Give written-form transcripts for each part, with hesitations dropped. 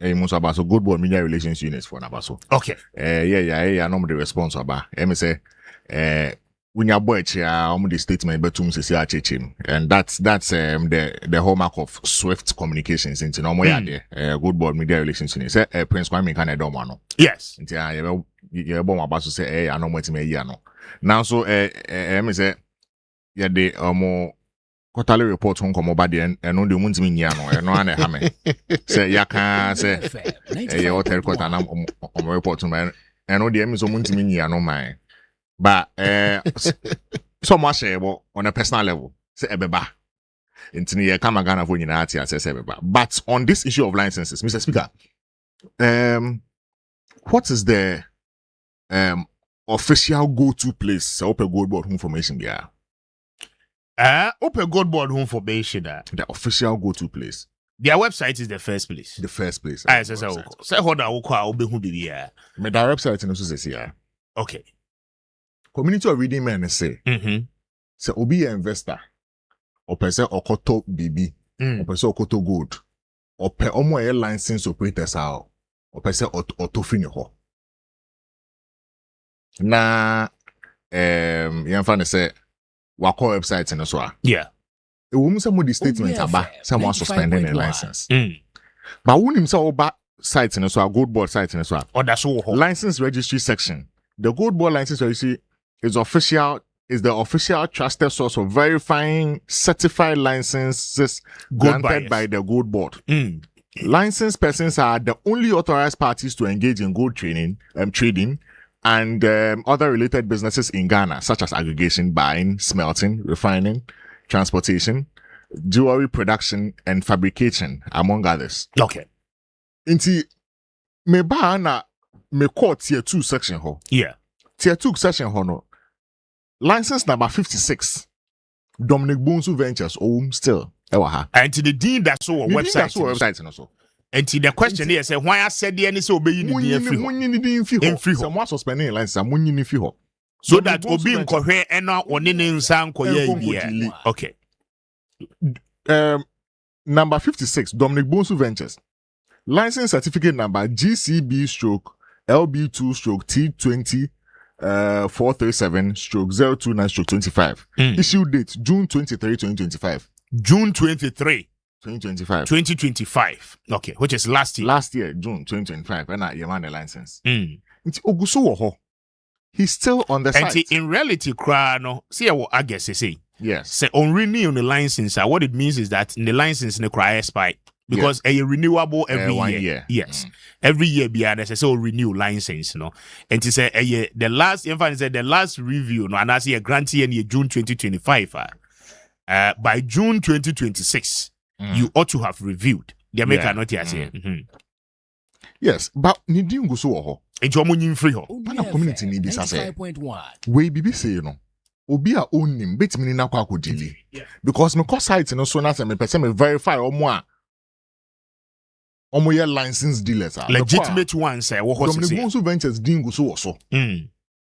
most about so good board media relations units for Nabaso. Okay. Yeah, no the response about. Say when your boy the statement betum se and that's the hallmark of swift communications into normal good board media relations unit. Say Prince Kwame Appiah. Yes. Ntia you born about to say I know what me year no. Now so me say yeah the quarterly report on come over there and no the muntimi nya no no ana ha me say ya kan say e hotel quarter na report man and no the me so muntimi nya no man but so much on a personal level say ebeba intini ye kama Ghana for nyina ati say ebeba. But on this issue of licenses, Mr. Speaker, what is the official go-to place open gold board information there? Open Gold Board Home Formation. The official go-to place. Their website is the first place. The first place. I say so. Say hold on, open who be here. My website in also says here. Okay. Community of reading men say. Say obi investor. Or person okoto BB. Or person okoto gold. Or per omo air license operators are. Or person otofini ho. Na yan say. Wako website in so. Yeah. A woman some of the statements about someone suspending a license. But when himself about sites in so gold board site in so. Oh, that's all. License registry section. The gold board license registry is the official trusted source of verifying certified licenses granted by the gold board. Licensed persons are the only authorized parties to engage in gold trading and other related businesses in Ghana, such as aggregation, buying, smelting, refining, transportation, jewelry production, and fabrication, among others. Okay. Inti me ba na me call tier 2 section ho. Yeah. Tier 2 section ho no. License number 56. Dominic Bonsu Ventures still. Ewa ha. And to the dean that's our website. That's our website and also. And the question is, why I said the NSO obey in free someone suspending a license, someone in free so that obi nkɔhwɛ ɛna ɔne ne nsa nkɔyɛ okay. Number 56, Dominic Bonsu Ventures. License certificate number GCB/LB2/T20 437/029/25. Issue date June 23, 2025. June 23. 2025. Okay, which is last year. Last year, June 2025. And I the license. It's Oguso. He's still on the site. And in reality, see what I guess they say. Yes. Say on renewing the license, what it means is that in the license in the cry expire because a renewable every 1 year. year. Yes. Every year beyond so renew license, And to say the last review, and I see a grantee in June 2025. By June 2026. You ought to have reviewed. The American not here. Yes, but Nidin go so ho. And you money free ho. Na community need this say. We bibi say no. Obi a own him betimi na kwa kodili. Because me cause site no so na say me person me verify omo your license dealers are legitimate ones say wo ho say. Dominic Bonsu Ventures din go so so.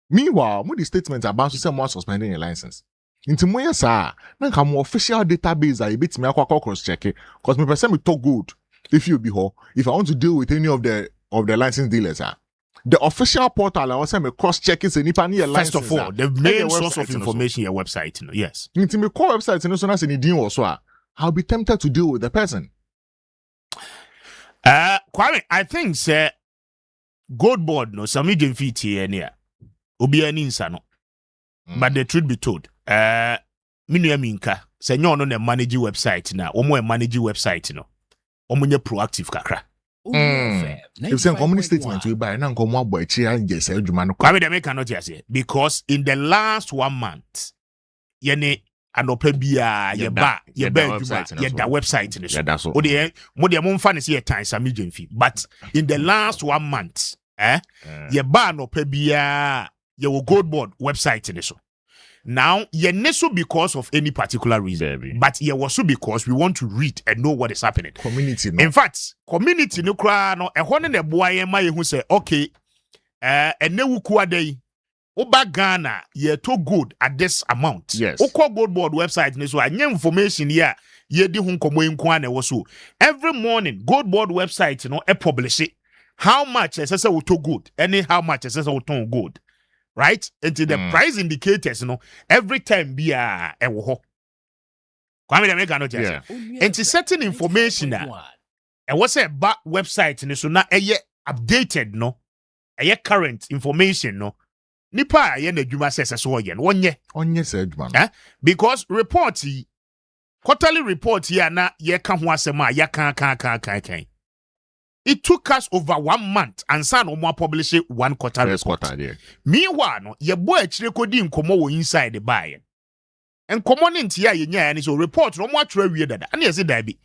Meanwhile, mo the statement about to say more suspending a license. Into mo yesa na nka mo official database a betimi akwa cross check because me person me talk good if you be ho if I want to deal with any of the license dealers the official portal I also me cross check is any pani license. First of all, the main source of information your website, yes. Into me call website no so na say ni din also I'll be tempted to deal with the person. Kwame, I think say gold board no some fit here near obi ani nsa no. But the truth be told, minu minka say no no manage website na omo manage website no omo nye proactive kakra. If some community statement we buy na nko mo abo echi anje say adwuma no Kwame dey make not say because in the last 1 month yene anopa bia ye ba adwuma ye da website ni so o dey mo dey mo mfa ne say time some fee but in the last 1 month ye ba anopa bia your gold board website in so. Now, you're not so because of any particular reason, but you're also because we want to read and know what is happening. Community, no. In fact, community no cry no. A one in a boy who say okay, and ne wukua day. Oba Ghana, you're too good at this amount. Yes. Oko gold board website so any information here. ye di hun komo nko na so every morning gold board website no e publish it how much essence auto gold any how much essence auto gold right into the price indicators no every time be a e wo ho Kwame dey make no just into certain information e was say ba website ni so na eye updated no eye current information no nipa ye na adwuma say so ye no onye say adwuma because report quarterly report here na ye ka ho asem a ya kan it took us over 1 month and san no more publish one quarter report. Meanwhile no ye boy achire kodi nkomo wo inside the buy and common ntia ye nya ni so report no mo atwere wie dada na ye say da bi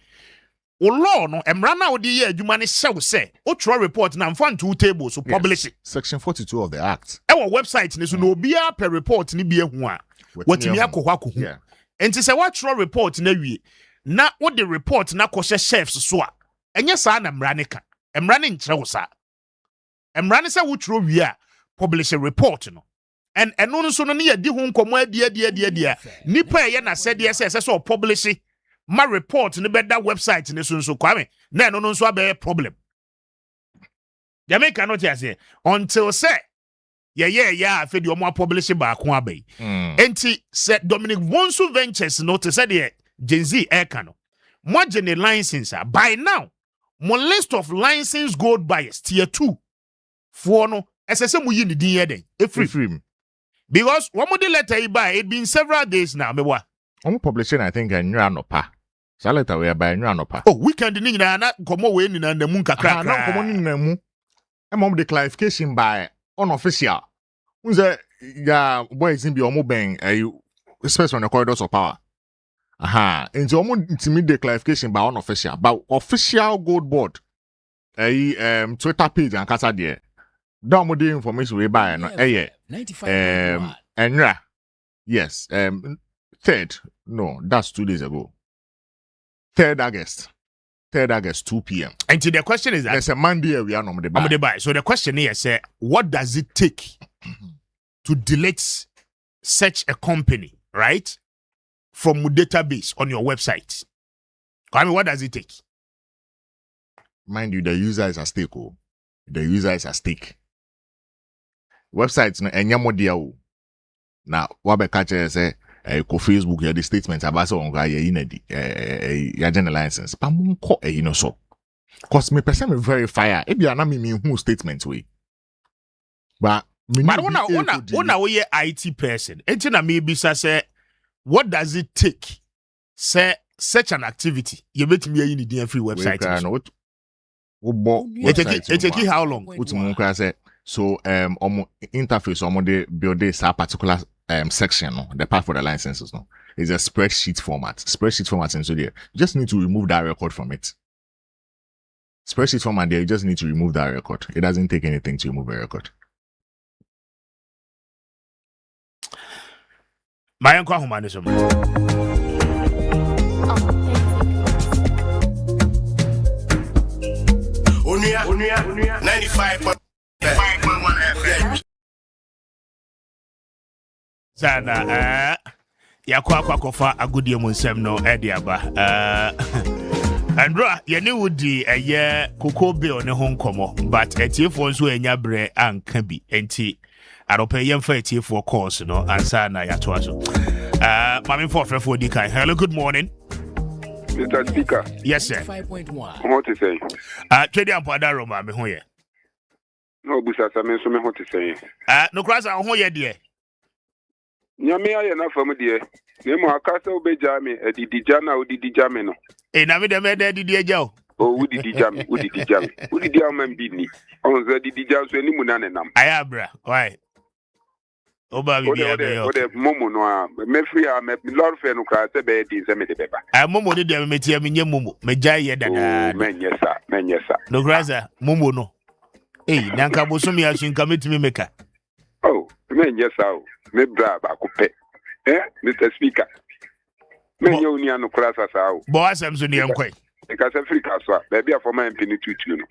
o law no emra na odi ye adwuma ne hyew say o tro report na mfa two tables so publish it. Section 42 of the act our website ni so no bia per report ni bia hu a watimi akokwa enti say what tro report na wie na wo the report na kɔ chefs so a enye saa na emra ne ka emra ne nkyerɛ sa emra ne say wo tro wie a publish a report no and eno no so no ne ye di ho nkomo adi nipa ye na said yes so publish my report ne better website ne so Kwame na eno no so abe problem Jamaica not here until say yeah afedi omo publish ba ko abai enti say Dominic Wonsu Ventures no to say the Gen Z Eka no mo gene license by now mo list of licensed gold buyers tier 2 for no SSM mu yi ni din yeden e free because one more letter by it been several days now me wa omo publishing I think enra no pa sa letter we by enra no pa weekend ni na komo we ni na mu nkakra na komo ni na mu e mom the clarification by unofficial unze ya boys in bi omo ben especially on the corridors of power into omo intimi the clarification by unofficial but official gold board Twitter page and kasa there down mo the information we buy no enra yes third no that's 2 days ago 3rd August 2 p.m. and the question is that there's a Monday we are no the buy so the question here say what does it take to delete such a company right from database on your website? I mean, what does it take? Mind you, the user is at stake. The user is at stake. Websites no enyamo dia o. Na wabe catch say ko Facebook ya the statements about so on ya inedi ya general license. Pa mo ko no so. Cause me person me verify e bia na me who statement we. But when we IT person, entina me bisa say what does it take? Say such an activity. You bet me in the free website. It take how long? So interface they build this particular section, no, the part for the licenses, no, is a spreadsheet format. Spreadsheet format and so there. You just need to remove that record from it. Spreadsheet format there, you just need to remove that record. It doesn't take anything to remove a record. My uncle humanism. Unia 95.1 FM. Sana yakwa kofa agudie mu nsem no edi aba Andra yene wudi eye koko bill ne ho nkomo but etiefo nso enya bre anka bi enti aropa yemfa etiefo course no ansa na yato aso mami for frefo di kai. Hello, good morning Mr. Speaker. Yes sir. 5.1 What to say? Trade am pada roma me ho ye no busa sa me so me ho to say no krasa ho ye de nyame aye na fam de ne mo akasa obeja me edidi jana odidi jame no na me de me de didi eja o udidi jame udidi am bi ni on za didi jam so ni mu na nenam ayabra why oba bi bia be yo o de momo no a me free a me lord fe no kra se be di se me de beba momo de me metia me nye momo me jai ye dada menyesa no krasa momo no nanka bosumi asunka metimi meka menyesa o me bra ba ko pe Mr. Speaker me nye oni anu krasa sa o bo asem so ne enkwai e ka se Africa so a be bia for my MP ni tutu no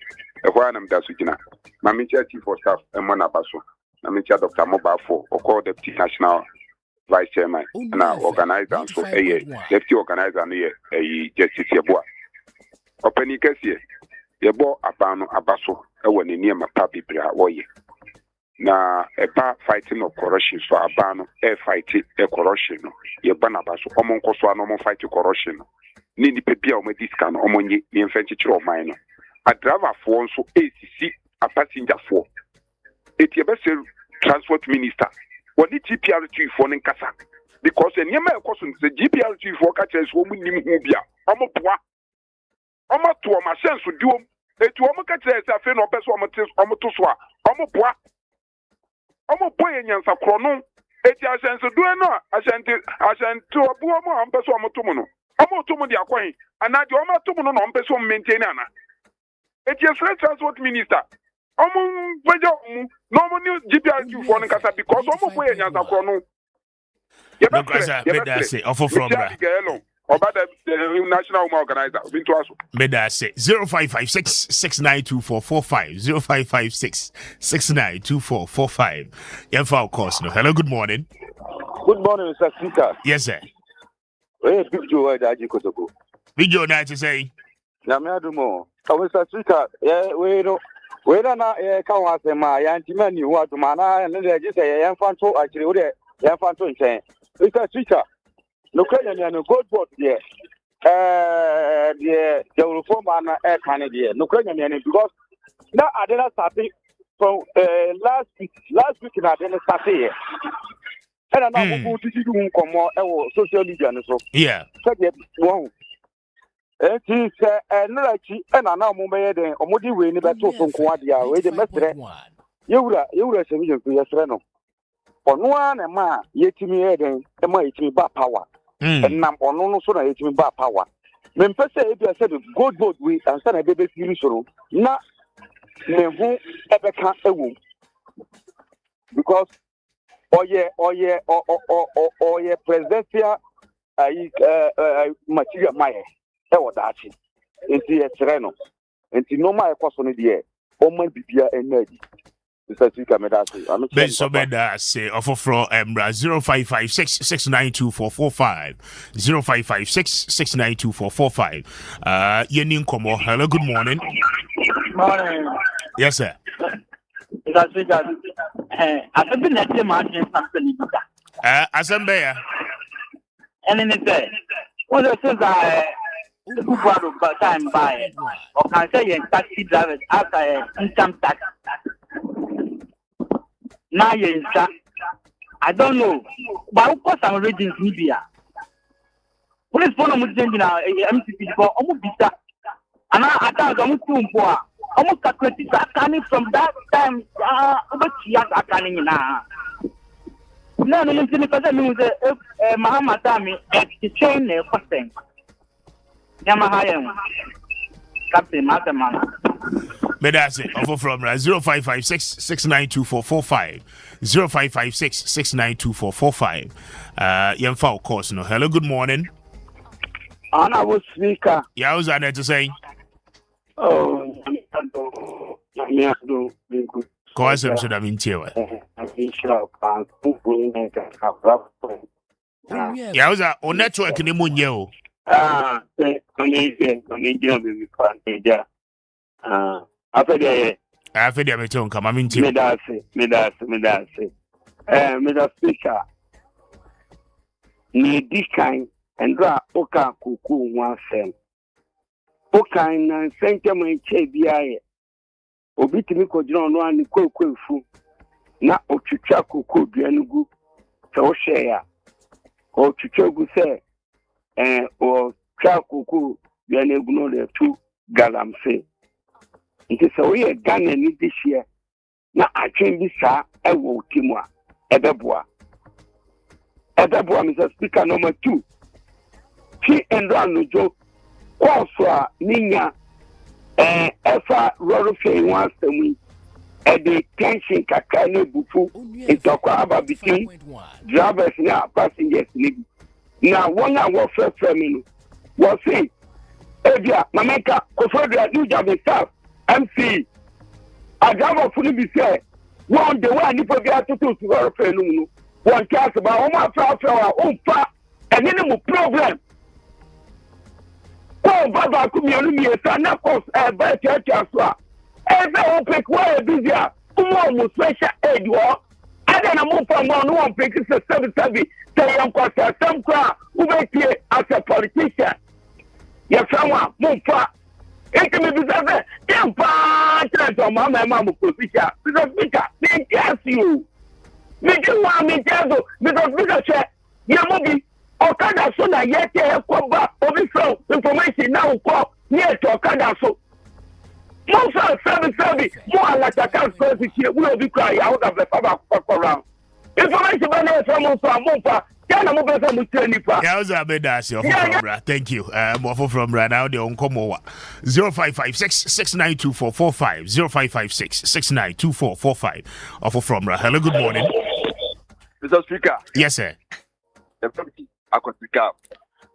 e ho anam da so gina ma me chief for staff e mo na baso na me Dr. Mobafo or call deputy national vice chairman na organizer so deputy organizer no ye justice yeboa opani kase yebo abano abaso ewo ne niam pa bibra woye na eba fighting of corruption so abano fight corruption no yeba na abaso omonko so ano fight corruption no ni pepia o mediska no omonye ni mfenchi chiro oman no a driver for nso ACC a passenger for etiebese transport minister what the TPR2 for nkasa because enyema ekoso the GPR2 for ka kire so munim hu bia omopoa omoto o machine so duom etu omo ka kire se afi no opeso omoto so a omopoa omopoa yenyansa kro no eti asense duo no asente obo mo ampeso omoto mu no omoto mu dia kwan anade omoto mu no no ampeso maintain ana eti transport minister veja no mo new GPR2 for nkasa because omo boy nyanza kro no no kasa beda say ofo from bra obada the national women organizer bintu aso beda say 0556692445 0556692445 yemfa of course no. Hello, good morning. Good morning, Mr. Speaker. Yes sir. Hey, big Joe Daji Kotoko. Big Joe na to say na me adumo Mr. Speaker, we na ka wa se ma ya ntima ni wa duma na ne de ji se ya fanto akire wo de ya fanto nchen. Mr. Speaker, no kwanya ni no gold board there. The reform na kan there. No kwanya ni because na adena starting from last week na adena starting here. And na wo titi du nkomo e wo social media no so. Yeah. So dey won. Eti se enrachi na na mo beye den omodi we ni beto so nko ade a we de mesre yewura se mi je yesre no ono a na ma yetimi eden e ma yetimi ba power enam ono no so na yetimi ba power me mpese e bia se the gold board we ansa na bebe firi soro na me hu ebeka ewo because oye presidential material maye ewo dachi enti etreno enti no ma ekoso no de o ma bibia enadi Mr. Speaker medasi ben so beda say offer from 0556692445 0556692445 yenin komo. Hello, good morning. Morning. Yes sir. Mr. Speaker, I've been at the margin something. Asembe ya And then it said, well, this is the people time by or can say taxi drivers after income tax. Now, I don't know, but of course, I'm reading media. What is one of the MCP for almost bitter? And I thought almost too poor. Almost calculated coming from that time. Over years are coming now. No, no, Mahamadami exchange the question. Yamahayam Captain Mataman. Medase offer from 0556692445 0556692445 Yemfa of course no. Hello, good morning. Honorable Speaker. Yeah, who's that to say? Oh, Cause I'm should have been cheered. Yeah, who's that on network in the moon? Yo, after the meton come. I'm in Medase. Mr. Speaker, ni dikan and oka kuku one cent. Okan and sentiment chebiaye. Obitimi ko jira no ani kwekwefu na otwitwa kuku duanugu se wo hwe ya otwitwa gu se o twa kuku duanugu no le tu galamse nti se wo ye Ghana ni dihie na atwen bi sa ewo timu a ebeboa Mr. Speaker number 2 ti endra nojo kwaswa ninya efa roro fe wan semi the tension kaka ne bufu itokwa aba between drivers na passengers ni na wona wo fe me wo say ebia mameka kofodra do job staff MC adamo funu bi say one the one ni pobia to roro fe no one cast about almost our own part and any problem. Oh, Baba community is an course a better chance. Every open quiet busier, almost special aid war. I don't know from one pick is a 7 say I'm quite some crowd who make here as a politician. Yes, someone, move far. It can be because I'm part of my mamma position. Because Mika, they gas you. Me do want me tell because Mika said, Yamobi, Okada so that yet come back over some information now call near to Okada so. Most of 7 more like a cancer this year will be crying out of the Papa around. Information about someone from Mopa. Yeah, thank you. More from right now. The Onkomo 0556-692445 0556-692445. Offer from hello. Good morning, Mr. Speaker. Yes, sir. I could speak up.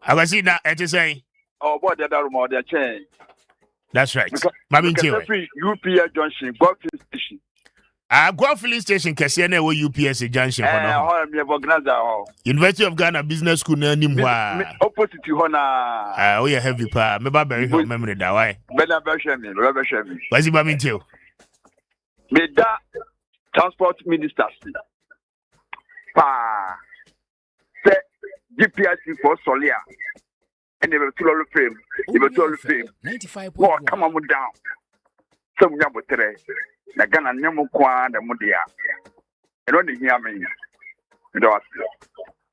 I was seeing that. It say. Oh, boy, the room or the chain. That's right. UPS Junction, Golfing Station. Golfing Station, Cassiana, or UPS Junction. University of Ghana Business School, opposite to Hona. Oh, yeah, heavy pa. Maybe very good memory that way. Better version, me. What's it about you? May that transport minister pa GPS for Solia. And they were too all fame. They were too all fame. 95. Oh, come on down. Some young today. Na Ghana nyamo kwa da mudia. I don't hear me.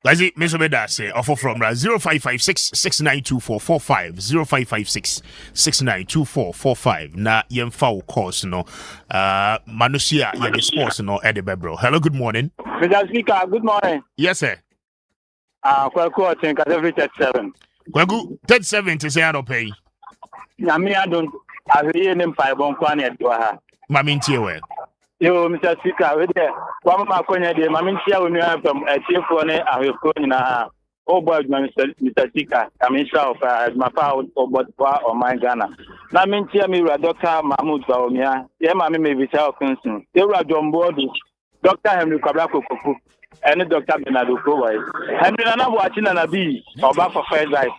Let's see, Mr. Beda say offer from 0556-692445 0556-692445. Na yemfa course no Manusia yem sports no Edebebro. Hello, good morning. Mr. Speaker, good morning. Yes, sir. Kwaku, I think at every 37. Kwaku 37 to say I don't pay. Yami, I don't. I hear him 5 on Kwame Appiah. Mamintiwe. Yo, Mr. Speaker, with the Kwame Appiah Kubi, Mamintia, when you have from a chief one, I have gone in a boy, Mr. Speaker. I mean, so my power or my Ghana. Mamintia, me, Dr. Mahmoud Baumia, yeah, mammy may be so concerned. They were John Body, Dr. Henry Kabako, and Dr. Bernardo Kowai. And then I'm watching an abbey or back for Fred Life.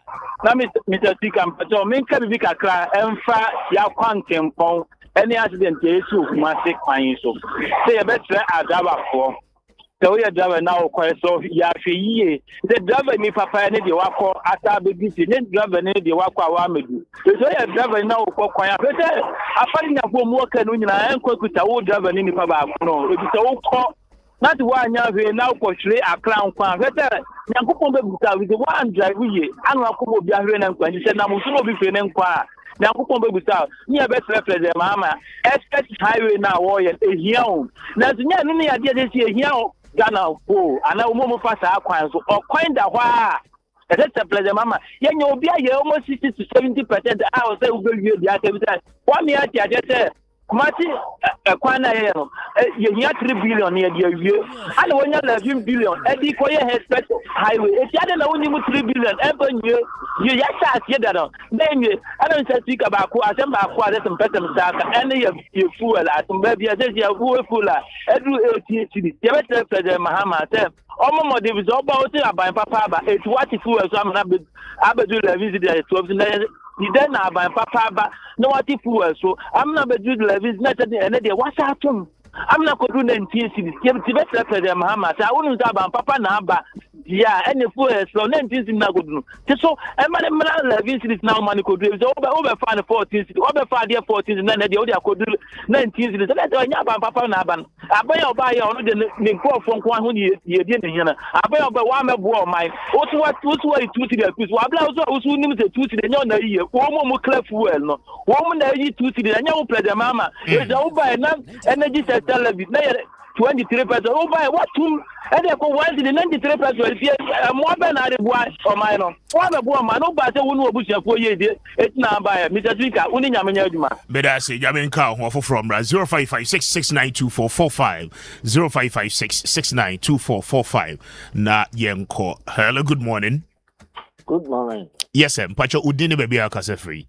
Now, Mr. Speaker, so make a big cry and fat your content. Any accident issue massive fine so say a better adaba for so your driver now quite so ye the driver me papa and the wako after baby driver need the wako awamedu so your driver now for kwaya better I find a home worker no nyina en kwakuta wo driver ni papa no e bi so wo not one year now portray a crown quan better nyankopon be buta with the one drive ye anu akobo bia hwe na nkwan se na mo so no bi fe ne nkwa na akukon be buta nya be president mama express highway na wo ye ehia na nya ni ya de se ehia Ghana po ana mo fa sa akwan so okwan da hwa express president mama ye nya obi aye almost 60 to 70% I will say we go the activity one year say Kumasi kwana ye no ye nya 3 billion ye de awie ana wonya 11 billion e di ko ye express highway e ti ade na woni mu 3 billion e ba nye ye ya cha tie da no na nye ana nsa speaker ba ko asem ba ko ade sem petem saka ene ye fuel atum ba bia se ye fuel a edu 80 cedi ye better president mahama say omo mo David oba o ti aban papa ba e ti wati fuel so amna abedu la visit the 12 ni den na aban papa ba no wati fuel so amna bedu la visit na tede ene de wasa atum amna ko do 19 cities ke ti better president mahama ta wonu ta aban papa na aba ya ene fuel so 19 cities na go do so e ma de mra la visit na man ko do so oba fa 14 cities oba fa de 14 na na de o de ko do 19 cities na de nya aban papa na aban abaya oba ya onu de ni ko fon ko ho ye de ne hina abaya oba wa mebo o mai o tu wa 2 cities ku so abla o so nim se 2 cities nya na yiye wo mo clear fuel no wo mo na yi 2 cities nya wo president mama e ja oba na energy sector levy na 23% oba what tum and they go 93% more than I boy or mine. One of one man, no better who bush for ye. It's now by Mr. Speaker, only Yaman. But I say, Yamin Cow, offer from 0556-692445 0556-692445. Na Yenko. Hello, good morning. Good morning. Yes, sir. Pacho Udini baby a kase free.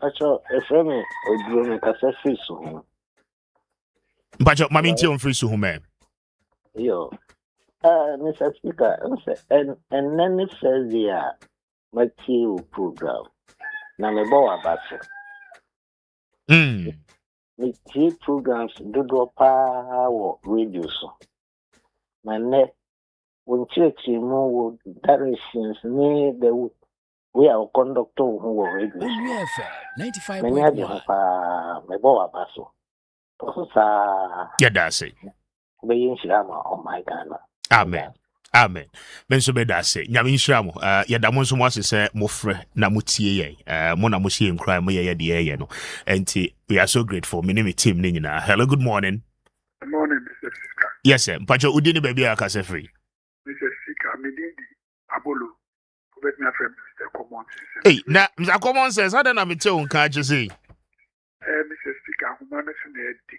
Pacho, a friend of kase free so. Pacho, Maminti on free so home. Yo. Mr. Speaker, and then it says the material program. Now, me bow abaso. Me tea programs do power radio so. My net, when church more directions near the we are conductor who were radio. 95.1. Me bow abaso. Yeah, that's it. Being Shirama, oh my God. Amen. Amen. Menso be da se. Nyame nhyira mo. Yɛda mo nso mo ase sɛ mo frɛ na mo tie yɛn. Mo na mo hyɛ nkran mo yɛ de yɛ no. Enti we are so grateful. Me ne me team ne nyinaa. Hello, good morning. Good morning, Mr. Sika. Yes, sir. Mpacho udi ni baby aka se free. Mr. Sika, me di Abolo. Kubet me friend Mr. Common Sense. Hey, na Mr. Common Sense, how na me tell unka je say? Mr. Sika, humana se di.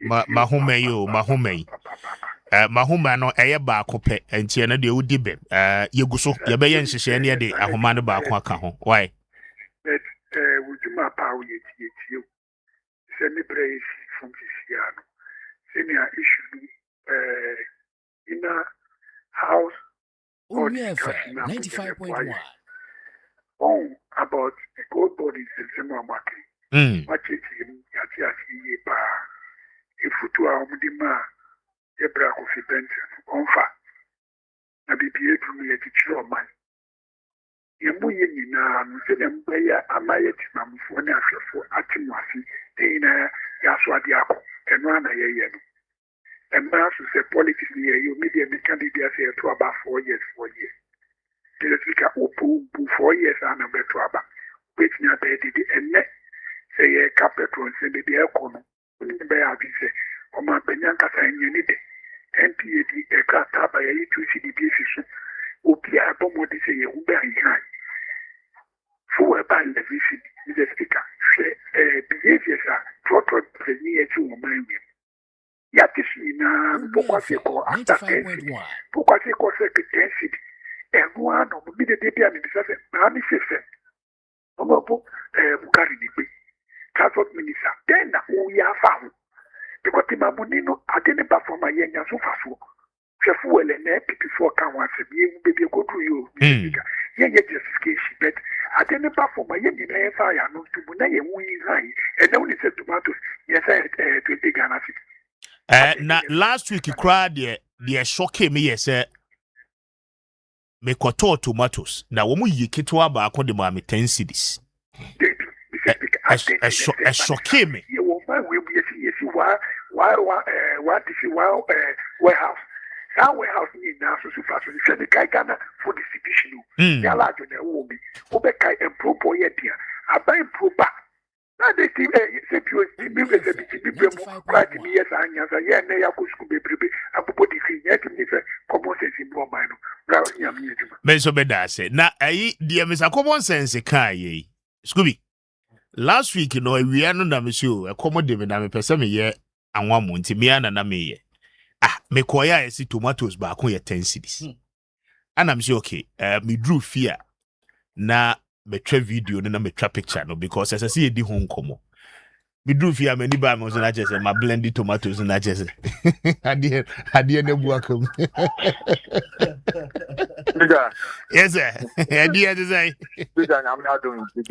Mahome yo, mahome. Mahoma no eye baako pɛ enti na de udi bem yegu so ye be ye nhyehyɛ ne de ahoma no baako aka ho why but would you ma pa wo yeti se me praise from Cristiano senior issue in a house or 95.1 about the gold bodies in Zimmer market what it yati ye ba ifutu a omdima Ebra Kofi Benton, Onfa, na BBA to me at your man. Yamu Yenina, Museum Bayer, Amayet, Mamphone, for Atimasi, Dana, Yaswadiako, and Rana Yeno. And Master said, politics near you, media candidate here to about 4 years. Telefika Opu, 4 years, and a better about. Which near the and net, say a capital, and the aircon, when the bear say, or my Benyanka and you need it. NPAD ekata ba ya yitu CDB so obi a bomo de say you be high for a band the vision the speaker behaviors are total near to mind ya tisina pokwase ko after pokwase ko secretary and one of the deputy and the say na mi se omo bukari ni pe transport minister then na o ya fa because the Mamunino, I didn't buy for my young so fast. Chefu and P4 can once a year, baby, go to you. Yeah, justification, but I didn't buy for my young fire, no to Bunay, and only said tomatoes. Yes, I had 20 Ghana. Now, last week, you cried the shocking me, yes, me koto tomatoes. Now, when we get to our 10 cities. A shocking me. What is your warehouse? Our warehouse need now so far. So you the guy Ghana for distribution. The large on the will be Obekai and Propo yet here. I buy Propa. Now they say you quite yes, and yes, I hear Nayakus be baby. I put the yet to me common sense in Bomano. Menso Beda said, now, dear Mr. Common Sense, a car ye. Scooby. Last week, you know, we are not monsieur, a common David, I'm a person here. And 1 month, me and na me. Me kwaya see tomatoes back on your 10 cities. And I'm sure okay, me drew fear. Na me try video, na me try picture no because as I see the home como. Me drew fear many by me na just my blended tomatoes na just. Hadie ne buakom. Yes sir. Hadie design. I'm not doing the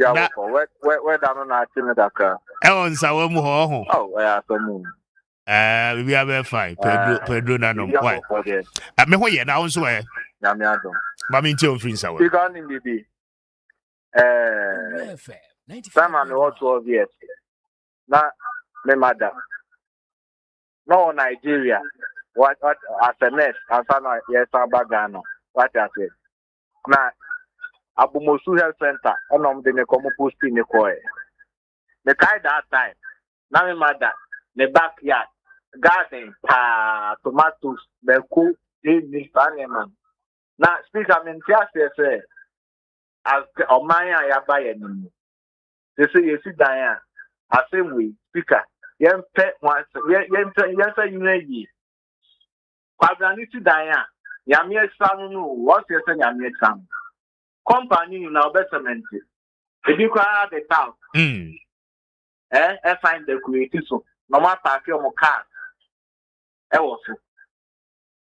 where down on Dakar. On sawo mu ho. Oh, yeah, so we are very fine. Pedro na no why. Me ho ye na won so e. Na me adom. Ma me nti on free sawo. You can in the Simon what 12 years. Na me madam. No Nigeria. What as a nurse, as an yes Ghana. What I say. Na Abumosu Health Center, onom de ne komo post ni ko e. The kind that time. Na me madam, the backyard, garden, tomatoes, beku, this animal. Now, speak, I mean, just say, as Omaya Yabayan. They say, you see, Diane, I say, we, speaker, young pet once, yes, you know, ye. Quadranity Diane, Yamia Sam, what's your son, Yamia Sam? Company in our basement. If you cry the town, I find the creative so no matter if you're car. I was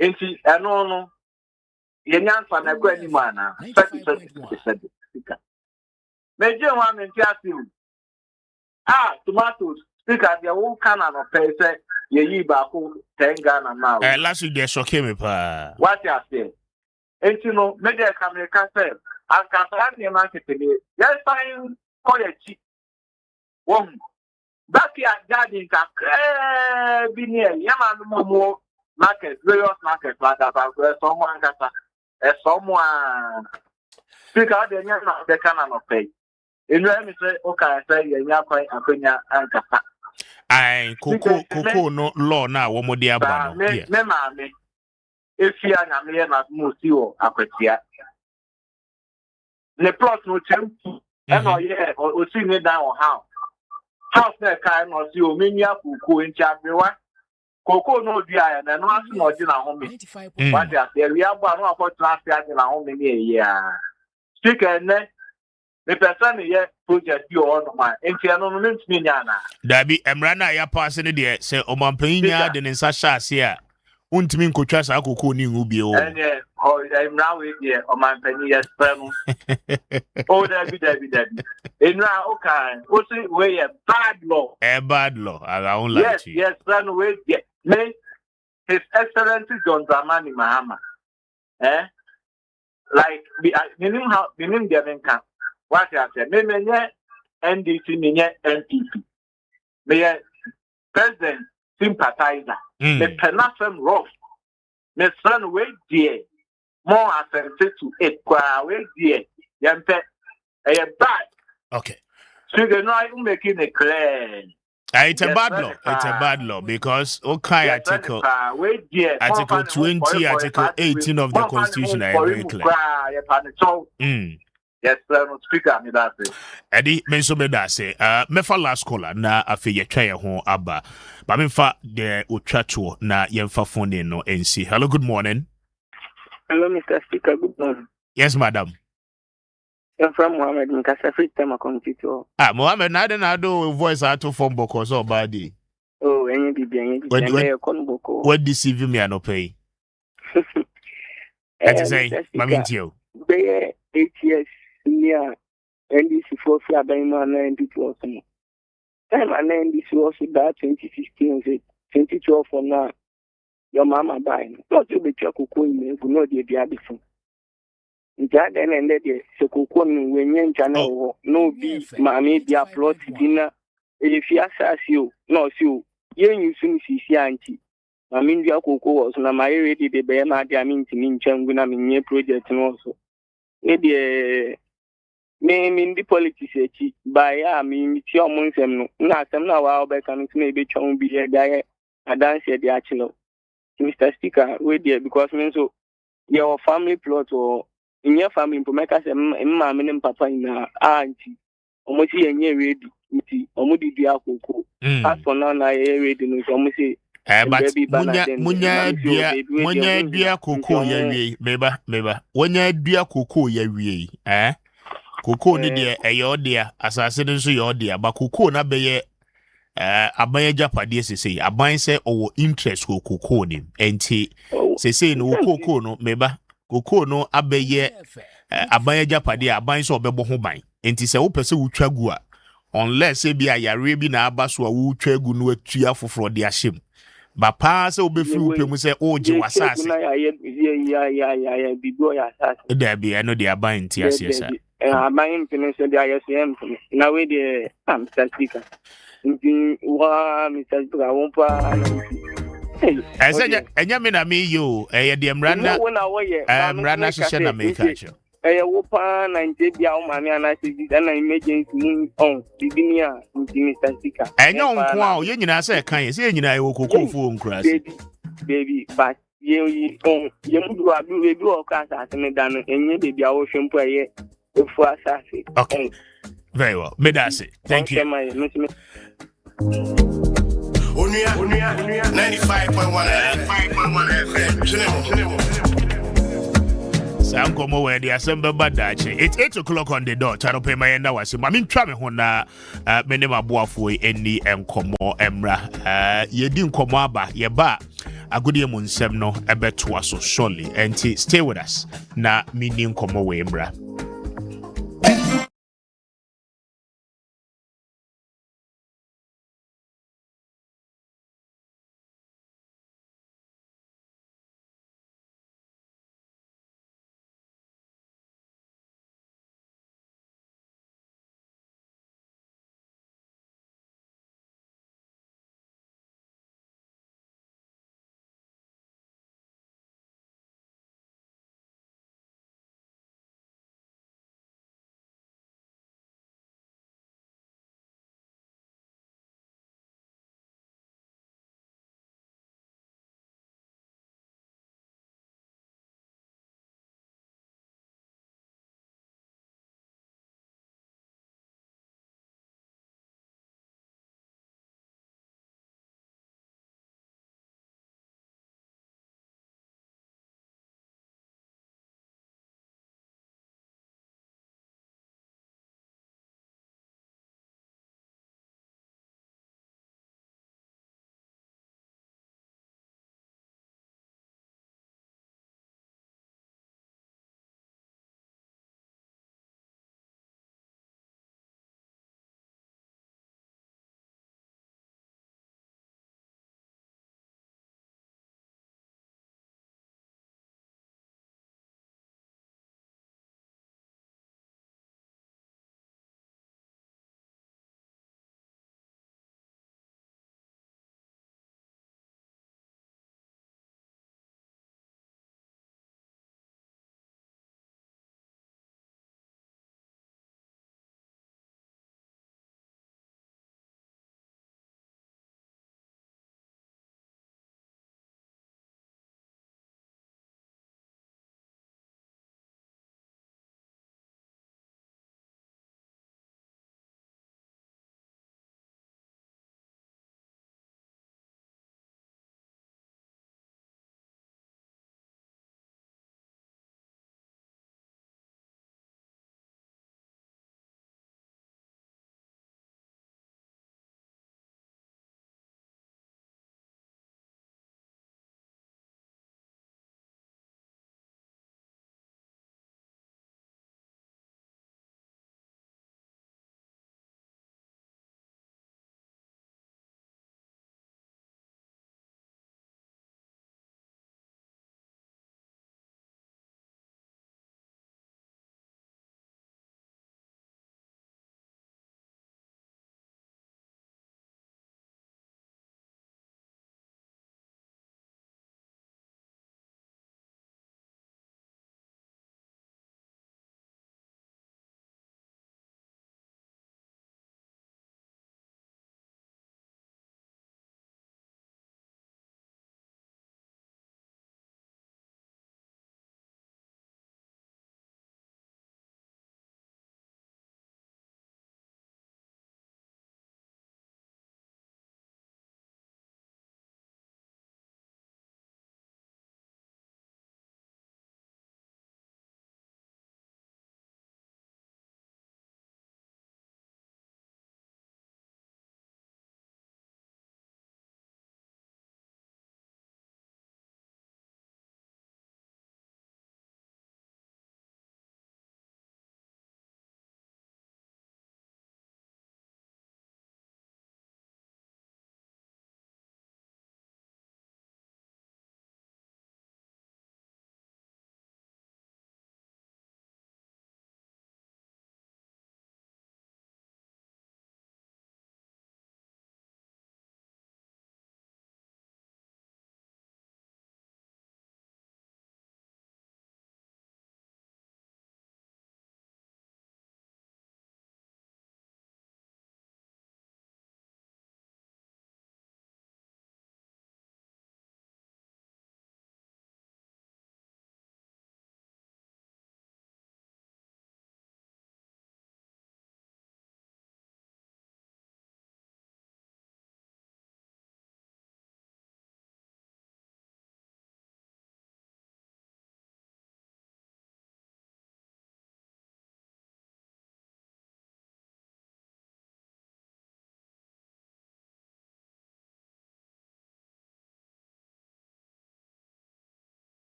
Enti eno no ye nyanfa na gwa ni mana. Speaker. Meje wa menti asim. Tomatoes. Speaker they won can no pay say ye yi ba ko 10 Ghana now. Last week they shock me pa. What you say? Enti no meje America say as can say market ni. Yes fine college. Won backyard garden ka bi near yama no more market various market like that someone kata someone speaker de nya na de kana no pay enu emi say o ka say ye nya kwan akwanya ankasa ai koko no law na wo mo de aba no me ma me efia nya me na mo si o akwatia le plot no tempu e no ye o si ni down house na kai no si o menya kuku encha bewa koko no dia na no aso no gi na ho me what ya say we abo no akọ transfer gi na ho me ni ya speaker ne the person ye project bi o no ma enti no no ntimi nya na dabi emra na ya pass ne de say o mampanyinya de nsa sha ase a untimi nkotwa sa koko ni hu bi o ene o emra we de o mampanyi ye spam o dabi enra o kan o say we bad law around like yes plan we me His Excellency John Dramani Mahama like minim devenka what you say me menye NDC menye NPP me president sympathizer me penafem rough me son we dear more attentive to it kwa we dear yempe bad okay so they know I'm making it clear. It's a bad law because okay article 20 article 18 of the constitution are very clear. Yes, speaker me that say. Eddie menso me that say me fa last caller na afi ye twa ye ho aba. Ba me fa the otwato na ye fa phone no NC. Hello, good morning. Hello, Mr. Speaker, good morning. Yes, madam. I'm from Mohammed Nkasa free time computer. Mohammed, na do voice out to phone book or so body. Oh, any bibi. What deceive me and no pay? That is say, Mamintio. Be 8 years near NDC for Flabaima 92. Time and NDC was that 2016, 2012 for now. Your mama buying. Not to be chocolate, you know, the other phone. Then and then so when yen channel no be mammy be upload dinner if you assess you no so yen you soon see auntie. I mean the cocoa was na my ready the bear my mean to mean changuna min project and also. Maybe name in the politics by I mean it's your months and not some now I'll back and maybe chong be a guy I dance at the actual Mr. Speaker with there because mean so your family plot or in your family, to make us a mamma and papa in auntie, almost ready, almost the cocoa. As for now, I ready, almost say, but munya dia cocoa ye beba wonya dia cocoa ye cocoa ni de eyo dia asase nso ye odia ba cocoa na beye aban japade sese aban se owo interest cocoa ni enti sese no cocoa no meba koko no abeye aban japade aban so obebo ho ban enti se wo pese wo twagu a unless e bia yare bi na aba so a wo twagu no atua foforo de ahyem ba pa se obefiri wo pemu se oje wasase ya bibo ya asase da bi no de aban enti asiesa aban pinu se de ISM na we de Mr. Speaker nti wa Mr. Speaker won pa enya me na me yo ye de mrana mrana hye na me ka cho wo pa na nje bia wo mame ana se na emergency on bibinia nti Mr. Speaker enya onko a ye nyina se kan ye nyina ye wo kokofo nkurase baby but ye mudu abi we bi o ka sa se me da no enye baby a wo hwempo ye efu asase okay very well me da se thank you Unia 95.1 FM. Sam komo we the assembly badache. It's 8 o'clock on the dot. I don't pay my end was. I mean try me hona many ma boafo eni enkomo emra. Ye di nkomo aba ye ba agodie mu nsɛm no ɛbɛtoa so surely and stay with us na mini nkɔmmɔ wɔ mbra.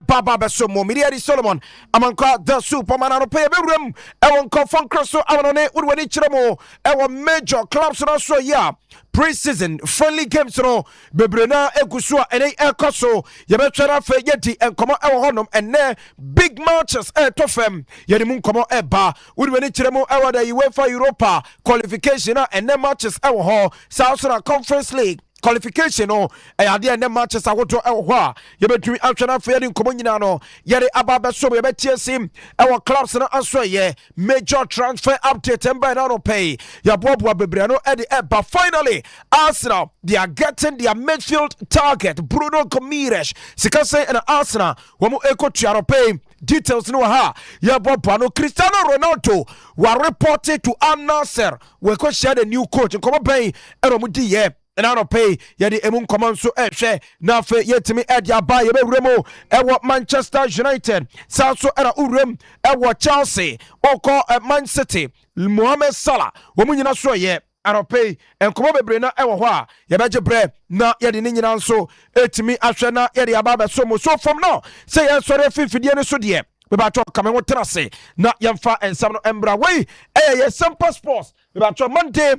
baba beso mo Miriadi Solomon amanka the superman no pay bewrem e won confon crosso amanone woni kire mo e won major clubs no so ya pre-season friendly games no bebrena eguso ene ekoso ye betwera fa yedi enkomo e wo honom ene big matches e tofem ye mu nkomo e ba woni kire mo e wada UEFA Europa qualification ene matches e wo ho South Conference League qualification no ade ene matches awoto e wo ho a ye betumi atwena fa yedi nkomo nyina no ye de ababa so ye betiesim e wo clubs no aso ye major transfer update emba na no pay ya bobo bebre no e de eba finally Arsenal they are getting their midfield target Bruno Gomes sikase and Arsenal womo ekotuaro pay details no ha ya bobo no Cristiano Ronaldo were reported to Al Nassr we ko share the new coach nkomo pay e mo di ye and I don't pay yadi emun command so share na fe yetimi edia ba ye bewremo e wo Manchester United so era urem e wo Chelsea oko Man City Mohamed Salah wo munyina so ye I don't pay and komo bebre na e wo ho a ye beje bre na yadi ni nyina so etimi ahwe na yadi aba so mo so from now say ye sore fifidie ne so de we ba talk come wo trase na yemfa ensam no embra we Nsempa Sports we ba talk Monday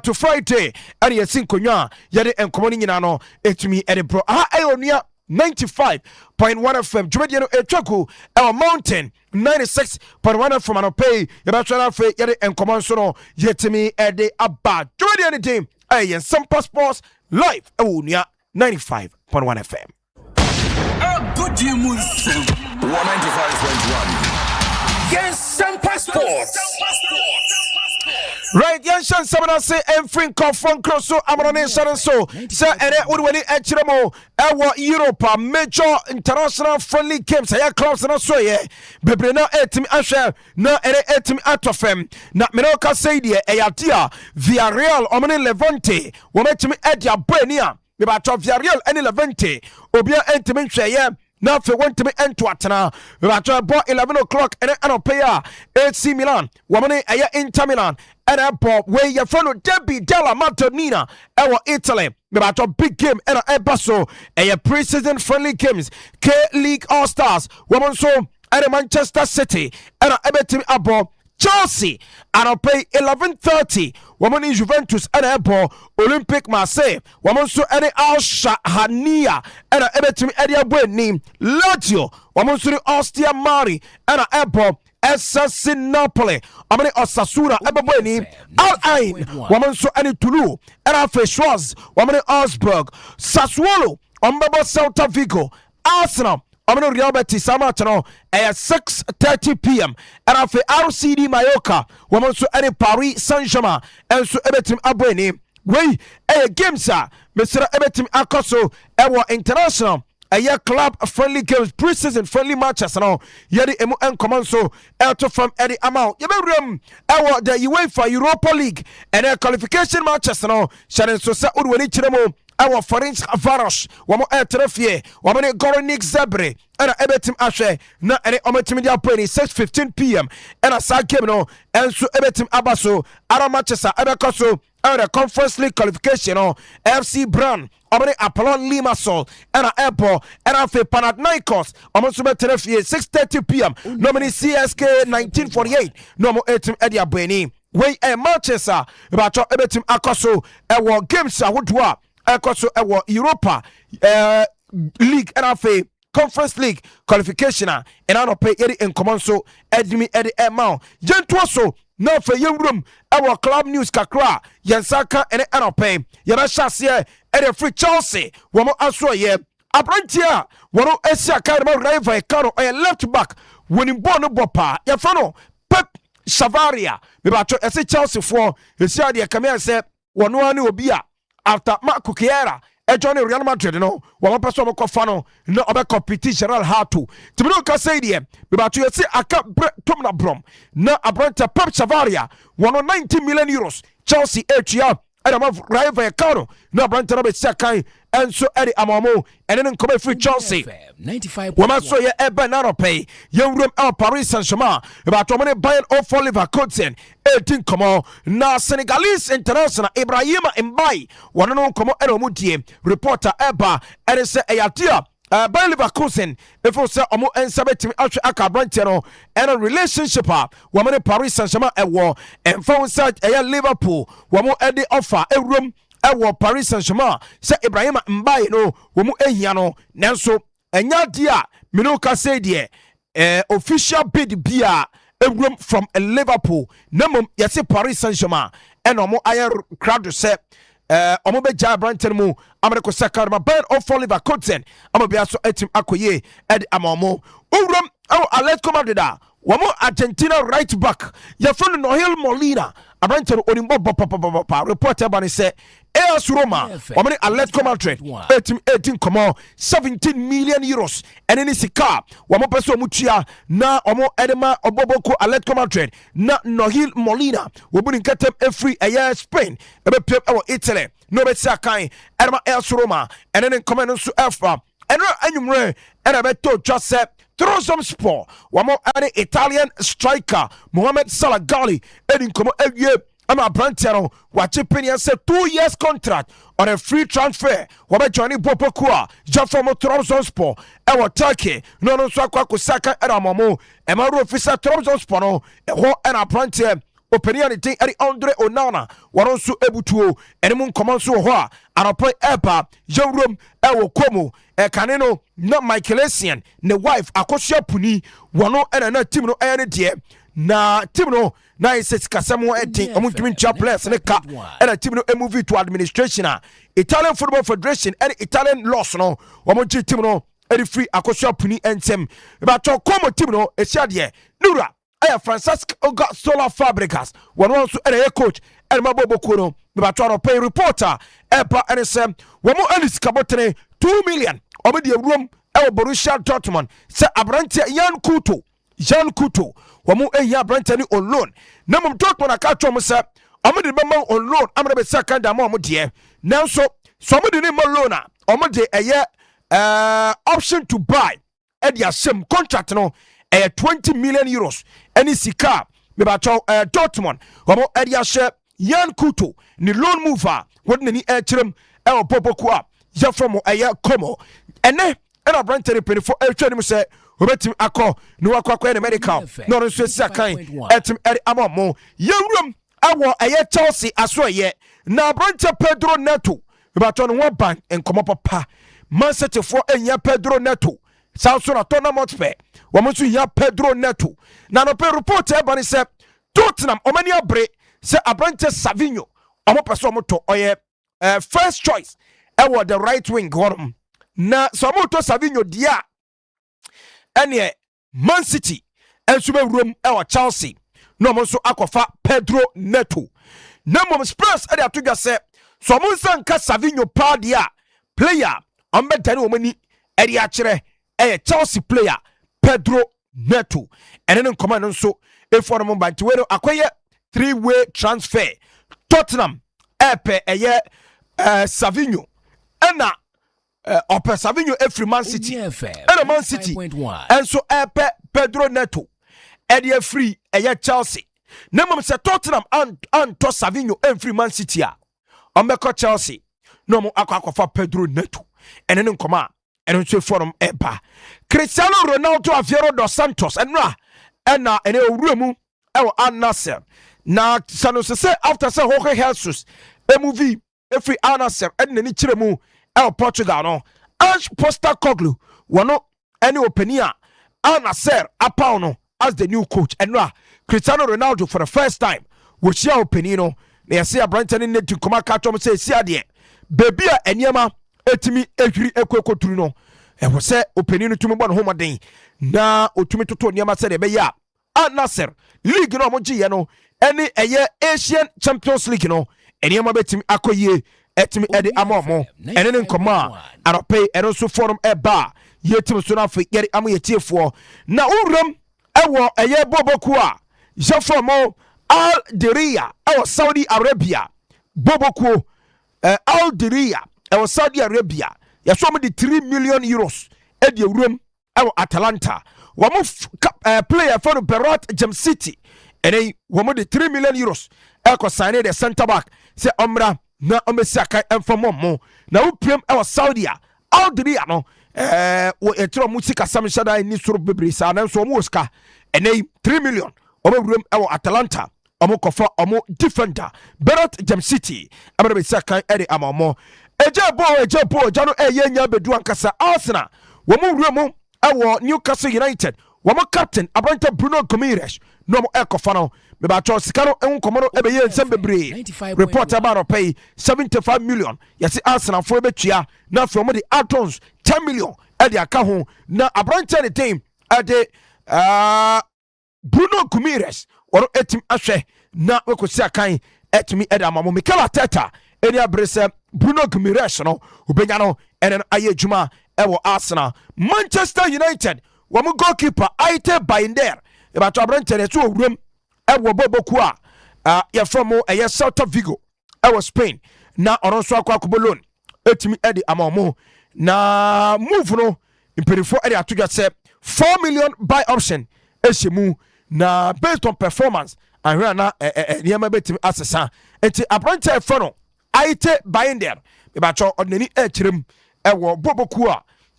to Friday and ye sinkonwa ye de enkomo ni nyina no etumi e de bro onua 95.1 FM Jumedi no etwaku our mountain 96.1 FM anopay ye ba twara fe ye de enkomo so no yetimi e de aba Jumedi any team Nsempa Sports live onua 95.1 FM a good year 195.1 Nsempa Sports. Right, Yanshan Samana say Enfrin Confront Crosso Amarone Sharon so Sir Ere Udwani Echiramo Ewa Europa major international friendly games Aya clubs na so ye Bebrena etimi ashe na ere etimi atofem na Menoka say die Eyatia Villarreal Omani Levante Wometimi Edia Buenia Meba Villarreal any Levante Obia etimi hweye now if you want to be into atana, we are 11 o'clock and anopaya AC Milan, woman aya Inter Milan, and a pop where your fellow Debbie Della Martinina, our Italy, we are a big game and a basso, a pre-season friendly games, K League All Stars, woman so and Manchester City, and a team abo. Chelsea and I'll pay 11:30. Woman in Juventus and Apple Olympic Marseille. Woman so any Al Shahania and a team Edia Bweni Lazio. Woman so Ostia Mari and a Apple SS Napoli. Amani Osasuna Ebweni Al Ain. Woman so any Toulouse and a Feshwas. Woman Augsburg Sassuolo. Ombabo Celta Vigo Arsenal. Amino Real Betis Samatano at 6:30 p.m. and after RCD Mallorca, woman so any Paris Saint-Germain and so ebetim abweni. We games are Mr. Ebetim Akoso ewa international a year club friendly games pre-season friendly matches and all yedi emu en command so elto from Eddie amount yebem ewa the UEFA Europa League and a qualification matches and all sharing so sa udwani chiremo our Ferenc Varos, Wamo Etrefie, Wamane Goronik Zebre, and a Ebetim Ashe, na any Ometimidia Penny, 6:15 p.m. and a Sakemno, and so Ebetim Abaso, Aramachesa, Abacoso, and a Conference League qualification, FC Brand, Omane Apollon Limassol, and a Apple, and a Panathinaikos, Omosume Terefie, 6:30 p.m. Nomini CSK 1948, Nomo Etim Edia Beni, way a Manchester, about your Ebetim Akoso, and war games are what Ekoso ewo Europa League NFA Conference League qualification and I don't pay any in common so edimi edi amount gentle so now for young room our club news kakra yansaka and I don't pay yana shase edi free Chelsea womo aso ye abrantia wono esia kadema rival karo or left back winning bono bopa ya fano Pep Savaria me ba to ese Chelsea for esia de kamia say wono ani obia after Marco Chiera Johnny Real Madrid no one person ko fano no obe compete Gerald Hatu tibino ka say die be ba to yesi aka tomna brom na abranta Pep Savaria 190 million euros Chelsea HR and am rival Caro no abranta no be sakai and so Eddie Amamo and then come free Chelsea 95 woman so ye ebe na pay young room El Paris Saint-Germain about to money buy off Oliver Cotten 18 come na Senegalese international Ibrahima Mbaye one no come eno mudie reporter eba and say ayatia Bayer Leverkusen if you say omo ensa betimi atwe aka branche no and a relationship woman Paris Saint-Germain war and phone side Liverpool womo e dey offer a room e Paris Saint-Germain say Ibrahima Mbaye no womo ehia no nanso enya dia minuka say de official bid bia a room from Liverpool namum yesi Paris Saint-Germain and omo ayer crowd say omo be ja branten mu ameko sakar ma ban of Leverkusen amo bia so etim akoye ed amomo urum Atletico Madrid womo Argentina right back ya funu Noel Molina abranten onimbo papa reporter ban say AS Roma womo Atletico Madrid etim 17 million euros eneni sika womo peso mutua na omo edema oboboko Atletico Madrid na Noel Molina wobuni nkatem every Spain ebe pep Italy no be sakai edema AS Roma eneni comment so alpha eno anyumre ena beto Joseph Trabzonspor wamo ane Italian striker Mohamed Salah Gali edin komo ewie ama Brantero wache penny say 2 years contract on a free transfer wabe Johnny Bopokua Jaffomo Trabzonspor ewa Turkey no so akwa kusaka era momo ema ro officer Trabzonspor no eho ena Brantero opinion thing eri Andre Onana waron so ebutuo ene mun komanso ho a anopo epa yewrom ewo komo kaneno na Michael Essien ne wife akosia puni wono ena na team no ene de na team no na ises kasamo edin omudwin chapless ne ka ena team no move to administration Italian Football Federation and Italian laws no omoji team no eri free akosia puni entem ba to komo team no esiade nura Francisco Solar Fabricas one also a coach and Mabobo Kuno the pay reporter Epa and Sam one more Alice Cabotene 2 million over the room El Borussia Dortmund say Abrantia Jan Kuto one more a year Brantani on loan Namum Dortmund a catch on myself I'm the member on loan I'm the second amount dear now so somebody named Malona a year option to buy at the same contract no 20 million euros any sika me ba Dortmund omo area share Jan Kuto ni loan mover wodne ni echirem e opopokua ya from Como ene na Brantary penny for etwa say obetim akọ no akọ na medical no so sakan etim eri amamo yewrum awo Chelsea aso na Brantary Pedro Neto me ba no one ban enkomo papa Man City for enya Pedro Neto South Sudan tournament fair. Wamusu ya Pedro Neto. Na no pe report ebani se Tottenham omani abre se Abrante Savinho. Omo peso moto oye first choice. Ewo the right wing gorum. Na so moto Savinho dia. Ene Man City ensube room ewo Chelsea. No mo so akofa Pedro Neto. Na mo Spurs e atuga se so mo nka Savinho pa dia player ombetani omani eri akire Chelsea player Pedro Neto and then command so if for them by to acquire 3-way transfer Tottenham epe Savinho and Ope Savinho every Man City and Man City and so epe Pedro Neto and free Chelsea Nemum se Tottenham and to Savinho every Man City Omeko Chelsea no mo akwa Pedro Neto and then command and also from Epa Cristiano Ronaldo Aveiro dos Santos and na ene owuremu e Al Nassr na sano se after say Jorge Jesus movie every Al Nassr and ni chiremu e Portugal no Ange Postecoglou wono ene openia Al Nassr apao no as the new coach and Cristiano Ronaldo for the first time we share opinion no na yesi Abrantani need to come catch am say sia de baby a eniema etimi ehwiri ekokoturu no e wo se opinion tumi bo no homaden na otumi toto niama se de be ya Al Nassr league no moji ye no ene eye Asian Champions League no eniema betimi akoye etimi ede amomo ene ne nkoma arope eno so forum eba yetim so na fe yeri amo yetiefo na uram ewo eye boboku a Jaffomo Al Diria ewo Saudi Arabia boboku Al Diria ewo Saudi Arabia ya so de 3 million euros e de uram ewo Atalanta wamo player for Berat Jam City ene wamo de 3 million euros e ko sign the center back se omra na omesiaka enfamom na uprem ewo Saudi Al Diria no wo etro mu sika sam shada ni soro bebre sa na so omo ska enei 3 million omo wuram ewo Atalanta omo kofa omo defender Berat Jam City abere be saka ede amamo ejabo jano enya bedu ankasa Arsenal wo mu wuram ewo Newcastle United wo mo captain Abranta Bruno Gomes no mo ekofa no me ba cho sika no enkomo no ebe ye nsem bebre report about pay 75 million yes Arsenal for betua na from the add-ons 10 million ade aka ho na Abranta ne team ade Bruno Gomes or etim ahwe na wekosi akan etimi ede amamo Mikel Arteta eni abrese Bruno Gomes no ubenya no enen aye juma ewo Arsenal Manchester United wo mo goalkeeper Aite Binder e ba to Abranta ne so wuram ewo boboku ya from eye Celta Vigo ewo Spain na oronso akwakubolon etimi ede amamo na move no impedifo ede atodwa se 4 million buy option esemu na based on performance and na niam betim asesa enti Abranta fono Aite Binder e ba cho odnani ekirem ewo boboku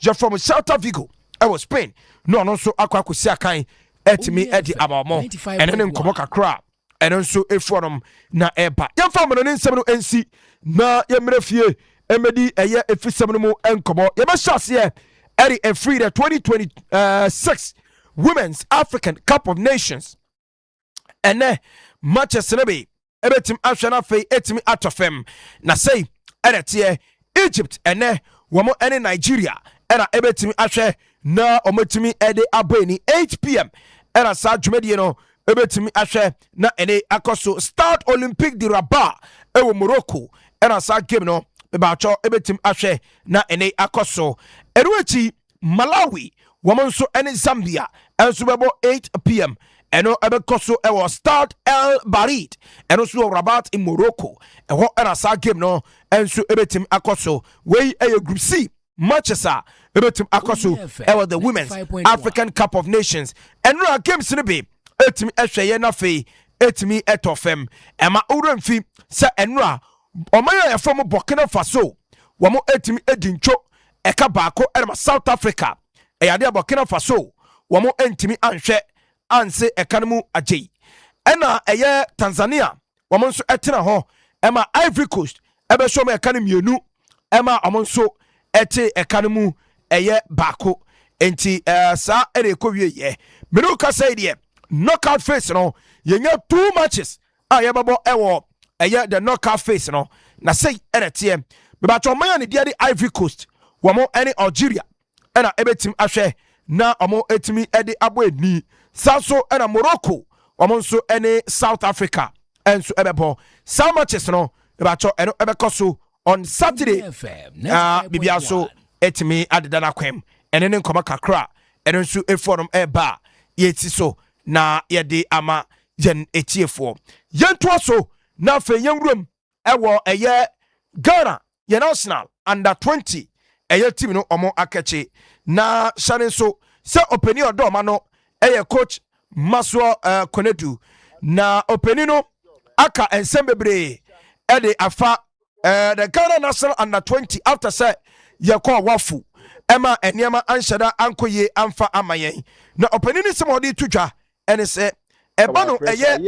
ya from Celta Vigo ewo Spain no no so akwakosi akan etimi edi amamo enen nkomo kakra enen so eforum na eba yemfa mo ne nsem no ensi na yemrefie emedi eye efisem no mu enkomo yebe shase eri a free the 2026 Women's African Cup of Nations ene matches nebe ebetim ahwana fei etimi atofem na sei eretie Egypt ene womo ene Nigeria era ebetim ahwe na ometimi ede abani 8 p.m. era sa dwumedie no ebetimi ahwe na ene akoso Start Olympique de Rabat ewo Morocco era sa game no bebacho ebetim ahwe na ene akoso eruechi Malawi womanso ene Zambia enso bebo 8 p.m. eno ebekoso ewo Start El Barid eno so Rabat in Morocco eho era sa game no enso ebetim akoso wey eye group C Manchester ebetim akoso ewo the Women's African Cup of Nations enra games ne be etimi ehweye na fe etimi etofem ema uramfi se enra omaya ya from Burkina Faso womo etimi edincho eka baako erma South Africa eyade Burkina Faso womo entimi anhwe anse ekanmu agye ena eye Tanzania womo nso etena ho ema Ivory Coast ebe so me ekan mienu ema omonso ete ekanmu eye baako enti sa ere kowie ye menu ka say de knockout phase no yenya 2 matches yebabo ewo eye the knockout phase no na say erete me ba cho man ne de Ivory Coast womo ene Algeria ena ebetim ahwe na omo etimi ede aboani saso ena Morocco womo nso ene South Africa enso ebebo some matches no me ba cho eno ebekoso on Saturday bibia so etimi adeda na kwem ene ne nkoma kakra ene nso eforum eba yeti so na yede ama yen etiefo yento so na fe yenwuram ewo eye Ghana ye national under 20 eye team no omo akeche na shane so se openi odo ma no eye coach Maswo Konedu na openi no aka ensembebre ede afa the Ghana national under 20 after say ye call wafu ema eniema anshada ankoye amfa amayen na openi ni se modi tudwa ene se eba no eye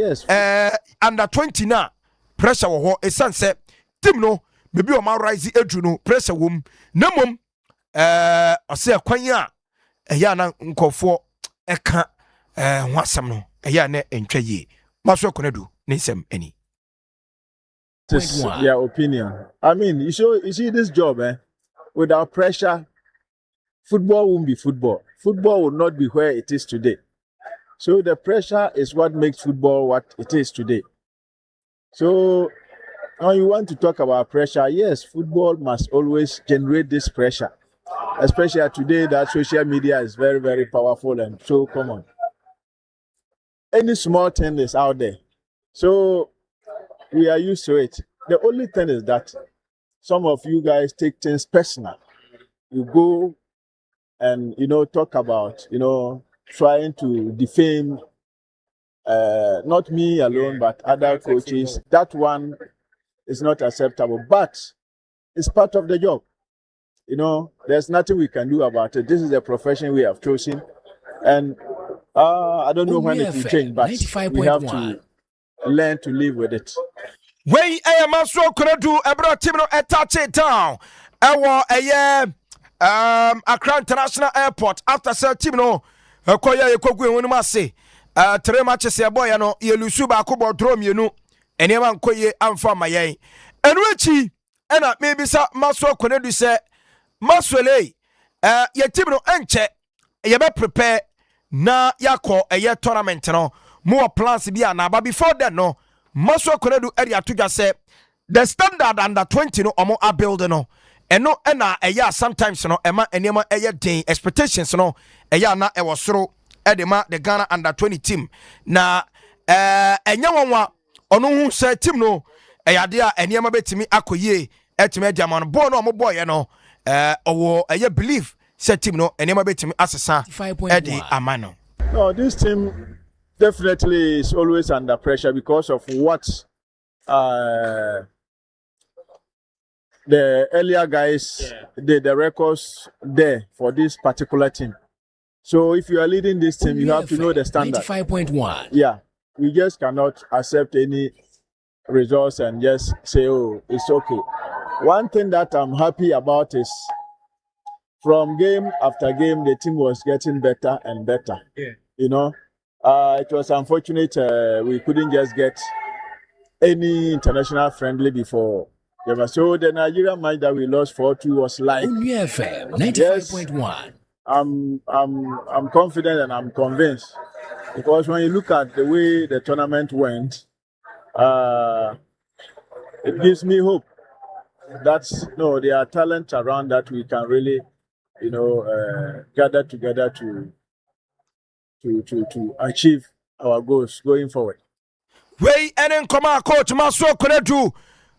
under 20 na pressure wo ho esanse team no mebi o ma rise edu no pressure wom na mom ose kwan a eya na nkofo eka ho asem no eya na entwa ye Maswo Konedu Nsem eni. This is their opinion. I mean, you see this job, without pressure, football won't be football. Football will not be where it is today. So the pressure is what makes football what it is today. So now you want to talk about pressure. Yes, football must always generate this pressure, especially today that social media is very, very powerful and so common. Any small thing is out there. So we are used to it. The only thing is that some of you guys take things personal. You go and, talk about, trying to defame, not me alone, but other coaches. That one is not acceptable, but it's part of the job. there's nothing we can do about it. This is a profession we have chosen, and I don't know when it will change, but we have to learn to live with it. Wey Maso Koredu Ebro team no touch it down. Accra International Airport after sir team no koya yekogu enwonu ase 3 matches ya boy no ye lusu ba ko bodro mienu enema nkoye amfa mayen enu echi ena maybe sa Maso Koredu se Maswele ye team no enche ye be prepare na yakọ tournament no more plans bi na but before that no Maso Koredu area to just say the standard under 20 no omo a build no eno na sometimes no ema enema den expectations no na e wosoro edema the Ghana under 20 team na enya wonwa ono hu say team no de a enema betimi akoye etime diamond ball no omo boy no owo believe say team no enema betimi asesa edi amano. No, this team definitely is always under pressure because of what the earlier guys did, the records there for this particular team. So if you are leading this team, you have to know the standard. 95.1. Yeah, we just cannot accept any results and just say, oh, it's okay. One thing that I'm happy about is from game after game, the team was getting better and better. Yeah. It was unfortunate we couldn't just get any international friendly before. So the Nigerian match that we lost 4-2 was like 95.1. I'm confident and I'm convinced because when you look at the way the tournament went, it gives me hope that there are talent around that we can really gather together to achieve our goals going forward. Wey enen koma coach Maso Koredu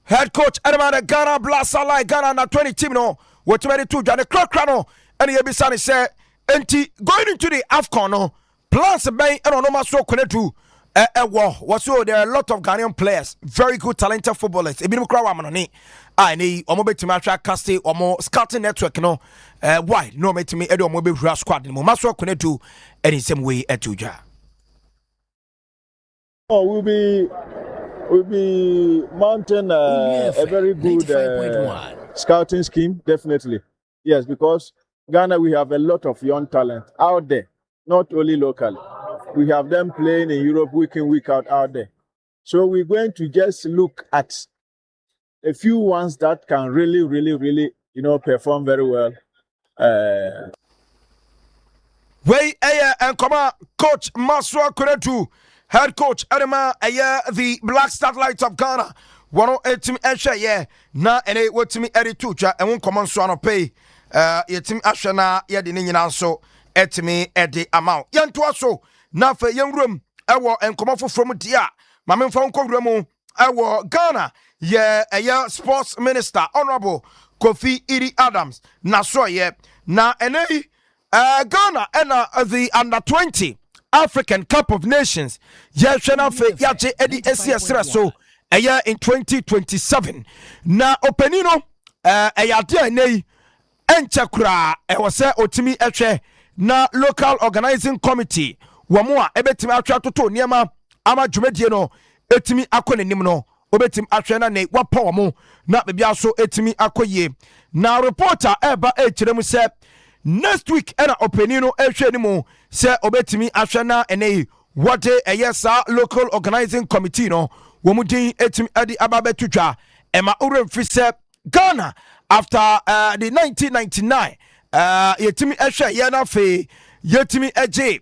head coach Edman Ghana Blasta like Ghana na 20 team no what ready to jane krakra no and ye bisa say enti going into the AFCON no plans ben no Maso Koredu so there are a lot of Ghanaian players, very good talented footballers. Ebi kra wa mo ni ani omo betimi atwa cast omo scouting network no why no betimi edo omo be hura squad ni mo Maso Koredu any same way etuja. Oh, we'll be mounting a very good scouting scheme, definitely. Yes, because Ghana, we have a lot of young talent out there, not only locally. We have them playing in Europe week in, week out there. So we're going to just look at a few ones that can really, perform very well. And come on, Coach Maso Koredu. Head coach Edema the Black Starlights of Ghana. 108 team Esha na ene wotimi edituja and won common so pay ye team Asha na ye de nyina so etimi edi amount. Yanto so na fa yenwuram ewo enkomofo from dia ma memfa nkowuram ewo Ghana ye sports minister honorable Kofi Iri Adams na so ye na ene Ghana and the under 20 African Cup of Nations yeshana fe yaje edi esiesra so in 2027 na openino eyade nei enchekura ewose otimi ehwe na local organizing committee womo a ebetimi atwa toto niema ama dwumadie no etimi akonenim no obetim atwe na ne wapa womo na bebia so etimi akoye na reporter eba ekirem se next week era openino ehwe ni mu se obetimi ahwe na ene what a local organizing committee no womudin etimi adi ababetutwa ema uremfi se Ghana after the 1999 yetimi ehwe ye na fe yetimi eje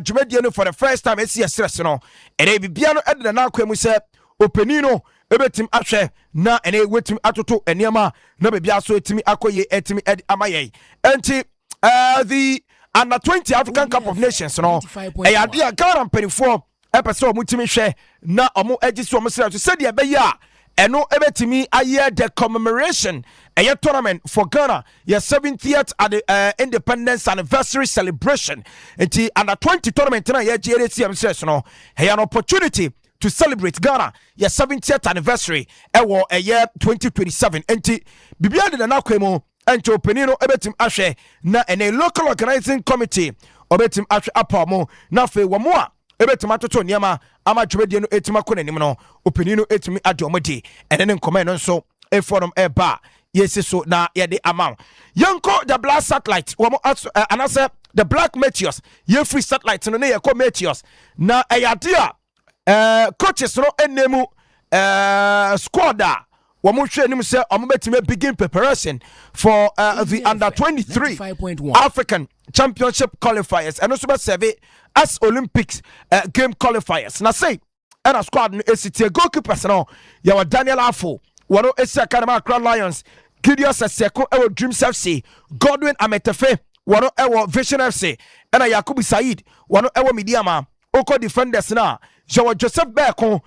dwumadie no for the first time esi stress no ene bibia no ede na akwemu se openino ebetim ahwe na ene wetim atoto eniema na bibia so etimi akoye etimi edi amaye enti the under 20 African Cup of Nations no dia Ghana penifo epese omutimi hwe na omo agisi omo sira so said e be ya eno ebetimi aye the commemoration tournament for Ghana your 70th at the independence anniversary celebration enti under 20 tournament na ye jere CMS no an opportunity to celebrate Ghana your 70th anniversary ewo year 2027 enti bibia de na kwemo and to penino ebetim ahwe na ene local organizing committee obetim ahwe apamo na fe wamo ebetim atoto niama ama dwumedie no etima kɔ nanim no opinino etimi ade omodi ene ne nkɔmɛ no nso e forum eba yes so na yɛde amount yanko the black satellite wamo anase the black meteors ye free satellite no ne yɛkɔ meteors na ɛyade a coaches no enemu squad a wamo hwɛ nim sɛ ɔmo betime begin preparation for the under 23 African Championship qualifiers and also serve as Olympics game qualifiers. Na say and a squad no esiti goalkeepers no yawa Daniel Afo wano esi Academy Crown Lions Gideon Seseko ewo Dreams FC Godwin Ametefe wano ewo Vision FC and a Yakubu Said wano ewo Midiama Oko defenders na yawa Joseph Beko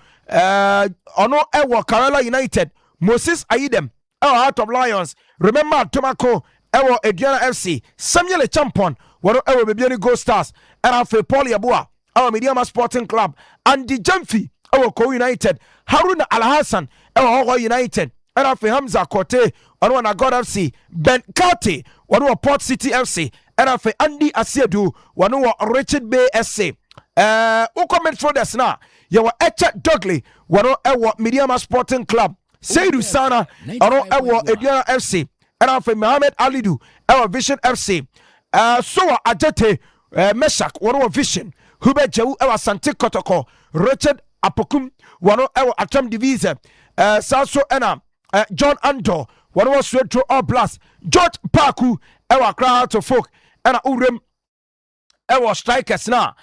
ono ewo Kerala United Moses Aidem ewo Heart of Lions remember Tomako ewo Ediana FC Samuel Champon wano ewo Bebiani Gold Stars and afe Paul Yabua ewo Midiama Sporting Club Andy Jamfi ewo Ko United Haruna Alhassan ewo Hoho United and afe Hamza Kote wano na God FC Ben Kati wano Port City FC and afe Andy Asiedu wano Richard Bay SC uko midfielders na yawa Echa Dudley wano ewo Midiama Sporting Club Seidu Sana wano ewo Ediana FC and afe Mohamed Alidu ewo Vision FC Soa Ajete Meshak wano Vision Hubert Jau ewa Santi Kotoko Richard Apokum wano ewa Atam Divise Saso ena John Ando wano Swetro All Blast George Paku ewa Accra to Folk ena Urem ewa strikers na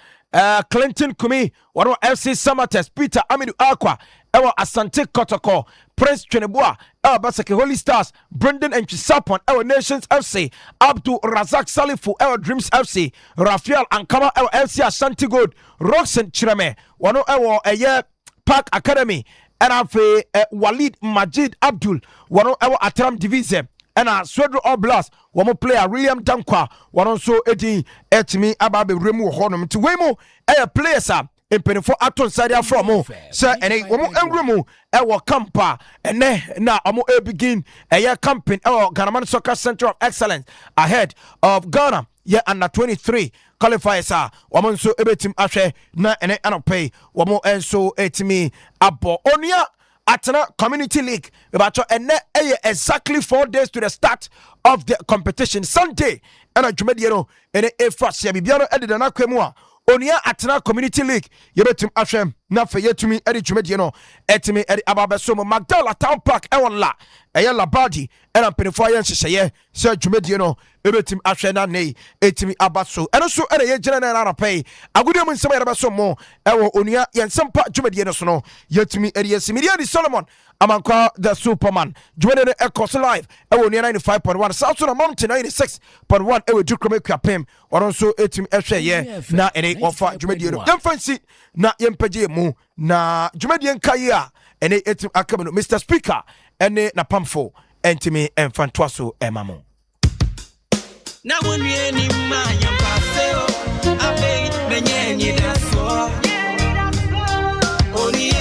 Clinton Kumi wano FC Samates Peter Amidu Aqua ewa Asante Kotoko Prince Cheneboa ewa Basake Holy Stars Brendan Enchisapon ewa Nations FC Abdul Razak Salifu ewa Dreams FC Rafael Ankama ewa FC Ashanti Gold Roxen Chirame wano ewa Eye Park Academy ena fe Walid Majid Abdul wano ewa Atram Division ena Swedro Oblast wamo player William Dankwa wano so edi etimi ababe remu honom ti wemo players a empenifo aton side from so ene wamo enremu ewo campa ene na omo begin camping Ghana Soccer Center of Excellence ahead of Ghana under 23 qualifiers a wamo so ebetim ahwe na ene anopay wamo enso etimi abo onia Atana Community League about exactly 4 days to the start of the competition Sunday and a Jumediano and a first Yabiano added an aquemua Onia Atana Community League Yebetum Ashem Nafe Yetumi Eddie Jumediano Etimi Eddie Ababesomo Magdala Town Park Ewanla Ayala Badi and a Penifoyan Shishaye Sir Jumediano Ebetim Ashena Ne Etimi Abaso and also a general pay I would have some Abasomo Ewo Onia Nsempa Jumediano Sono Yetumi Eddie Similiani Solomon Amanka the Superman Jumediano Ecos Live Ewo 95.1 South on Mountain 96.1 Ewo Dukromeka Pem or also Etim Eshe na ene ofa Jumediano Yemfancy na Yempaje mu na Jumedian Kaya ene etim akamino Mr. Speaker ene na pamfo entimi emfantwaso emamo na wonye ni ma yampaseo abe benyenyi daso oni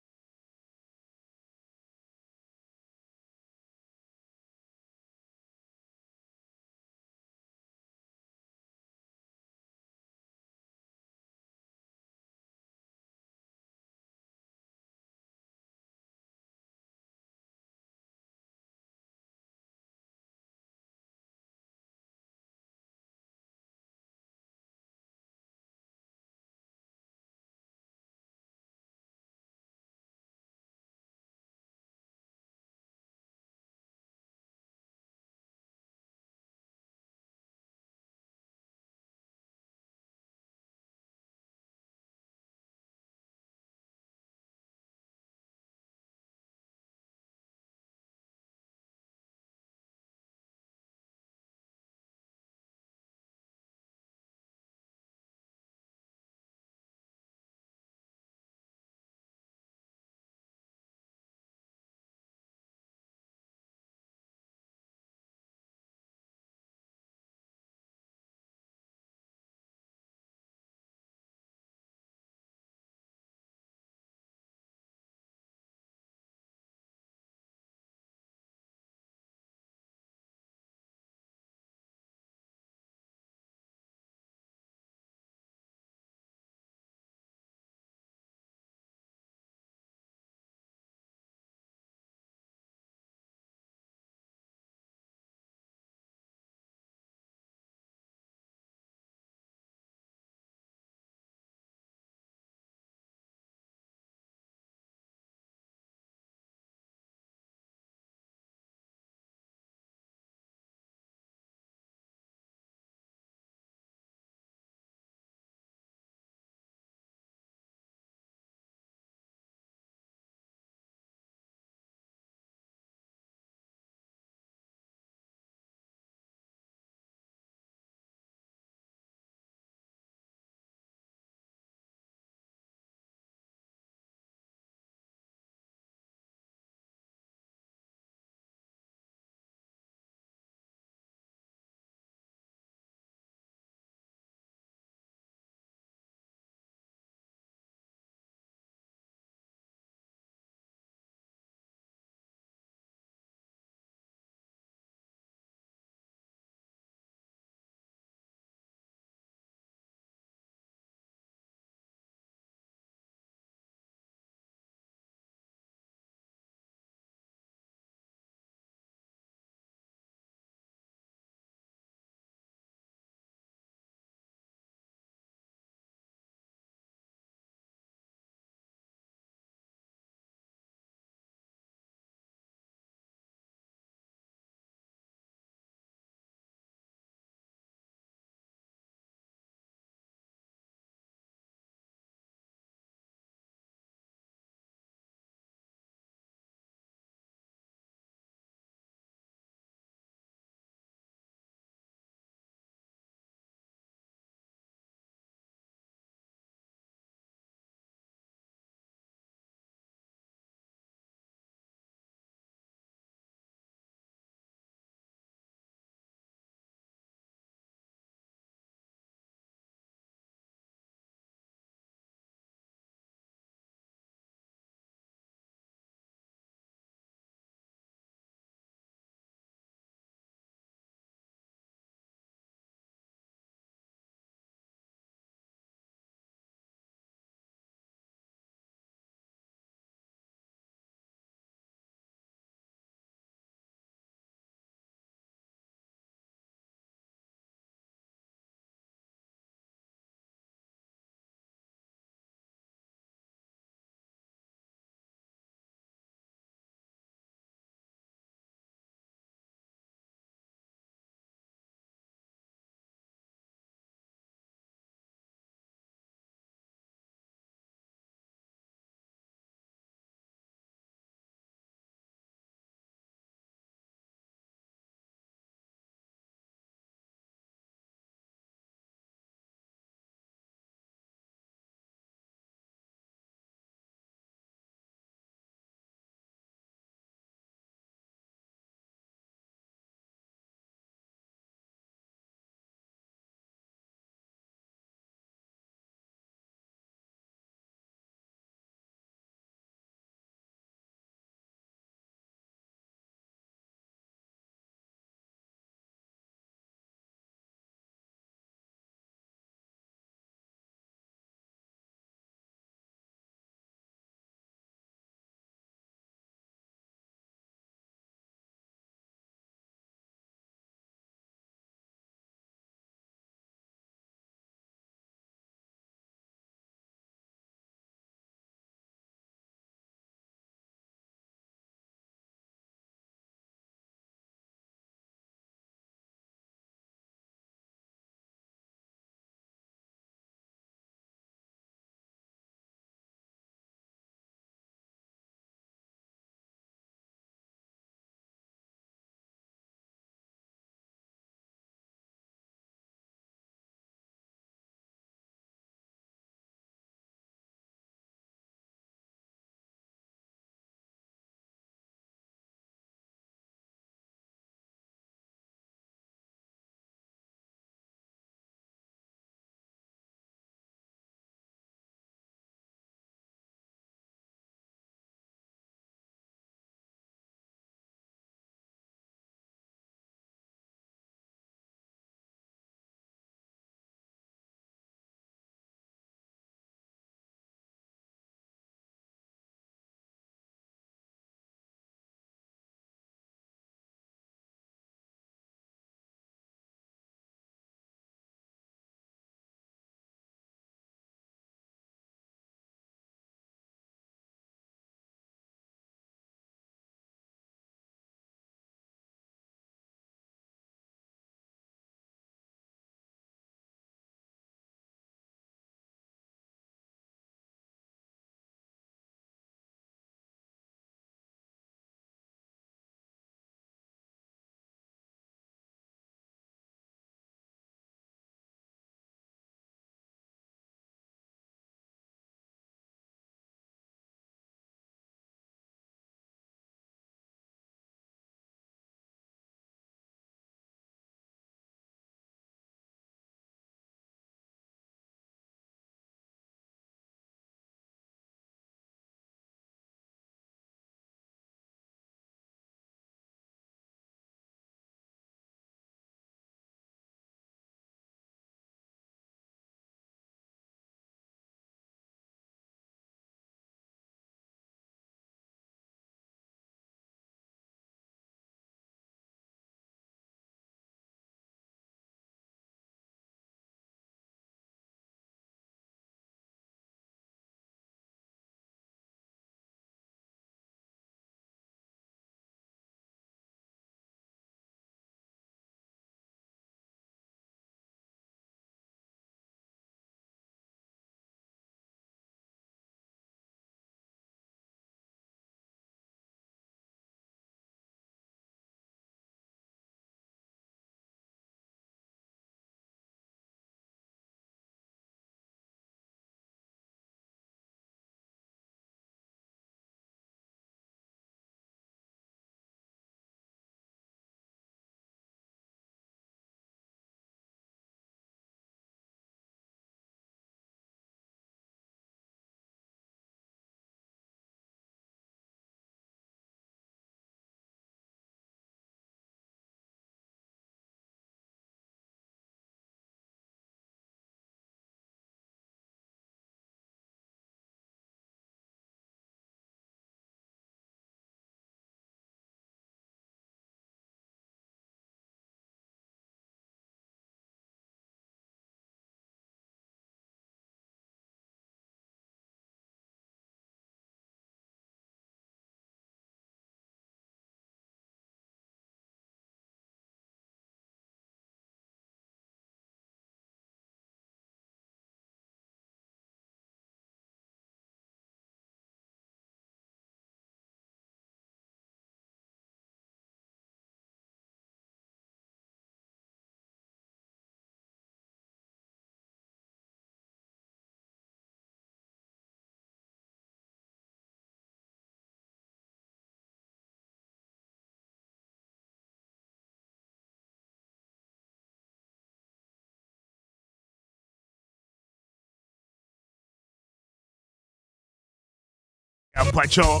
Ampacho,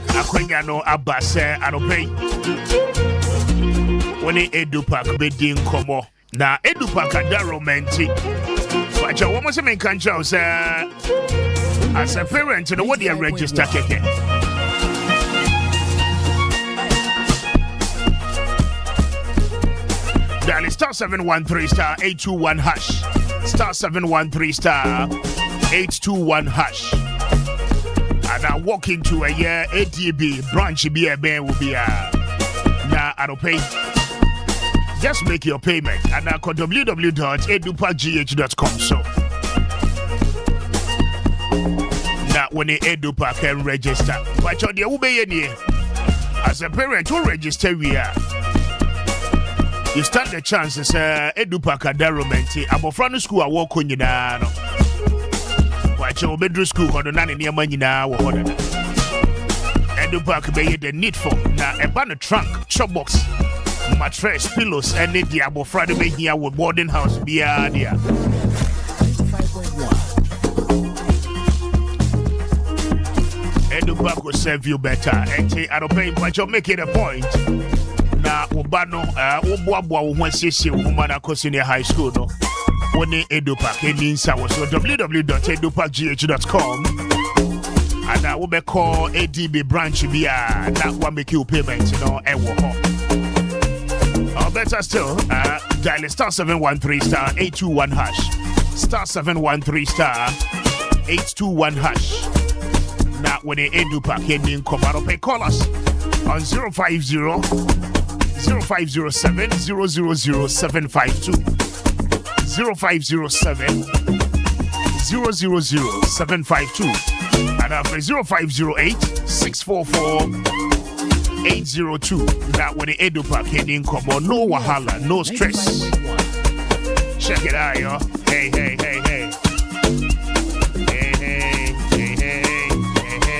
Akwenya no Abase, Anope. When Edupak Bedin Komo. Na Edupak Adaromenti. Pacho, what must I make control, sir? As a parent, you know what they register keke. Dial star 713 star 821 hash. Star 713 star 821 hash. And I walk into a year ATB branch be a ben will be a now I don't pay. Just make your payment and I call www.edupagh.com. So now when the Edupa can register, but you're the Ube as a parent who register we are. You stand the chances, Edupa Kadaromenti, Abofrano school, I walk on you now. Watch your bedroom school, or the nanny near money now, or whatever. Edupa could be the needful. Now, a banner trunk, chop box, mattress, pillows, and the Abofrano be here with boarding house, be a dear. Edupa will serve you better. And I don't pay, but you'll make it a point. Na ubano ubuabua umwesisi umana senior high school no woni Edupak eninsa was so www.edupagh.com and I will be call ADB branch bia na wa make you payment no ewo ho or better still dial star 713 star 821 hash star 713 star 821 hash na when the Edupak enin come out pay call us on 050 0507 000 752 0507 000 752 and after 0508 644 802. That when the Edupak heading come on, no wahala, no stress. Check it out, yo. Hey, hey, hey, hey. Hey, hey, hey, hey, hey, hey.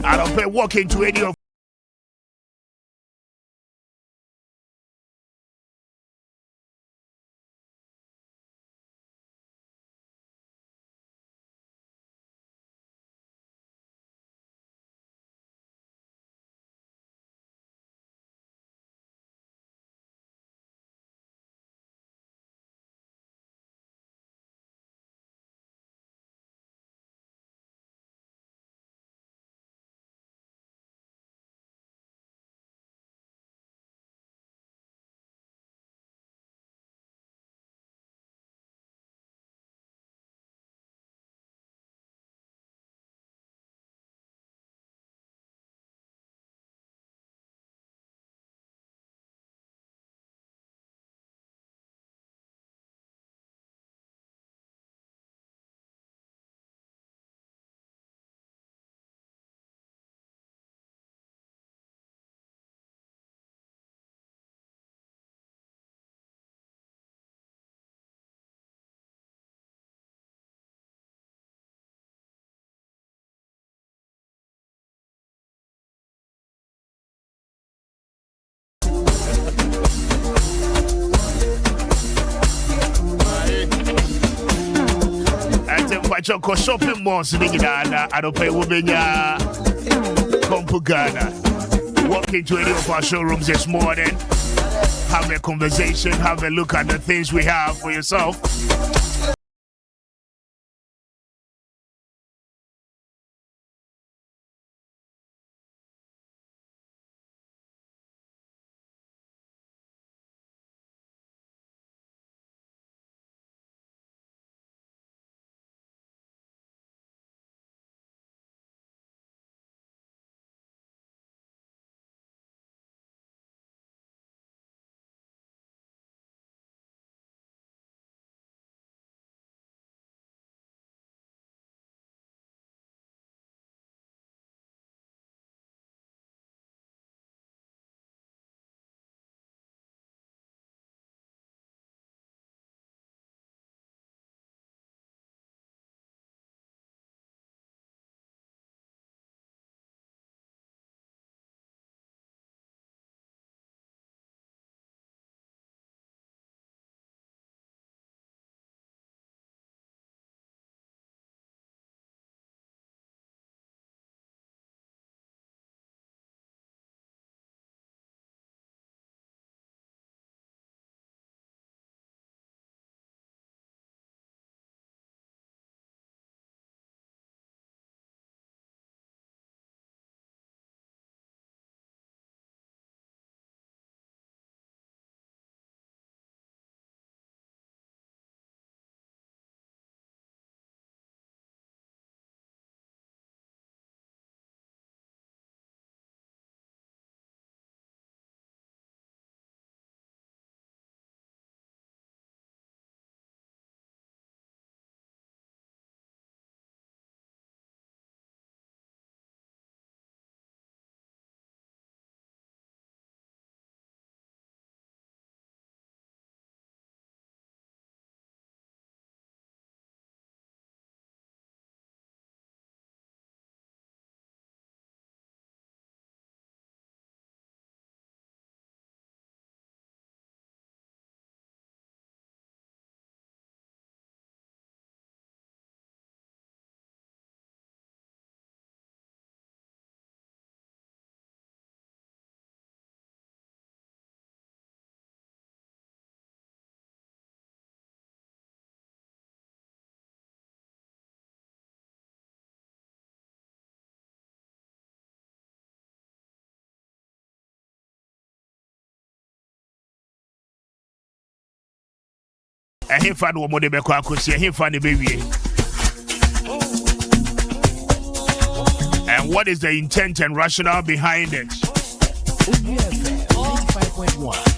I don't pay walk into any of Pachoko shopping malls in Ghana. I don't pay Wubenya Kompugana. Walk into any of our showrooms this morning, have a conversation, have a look at the things we have for yourself. He fan wo mo de be kwa akosi he fan be wie. And what is the intent and rationale behind it? 95.1.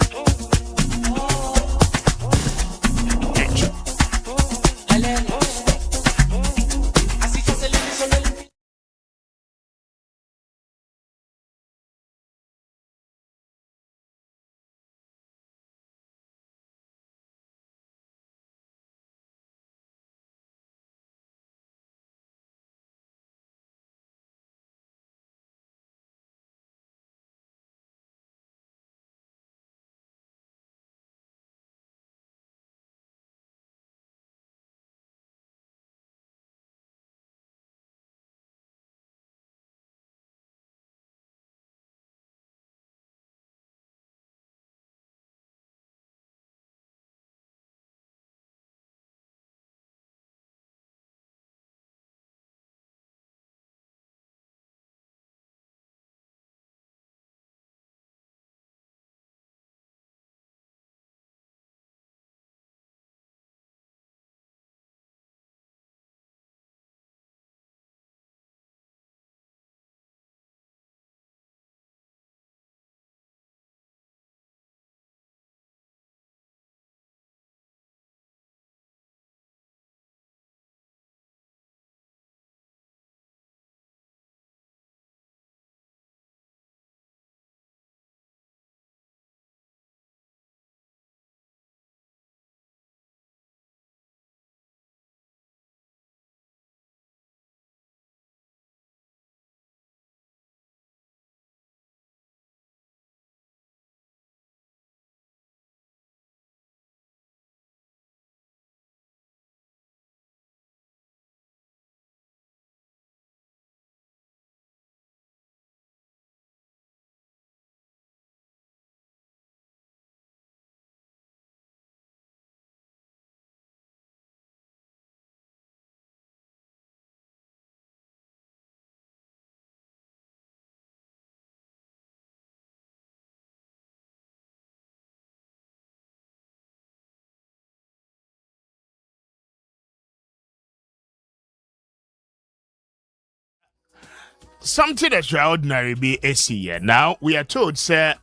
Something extraordinary be AC. Now we are told, sir,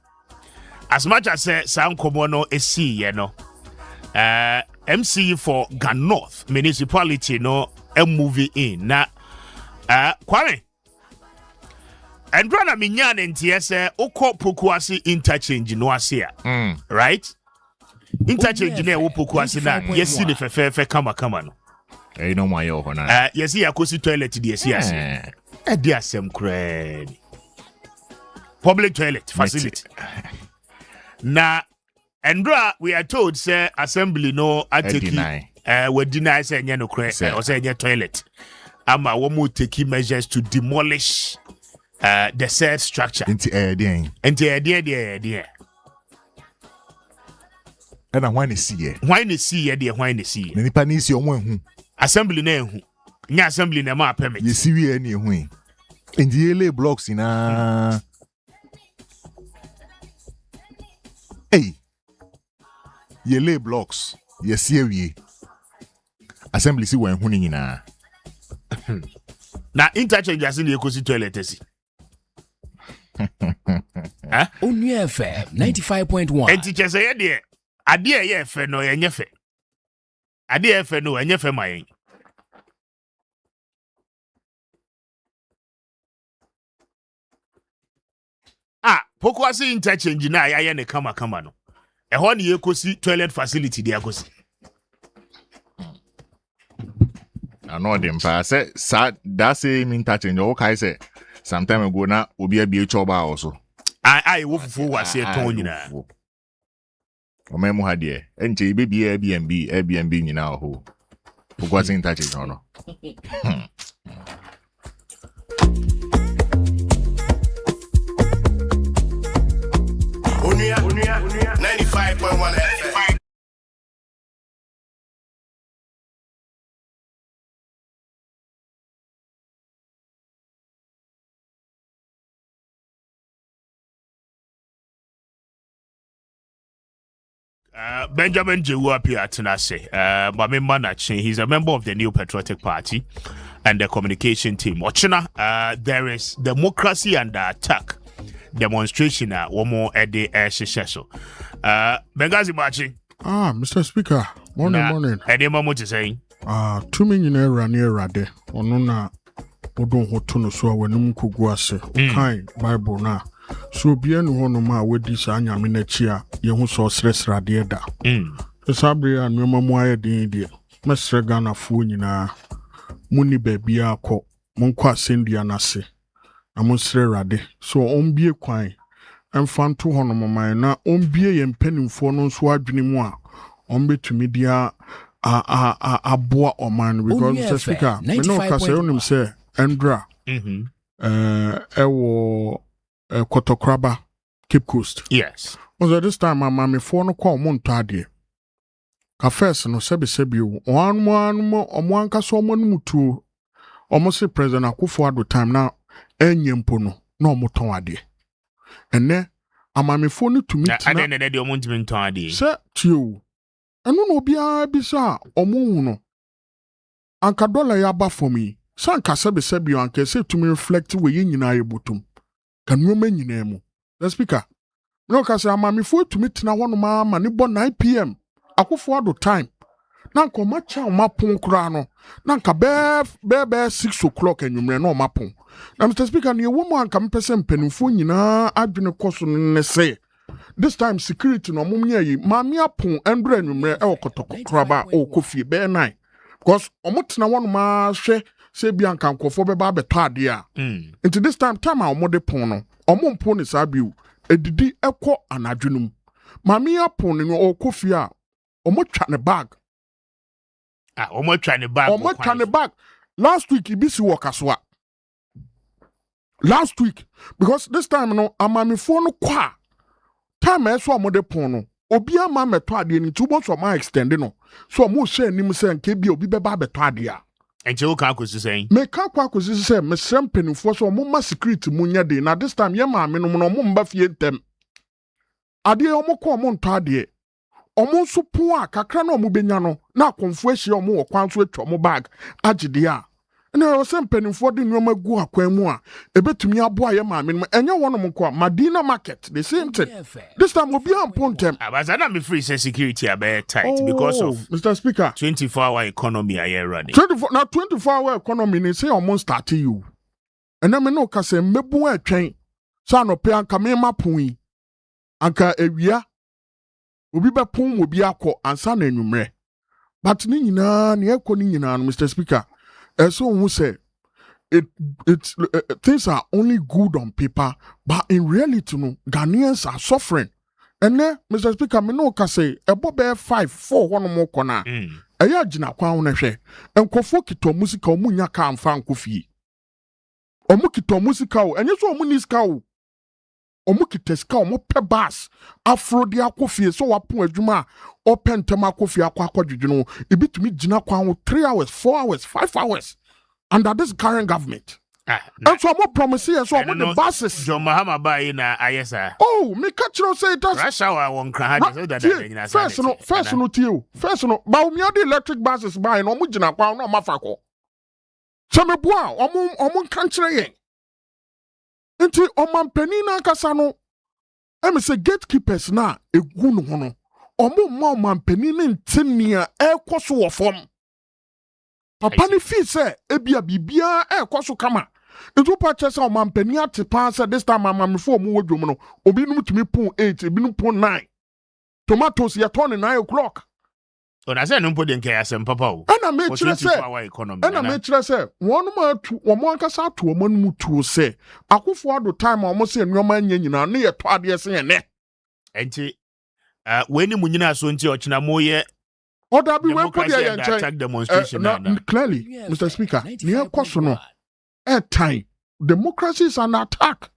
as much as Sam Komono AC, MC for Gan North municipality no a movie in na Kwame and brother minyan ntie oko pokuase interchange no ase right interchange na wo pokuase na yesi ne fefefe kama no no my yo na yesi yakosi toilet de yesi ase e de asem kra public toilet facility na Andra, we are told, sir, assembly no ateki we deny say no kra or say toilet. Ama womu take measures to demolish the said structure. Into there. And I want to see it. Why ne see ye there? Why ne see ye? Nipa ni si omo ehu. Assembly na ehu. Nya assembly na ma permit. Ye see we any ehu. Ndi LA blocks ina. Hey. Ye lay blocks, ye see assembly si wen huni nyina. Na interchange asin ye kosi toilet esi. Only FM 95.1. Enti chese ye de ade ye fe no ye nyefe. Ade ye fe no enyefe mayen. Pokwasi interchange na ya ne kama no. Ehon ye kosi toilet facility dia kosi. I know them pa say that same interchange o kai say sometime ago na obi abie choba also. Ai wo fufu wase ton nyina. O memu ha de enche ibe bi Airbnb nyina ho. Pokwasi interchange no. Unia 95.1 FM. Benjamin Kwame Appiah Kubi, Kwame Manache, he's a member of the New Patriotic Party and the communication team. Ochina, there is democracy under attack demonstration one more at the Shisheso. Bengazi Bachi. Mr. Speaker, morning. Any moment to say? 2 million naira near Rade, or no na, or don't hold to no so when no kuguase, kind Bible na. So be any one of my with this anya minachia, you saw stress radiada. The Sabria and Mama Moya de India, Mr. Ghana Funina, Muni baby ako, Monqua Cindia Nasi, Amonsre Rade, so on be a quine, and found 200 my na on be a penny for no swag anymore, on be to media a boa or man, because Mr. Speaker, me no Casaronum say, Andra, ewo. Kotokraba, Cape Coast. Yes. Was at this time my mammy for no call Montadi. Cafes no sebi one more one casoman mutu almost say President Akufo at the time now enyempono no motonadi. And then a mammy phone to me. I didn't know the mountain tadi. Sir, you. And no be a bizarre or moon. Anka dollar yaba for me. San Casabi anke say to me reflect we in I bottom. Can you mean name? The speaker. No, cause I'm mammy for to meet now one mamma, nibbo 9 p.m. I go for the time. Nanko macha mapon crano. Nanka bebe 6 o'clock and you may know mapon. Now, Mr. Speaker, near woman come person penufuna, I've been a question say. This time security no mumye, mammy upon and bren you may craba or coffee bear night. Cause omutina one ma she. Say Bianca for Babe Tadia. Into this time our mode pono, or mon pony sabu, a didi echo and adrenum. Mamia pony or coffee, or much trying a bag. Or much trying a bag. Or much trying a bag. Last week, he busy work as what? Last week, because this time, no, a mammy phone qua. Time I saw mode pono. Obia mamma Tadia in 2 months of my extending. So more saying him saying KB or Bibe Babe Tadia. And you can't say, me can't quack was say, Miss Sempin for so more security munya day. Now this time, yama, no mumba fiet them. Ade omoko montade. Omo so poa kakra na omubenyano na konfuahye omo wo kwanso atwa omo bag agide a. Na o sempanimfo de nyoma gu akwan mu a ebetumi aboa ye maame no enye wono mko Madina market the same thing. This time obi ampontem. Abaza na me free say security abe tight because of Mr. Speaker 24-hour economy aye running. 24-hour economy ni say omo start you. Ena me no ka say mebu atwen. Sa no pe anka me mapon anka ewia obi be pon obi akọ ansa na enwumre. But ni nyina na ekọ ni nyina no Mr. Speaker. So who say it's things are only good on paper, but in reality, no, Ghanaians are suffering. And then, Mr. Speaker, me no ka say about 5-4 one more corner. Eya jina kwa unehwe. Enkofo kito musika omu nya ka amfa nkofie. Omu kito musika o, enye so omu ni ska o. Omu kiteska omu pe bas afro di akofie so wapon adwuma open tema akofie akwa dwudwuno ebitumi gina kwa 3 hours 4 hours 5 hours under this current government. And so omu promise here so omu the buses John Mahama buy na ayesa. Oh, me catch you say that rush hour won kran so that nyina first no tio first no ba omi ade electric buses buy no omu gina kwa no mafako. So me boa omu kan kire yen. Nti omampani na akasa no say gatekeepers na egu no hono omo ma omampani ne ntenia ekoso wo fom papa ne fi se ebia bibia ekoso kama nti pa che se omampani atepa se this time amamfo omo wodwom no obi num tumi pon 8 ebi num pon 9 tomatoes ya turn 9 o'clock. Ona se no podi nke asem papa o. Ana me kire se wonu ma tu omo ankasa to omo nu tu se akufo ado time omo se nyoma anya nyina ne ye to ade se ye ne. Enti weni munyina so nti ochina moye oda bi we podi ye attack demonstration clearly Mr. Speaker ne ekoso no time democracy is an attack.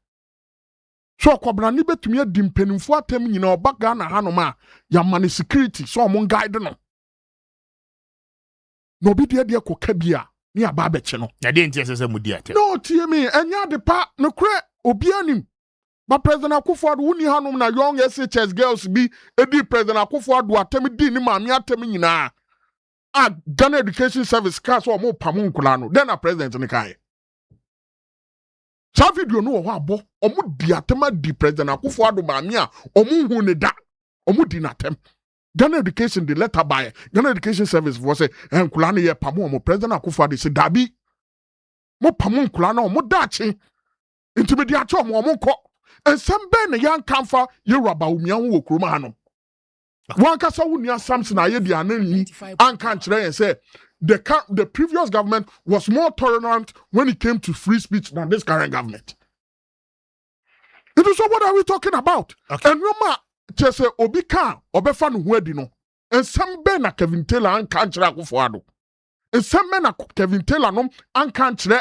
So kwabra ni betumi adi mpanimfo atem nyina obaga na hanoma ya mani security so omo guide no. No be de koka bia ni aba beche no. Na de ntia sese mudi ate. No tie me enya de pa no kre obi anim. But President Akufo-Addo wuni hanum na young SHS girls be edi President Akufo-Addo atemi di ni maami atemi nyina. Ghana Education Service ka so omo pamu nkula no. Then a president ni kai. Sa video no ho abo omo di atema di President Akufo-Addo maami a omo hu ne da. Omo di natem. Ghana Education the letter by Ghana Education Service was say nkula no ye pamu omo President Akufo-Addo say dabi. Mo pamu nkula no omo dachi. Intimidi acho omo ko. And some ben young camphor, you're about Mian Krumano. One cassa would Samson Ayedi and country and say the previous government was more tolerant when it came to free speech than this current government. It is what are we talking about? Okay. And Roma just say Obika, Obefan Wedino, and some ben a Kevin Taylor and country Akufo-Addo. And some men are Kevin Taylor and country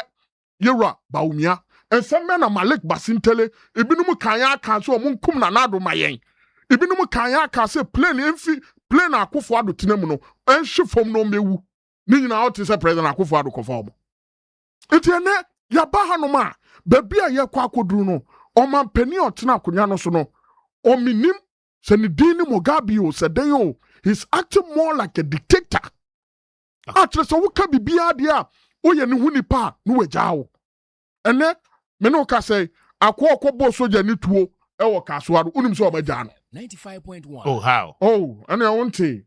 Yura Baumia. And some men are Malik Basintele, Ibinum Kaya can so Munkum Nanado Mayen. Ibinum Kaya can say plain Akufo-Addo Tinemuno, and she from no mewu. Nina out is a President Akufo-Addo conform. Etienne, Yabahanoma, Babia Yakwakodruno, or man penny or Tina Kunyano Sono, or Minim, Senidini Mogabio, Sadeyo, he's acting more like a dictator. Actually, so what can be Biadia, Oyen pa Nue Jao. And then, Menoka say, Akwa bo soja ni tuo, ewo Kaswadu, unim so omajano. 95.1. Oh, how? Oh, and I won't say.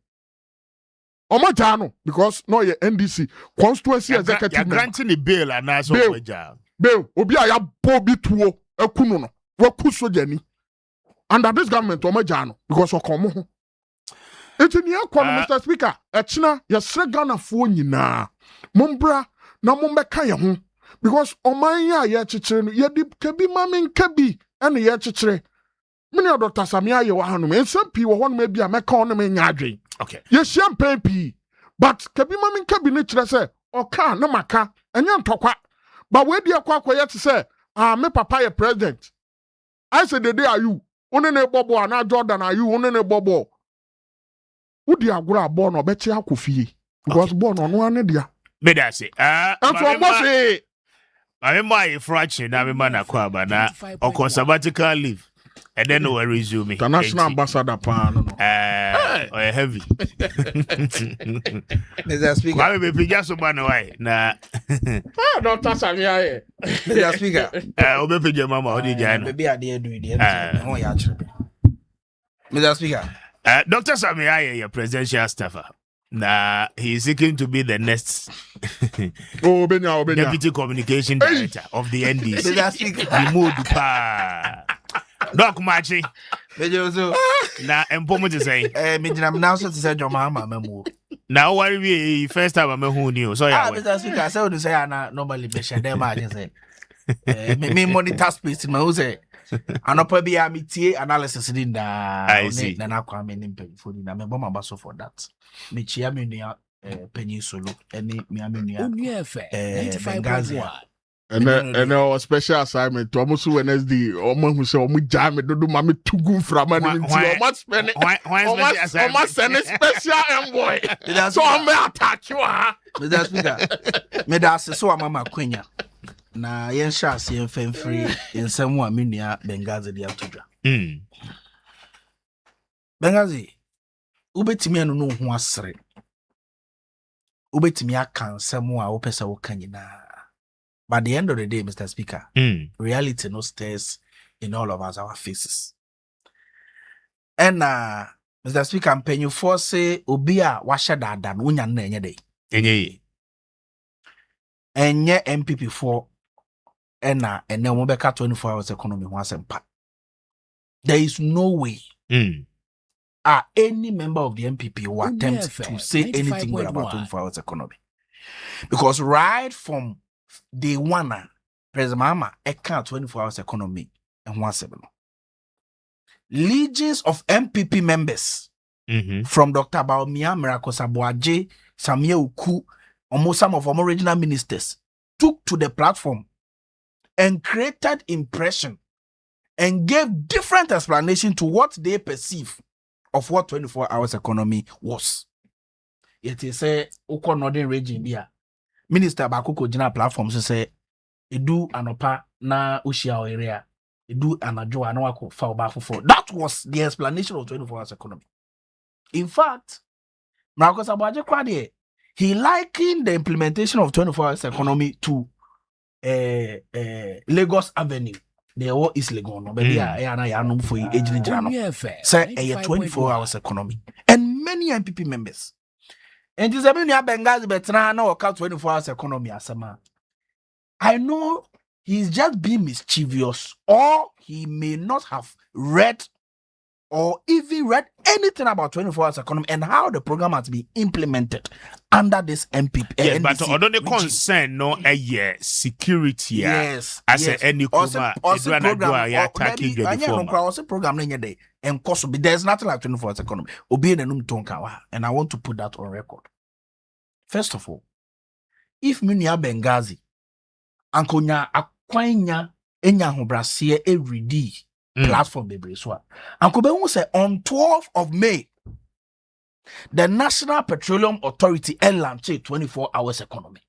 Omajano, because no ye NDC, constituency executive. You're granting a bill and that's all omajano. Bill, Obia ya bobi tuo, ekuno, waku soja ni. Under this government, omajano, because okomo. It's in your corner, Mr. Speaker. Echina, ya Ghana for nyina. Mumbra, na mumbeka ya hun. Because Omaya ya chichire, ya di kebi mami kebi, and ya chichire. Many of Dr. Samia ya wahanu, and some people want maybe a mekonomy nyadri. Okay. Yes, champagne pee. But kebi mami kebi nature say, oka, no maka, and yan tokwa. But where do you yet to say, me papa ya president? I said, the day are you? One bobo, and I Jordan are you, one bobo. Would you agree born or bet you kufi? Because born on one idea. Me that say, and for what say? I remember a fraction, I remember Kwaba na or sabbatical leave, and then we resume. International ambassador pan. Or heavy. Mr. Speaker, I will be just one way. Nah, Dr. Samia. Mr. Speaker, Obepe your mama, or did you? Maybe I did do it. Mr. Speaker, Dr. Samia, your presidential staffer. Nah, he's seeking to be the next deputy communication director of the NDC. The mood pa. Doc Machi. Na empomo to say. Me now so to say your mama memo. Now what we first time I'm who knew. So yeah. Mr. Speaker, I said to say I normally be share them I just say. Me monitor space in my house. And probably a metie analysis in the I see. Na Kwame for the me bomb baso for that. Me chia me nua Peninsula any me nua Benghazi. And our special assignment to almost Wednesday, almost who say omu jam do mami tugu from and almost spend almost send a special envoy. So I'm attack you Mr. Speaker. Me da so mama Quenya. Na yen shas yen fen free in some one minia Benghazi di atudra. Benghazi ubetimi anu no ho asere. Ubetimi aka nsem a wo pesa wo kan nyina. By the end of the day, Mr. Speaker, reality no stares in all of us our faces. And Mr. Speaker, mpenyu for say obi a washa dada no nya na enye dey. Enye MPP for ene mo beka 24 hours economy ho Nsempa. There is no way any member of the MPP will attempt to say anything good about 24 hours economy. Because right from day one, President Mahama account 24 hours economy and 17. Legions of MPP members from Dr. Baumia, Miracle Sabuaje, Samia Uku, almost some of our original ministers took to the platform and created impression and gave different explanation to what they perceive of what 24 hours economy was. Yet they say, Oko Northern region here. Minister Bakuko Jina platform so say, Edu Anopa na Ushia area. do anajo and wako fall back for. That was the explanation of 24 hours economy. In fact, Marcus Abaje Kwade, he likened the implementation of 24 hours economy to Lagos Avenue. They all is Lagos, but yeah, no for age say a 24 hours economy. And many MPP members. And this Avenue Benghazi Betrana no 24 hours economy asama. I know he's just being mischievous, or he may not have read or even read anything about 24 hours economy and how the program has been implemented under this MPP. Yes, but although the concern no security, yes, as yes. Any program, and there's nothing like 24 hours economy. And I want to put that on record. First of all, if Munia Benghazi Ankonya Akwanya Enya Hobrasie every day platform bebre so Ankobe who say on 12th of May the National Petroleum Authority launched 24 hours economy.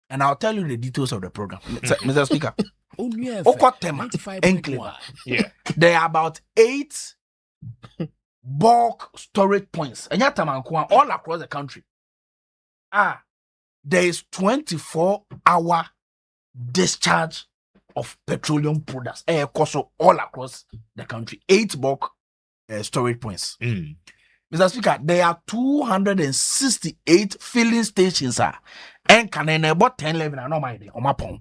And I'll tell you the details of the program. Mr. Speaker. Okotema Enclave. Yeah. There are about 8 bulk storage points. And all across the country. There is 24-hour discharge of petroleum products all across the country. 8 bulk storage points. Mr. Speaker, there are 268 filling stations and can about 10 11 on my day on my phone.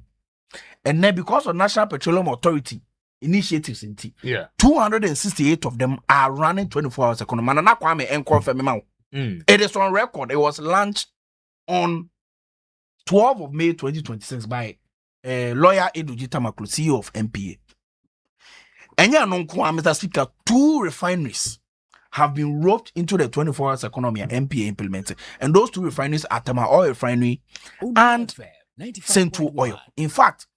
And then because of National Petroleum Authority initiatives in 268 of them are running 24 hours economy. And Kwame and confirm it is on record. It was launched on 12th of May 2026 by lawyer Edujita Maklu, CEO of MPA. And Mr. Speaker, 2 refineries have been roped into the 24 hours economy and MPA implemented. And those 2 refineries are Tema Oil Refinery and Central Oil. In fact,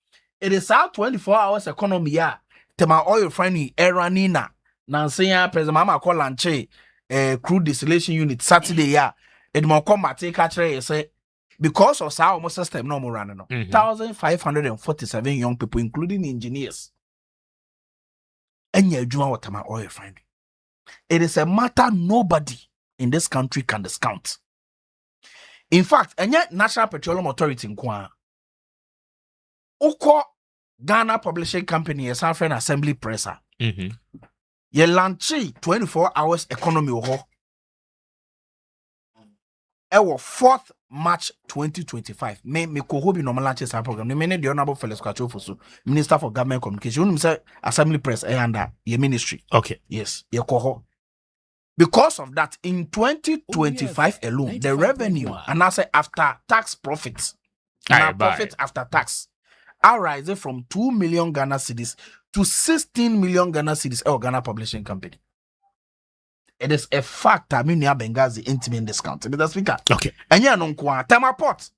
it is our 24 hours economy, Tema Oil Refinery, Eranina, Nansea, President Mama Kolanche, crude distillation unit, Saturday, it more combat take actually say because of our almost system no more running. 1,547 young people, including engineers. And you do our Tema Oil Refinery. It is a matter nobody in this country can discount. In fact, and yet National Petroleum Authority in Kwa Oko Ghana Publishing Company, a San Fran Assembly Presser. Ye launchi 24 hours economy ho. Ewo 4th March 2025. Me ko hobi normal launches our program. Me the honorable Felix Kwachofosu, Minister for Government Communication. You say Assembly Press under your ministry. Okay. Yes. Ye ko. Because of that, in 2025 alone, the revenue and I say after tax profits, profit after tax, are rising from 2 million Ghana cedis to 16 million Ghana cedis. Ghana Publishing Company. It is a fact that Munia Benghazi intimate discount. Mr. Speaker. Okay. And yeah, non kwa Tema Port.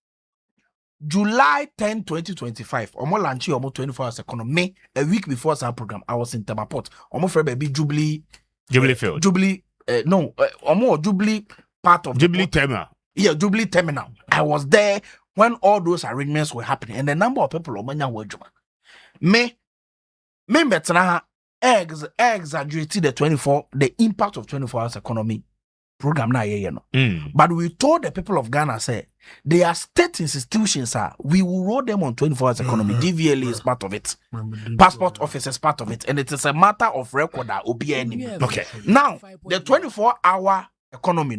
July 10, 2025. Omo lanchi omo 24 hours economy. A week before our program, I was in Tema Port. Omo for baby Jubilee Field. Jubilee. Omo Jubilee part of Jubilee Terminal. Yeah, Jubilee Terminal. I was there when all those arrangements were happening, and the number of people omanya were juma. Me betra exaggerated the impact of 24 hours economy program na no. But we told the people of Ghana say they are state institutions we will roll them on 24 hours economy. DVLA is part of it. Passport office is part of it, and it is a matter of record that obi enemy. Okay. Now the 24-hour economy,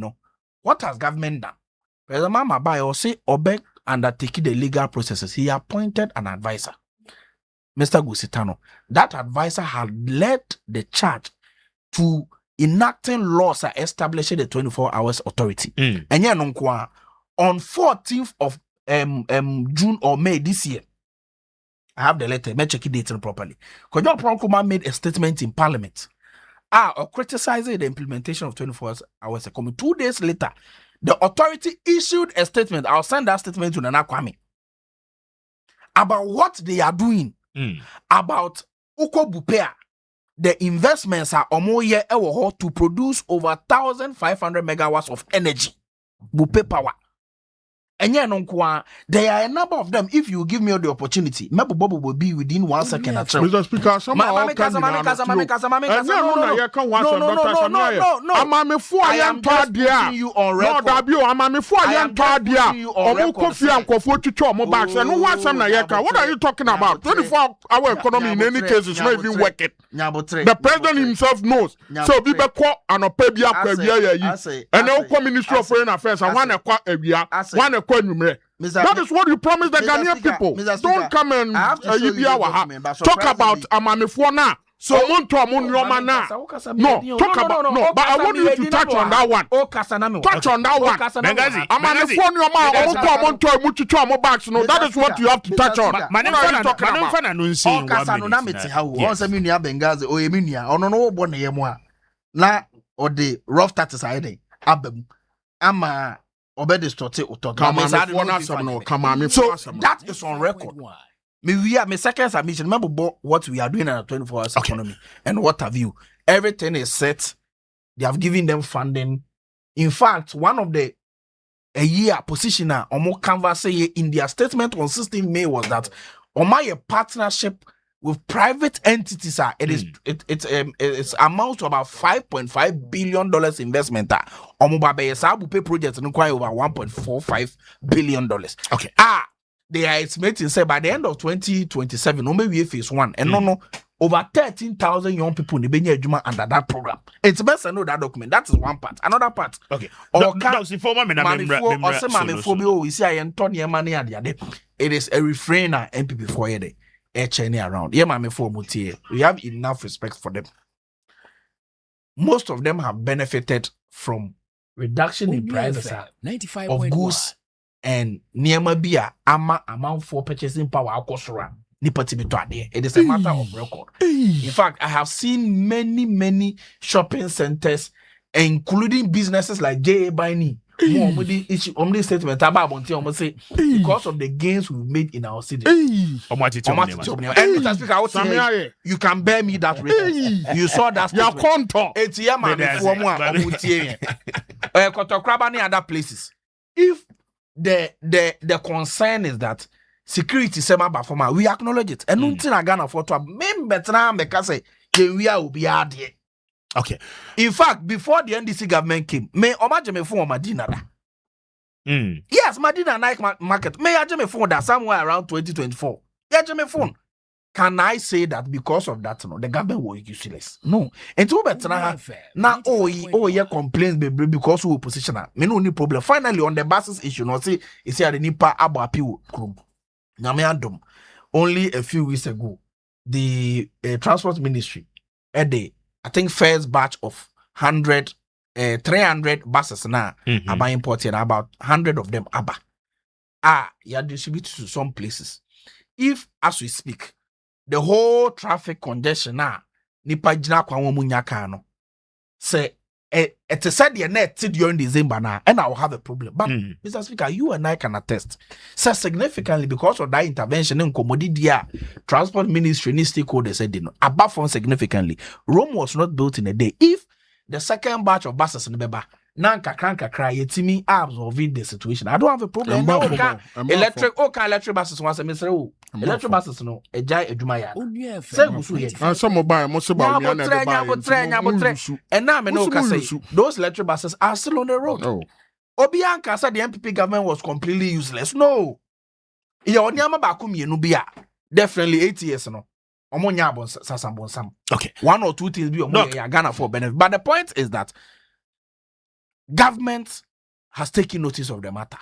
what has government done? President Mama Bayo say Obek undertaking the legal processes. He appointed an advisor, Mr. Gusitano. That advisor had led the charge to enacting laws establishing the 24 hours authority. And on 14th of June or May this year, I have the letter, may check it dating properly. Kojo Pronkuma made a statement in Parliament criticizing the implementation of 24 hours economy. 2 days later, the authority issued a statement. I'll send that statement to Nana Kwame about what they are doing, about Uko Bupea. The investments are omoye ewo to produce over 1,500 megawatts of energy, Bupe power. And yeah, no, there are a number of them. If you give me the opportunity, maybe Bobo will be within 1 second. Mr. Speaker, some no. I'm putting you on record. What are you talking about? 24-hour economy in any case is not even working. The president himself knows. So be back and a pay and no Ministry of Foreign Affairs and one that is what you promised the Ghanaian people. Don't come and talk about Amamifona. So no, talk about no. But I want you to touch on that one. Touch on that one. No, that is what you have to touch on. What are you talking about? Or the rough status I ama obedi stote uto. So that is on record. We are my second submission. Remember what we are doing in a 24 hours economy and what have you. Everything is set. They have given them funding. In fact, one of the a year positioner or more canvas in their statement on 16 May was that a partnership with private entities it's amounts to about $5.5 billion investment. Sabu pay projects require over $1.45 billion. Okay. They are estimating say by the end of 2027, maybe phase 1, and no, over 13,000 young people in the Benja under that program. It's best to know that document. That is one part. Another part. Okay. It is a refrainer MPP for you. Around. We have enough respect for them. Most of them have benefited from reduction in prices of goods and Niamabia amount for purchasing power. It is a matter of record. In fact, I have seen many shopping centers, including businesses like J.A. Biney. Statement because of the gains we made in our city. And Mr. Speaker, I would say you can bear me that record. You saw that statement. It's other places. If the concern is that security we acknowledge it. And nothing I gonna for to we will be out here. Okay. In fact, before the NDC government came, may imagine me phone Madina. Yes, Madina night market. May I me phone that somewhere around 2024. Yeah, me phone. Can I say that because of that, no, the government was useless? No. And to better now, yeah, complaints because we opposition. Me no any problem. Finally, on the buses issue, no see, it's here the Nipa Abapiu Krum. Namiandum. Only a few weeks ago, the transport ministry at the I think first batch of 300 buses now are imported, about 100 of them are distributed to some places. If, as we speak, the whole traffic congestion now, nipa jina kwa munyaka no, say it is said the net during December now, and I will have a problem. But Mr. Speaker, you and I can attest, say significantly because of that intervention in commodity transport ministry and stakeholders said above from significantly, Rome was not built in a day. If the second batch of buses in the Beba Nanka cry yetimi absorbing the situation, I don't have a problem. Electric buses once a Mr. Electric buses no a jai edumaya. Some mobile and now say those electric buses are still on the road. Obianka said the MPP government was completely useless. No. Definitely 8 years no. Okay. 1 or 2 things be Ghana for benefit. But the point is that government has taken notice of the matter.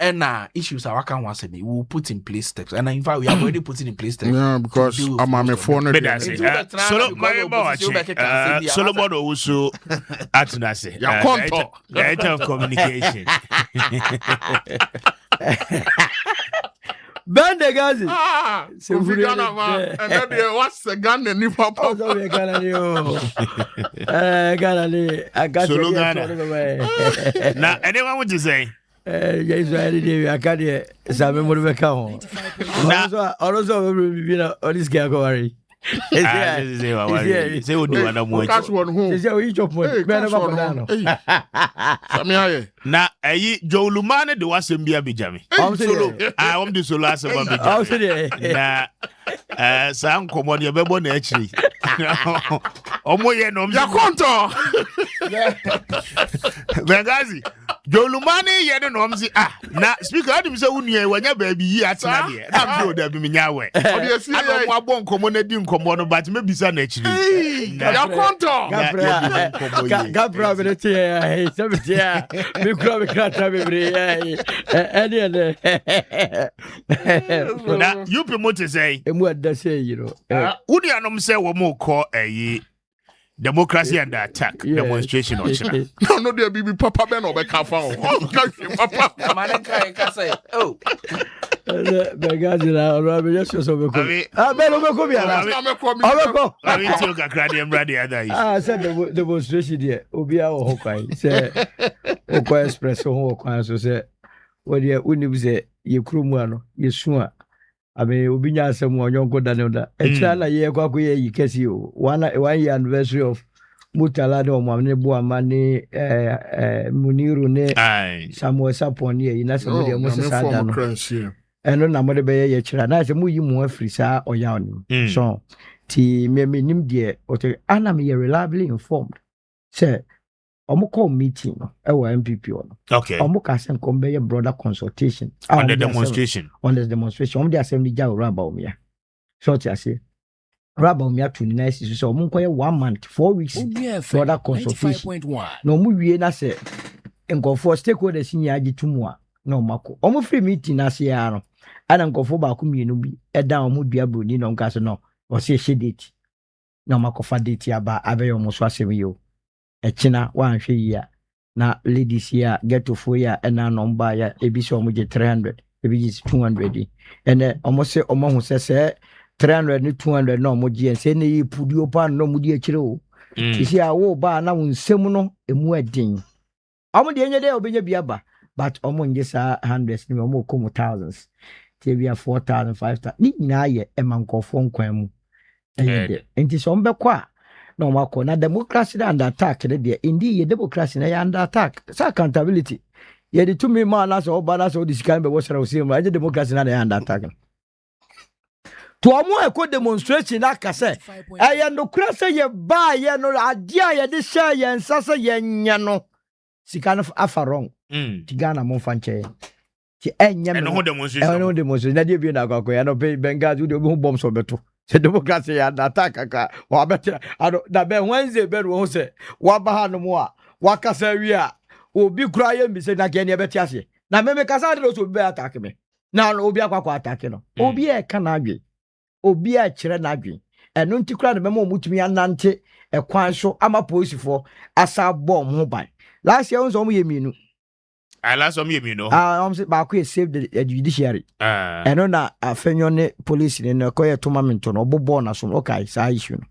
And issues are working once a day. We will put in place steps. And in fact, we have already put in place steps. Yeah, because I'm a phone. Solomon also Atunase. Director of communication. Ban the Gazi. And then what's the gun and you pop out of the Ghana? I got Solo Ghana. Now, anyone would you say? Yes, I can't. Some more account. Also, all this guy go worry. Say what do I want? That's one who. Say we chop one. Na Joe Lumane de wasembia bijami. Solo. I am the solo asema bijami. Na sa nkomo de bebo na echi. Omo ye no ya konto. Bengazi. Joe Lumane ye no mzi na speaker adim say unue wanya baabi yi atena de. Na mzi oda bi menyawe. Ado mo abon nkomo na di nkomo no but me bisa na echi. Ya konto. Gabra bereti ya sebetia. Me krata bebre na you promote say emu ada say you know uni anom say wo mo call democracy under attack demonstration or china no there be papa ben obeka fa o papa man can say oh Begazina or be just so be ko be no be ko bi ala obeko abi ti o kakra de mbra de ada yi said the demonstration there obi a wo kwan say o ko express ho kwan so say we dey unim say ye kromu ano ye su a abi obi nya asem onyon da ne da e tira la ye kwa ko ye yi kesi o one year anniversary of Mutala de omamne bo amane Muniru ne Samuel Sapon ye na se mo de mo se sada no eno na mo de be ye kira na se mo yi mo afiri sa oya oni so ti me nim de o te ana me reliably informed say omo call meeting no e wa MPP ono okay omo ka sen ko be ye broader consultation on the demonstration omo de assembly ja ora ba omo ya so ti ase Rabba Mia to nice so munko 1 month 4 weeks broader consultation no mu wie na se nkofo stakeholders ni agi tumu a no mako omo free meeting na se ya no ana nkofo ba ko mienu bi eda omo dua broni no nka so no o se date no mako fa date aba abe omo so asem yo echina wan hwe yi a na ladies ya get to for ya na number ya ebi so omo je 300 ebi je 200 ene omo se omo hu se 300 ni 200 no mo je se ne yi pudio pa no mo di akire o isi a wo ba na wonsem no emu adin omo de enye de obenya bia ba but omo nje sa hundreds ni omo ko thousands te bia 4000 5000 ni nyina ye emankofo nkwan mu enti so mbe kwa no mako na democracy na under attack de indeed ye democracy na under attack sa accountability ye de tumi ma na so ba na so diskan be wo sera o se mu aje democracy na under attack to omo eko demonstration aka say eye no kura say ye ba ye no adia ye de share ye nsasa ye nya no sika no afa wrong ti Ghana mo fa nche ti enya me no demonstration na die bi na akwa ya no Bengazi de obi bom so beto se democracy ya attack aka wa beta ado da be Wednesday be no say wa ba ha no mo a wa kasa wi a obi kura ye mi se na ke ne beti ase na me kasa de so be attack me na obi akwa attack no obi e kana adwe obi a kire na adwen eno ntikura de memo mutumi anante ekwan so ama police asa bomb ho ban last year onzo mo yeminu last year mo yeminu say ba ko save the judiciary eno na afenyo ne police ne ko ye tournament no bobo na so okay sa issue no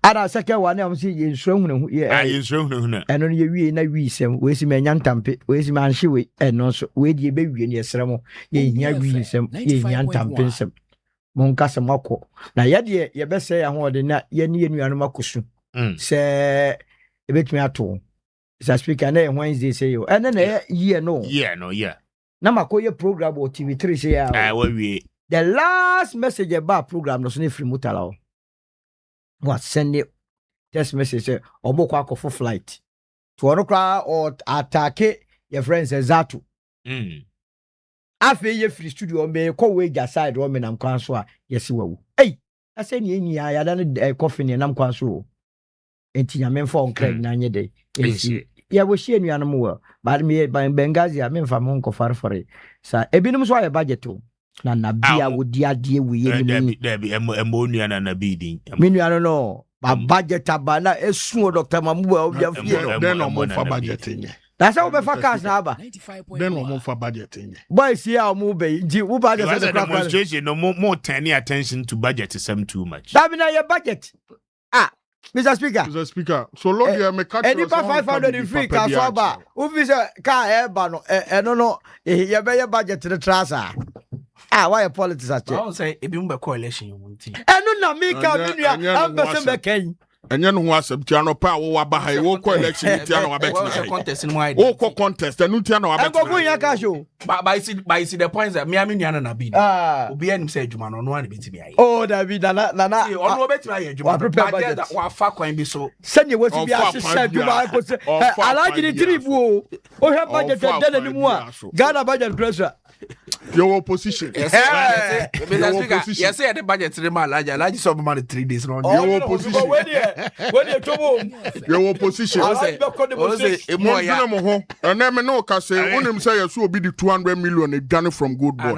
ada second one say ye nsrahunu ye nsrahunu eno ye wie na wi sem we si manya ntampe we si manhye we eno so we die be wie ne yesremo ye hia wi sem ye hia ntampe sem monka se mako na yede ye bese ya ho de na ye ne nuanu makosu se ebetumi ato sa speaker na Wednesday say yo ene na ye no na makoye program o TV3 say ya we the last message about program no so ne free mutala o what send it text message say obokwa akofo flight to onokra or attack your friends Zato afi ye free studio me ko we ja side wo me nam kwan so a yesi wawu ase ni enyi ya da ne coffee ne nam kwan so enti nya me fo on na nye de enti ya wo hie nuanu mo wa ba me Bengazi a me mfa mo nko farfore sa ebinim so ya budget o na bia wo di ade we ye ni emo nuanu na bi din me nuanu no ba budget abana esu Dr. Mamubu a obia fie no no mo fa budget nye that's how we for cash na aba then we for budget nye boys here mo be nji wo budget the demonstration no more turning attention to budget is too much that be na your budget Mr. Speaker so Lord you me catch any 500 in free cash over who is car eba no no ye be your budget the trasa why politics at I will say if you be coalition you want to. Enu na me ka me am person be kan. Enye no ho asem tia no pa wo aba ha wo ko election tia no abet. Contest in my wo ko contest enu tia no abet. Go nya ka show. But see the points that me nua na bi. Obi anim say adwuma no no an beti bi aye. Oh David na ono beti bi aye adwuma. But wa fa kwan bi so. Sanye wasi bi asese adwuma ko se. Alaji ni tribu o. O he budget den animu a. Ghana budget pressure. Your opposition. Yes, the budget to the Alaji so money 3 days. Your opposition. Your opposition. And then me no can say when him say you so be the 200 million done from good board.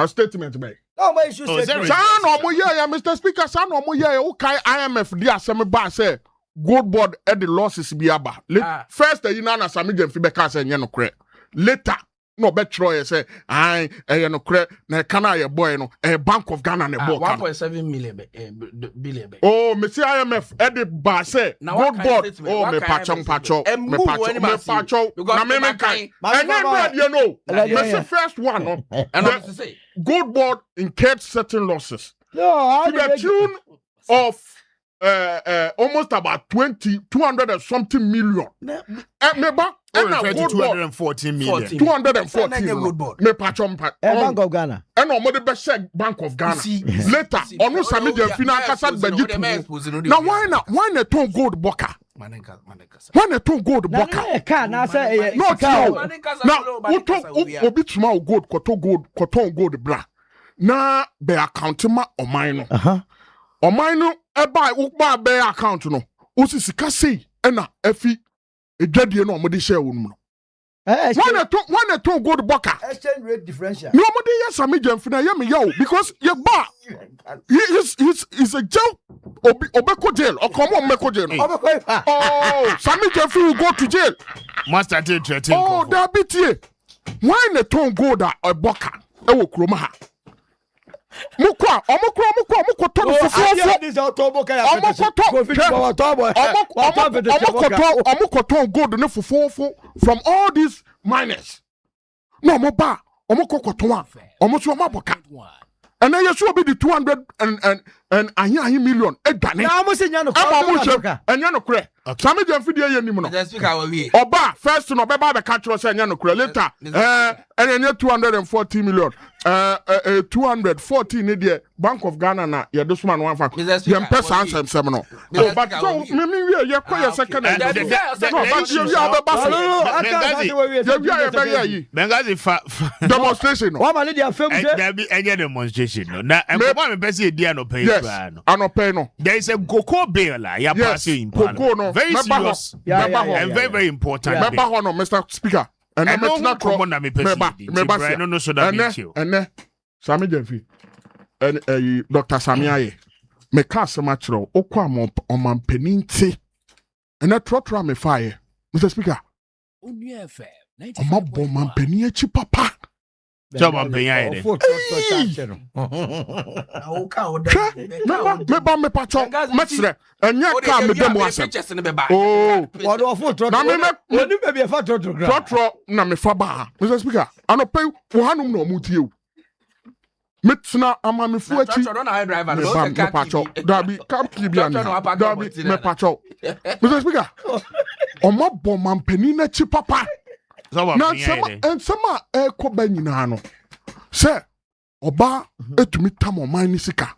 Statement by. No, my issue say. San omo ya Mr. Speaker, san omo ya o kai IMF dia asem ba say good board at the losses bi aba. First you na Sami Gemfi be ka say nye no kre. Later no bet Troy say I no credit na kana ye boy no Bank of Ghana na boy 1.7 billion. Oh, me see IMF e the ba say good board. Oh, me pacho na me kai and then you know me say first one no and say good board incurred certain losses to the tune of almost about 200 and something million. Meba, and 214 million. 214 million. Me patchom Bank of Ghana. And no more the best Bank of Ghana. Later, on no sami the financial budget. Now why not ton gold boka? Why not ton gold boka? Can say not now. Now, obi tuma gold, koton gold bra. Na be account ma o mine. O mine eba ukba be account no. Osi sika sei na afi edwadie no mo de share wo no. One to go to Boka. Exchange rate differential. No more yes Sami Gemfi na me yo because your bar he's a jail obeko jail or come on meko jail. Oh, Sami Gemfi will go to jail. Master Tate. Oh, that bit here. Why na ton go da Boka? E wo kroma ha. Mukwa ton gold ne fufu from all these miners. No mo ba omoko koton omo so maboka. And then you should be the 200 and million. Na mo se nya no kwa. Enya no kure. Sami Gemfi dey yen nim no. Oba first no be ba be catch us enya no kure later. And then 240 million. 214 ne Bank of Ghana na ye this man one fa. Ye pesa ansem no. But so me we ye kwa ye second. No, but you have a Bengazi fa demonstration. Wa ma ne dia fam say. There be any demonstration no. Na empo me pese dia no pay no. Anopay no. There is a cocoa bill ya pass in Parliament. Very serious and very, very important. Remember no, Mr. Speaker. And I'm not common na me person. No so that means you. And Sami Gemfi and Dr. Samiaye. Me cast matro okwa mo man peninti. And that trot me fire. Mr. Speaker. Oma bo man peni echi papa. Job on paying. Me pacho mesre enya ka me dem wasem. Oh, what of trot. Na me be a trot. Trot na me fa ba. Mr. Speaker, anope wo hanum na omutie o. Metna ama me fu achi. Me pacho. Dabi kam kibia ni. Dabi me pacho. Mr. Speaker. Oma bo man peni na chi papa. Na nsema ko ba nyina no se oba etumi tam o man ni sika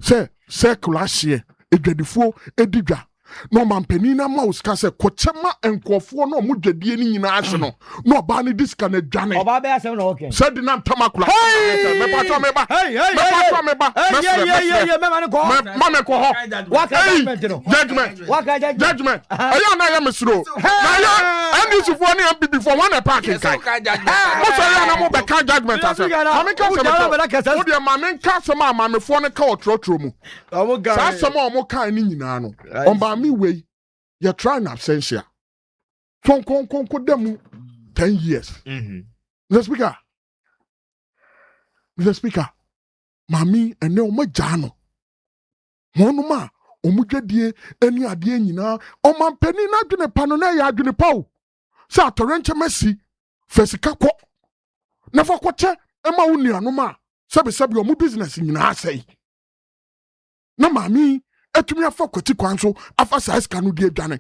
se circulation edwadifo edidwa no man penina ma usika se ko chema enkofo no mo dwadie ni nyina ase no no oba ni diska na dwane oba be asem no okay said na tamakula me pato me ba me ko ho what judgment ayo na ya mesro na ya and this for any MPP for one parking kai mo so ya na mo be ka judgment ase ma ka se mo de ma men ka se ma me fo ne ka otrotro mu sa se ma mo ka ni nyina no on ba mi we you try na absentia kon demu 10 years Mr. Speaker mami ene o majano monuma o mudwadie eni ade nyina o mampani na dwene pa no na ya dwene pa o sa torenche masi fesika ko na fa kwache ema wo nuanoma sabi omu business nyina asai na mami etumi afa kwati kwanso afa size kanu die dwane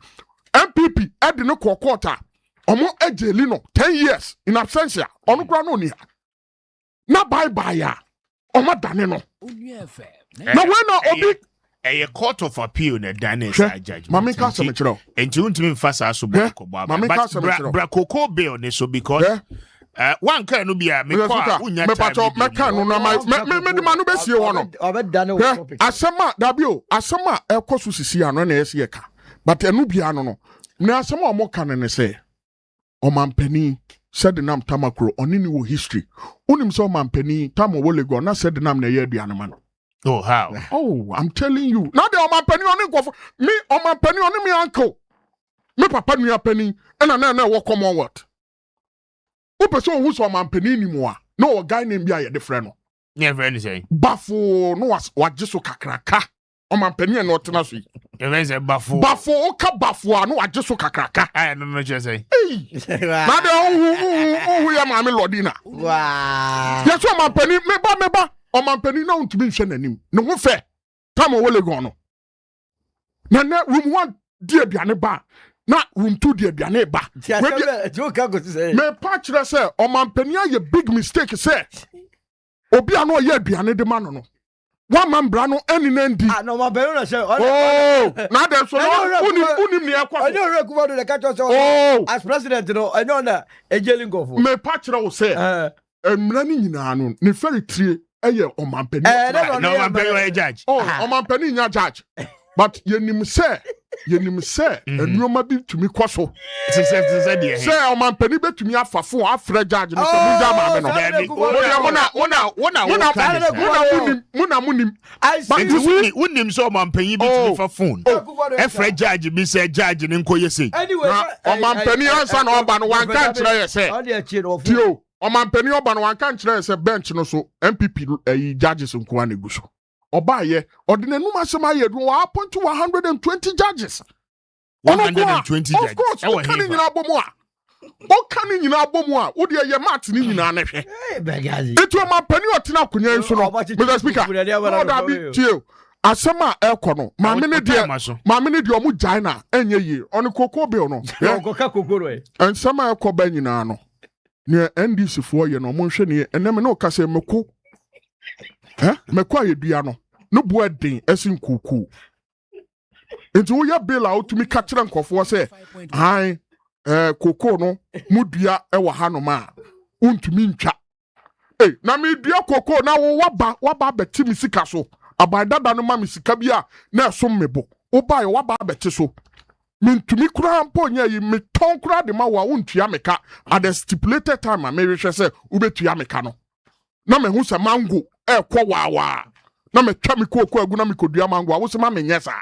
MPP edi no kokota omo ejeli no 10 years in absentia onu kra no nia na bye ya omo dane no na we na obi a court of appeal na dane sa judgment mami ka se mechiro enti untimi mfa sa so boko ba bra koko bill ne so because one can no be a me kwa unya time me pato me kan no na me de manu besie wo no obedane wo topic asema dabio asema ekoso sisi ano na ese ka but enu bia no na asema o mo kan ne se o mampani said nam tamakro oni ni wo history unim so mampani tamo wo lego na said nam na ye aduane man. Oh how? Oh, I'm telling you. Now the mampani oni go me o mampani oni me uncle. Me papa nua pani na wo come on what? Who person who so mampani ni mo a no guy name bia ye different no. Yeah, friend say. Bafo no was wajeso kakraka. O mampani na otena so yi. You say bafo. Bafo o ka bafo a no wajeso kakraka. I no just say. Hey. Na de who ya ma me lodina. Wow. Yes o mampani me ba. O mampani na untumi nhwe nanim. Ne ho fe. Tam o wole gon no. Na room 1 die aduane ba. Na room 2 die aduane ba. Me pa kire say o mampani aye big mistake say. Obi ano ye aduane de ma no. One man brano any nendi. Ah no ma bero na say. Oh, na dem so unim ne akwa. I don't recover the catch us as president no. I know na ejeli ngofo. Me pa kire wo say. Emra ni nyina no. Ne feri trie eye o mampani. No mampani o judge. Oh, o mampani nya judge. But yenim say enuoma bi tumi kwaso. Say there. Say o mampani betumi afafo afre judge no so mu jama me no. Munim. But unim so mampani betumi fa phone. Afre judge bi say judge ne nkoye say. Anyway, o mampani ansa na oba no wan kan kire ye say. Tio, o mampani oba no wan kan kire ye say bench no so MPP judges nko an eguso. Oba ye ordinary masema ye do 120 judges. 120 judges. Of course, o kan nyina abomu a wo de ye mat ni nyina na hwe. Etu ma pani otina akonya nso no. Mr. Speaker. No da bi tio. Asema ekono. Ma me ne de omu China enye yi. Oni koko be no. Koka kokoro e. Ansema ekoba nyina no. Ne NDC fo ye no mo hwe ne enem ne o kase meko. Mekwa yedua no bo den asin kuku enti wo ya bill out mi ka kire nkofo se han koko no mudua e wa hanom a untumi ntwa na me dua koko na wo waba beti mi sika so abandada no ma mi sika bia na so mebo wo ba ye waba beti so mintumi kura mpo nya yi me ton kura de ma wa untua meka at the stipulated time ma me hwe se ubetua meka no na me hu se mango kwa wawa na me twa me koko agu na me kodua mango a wo se ma me nyesa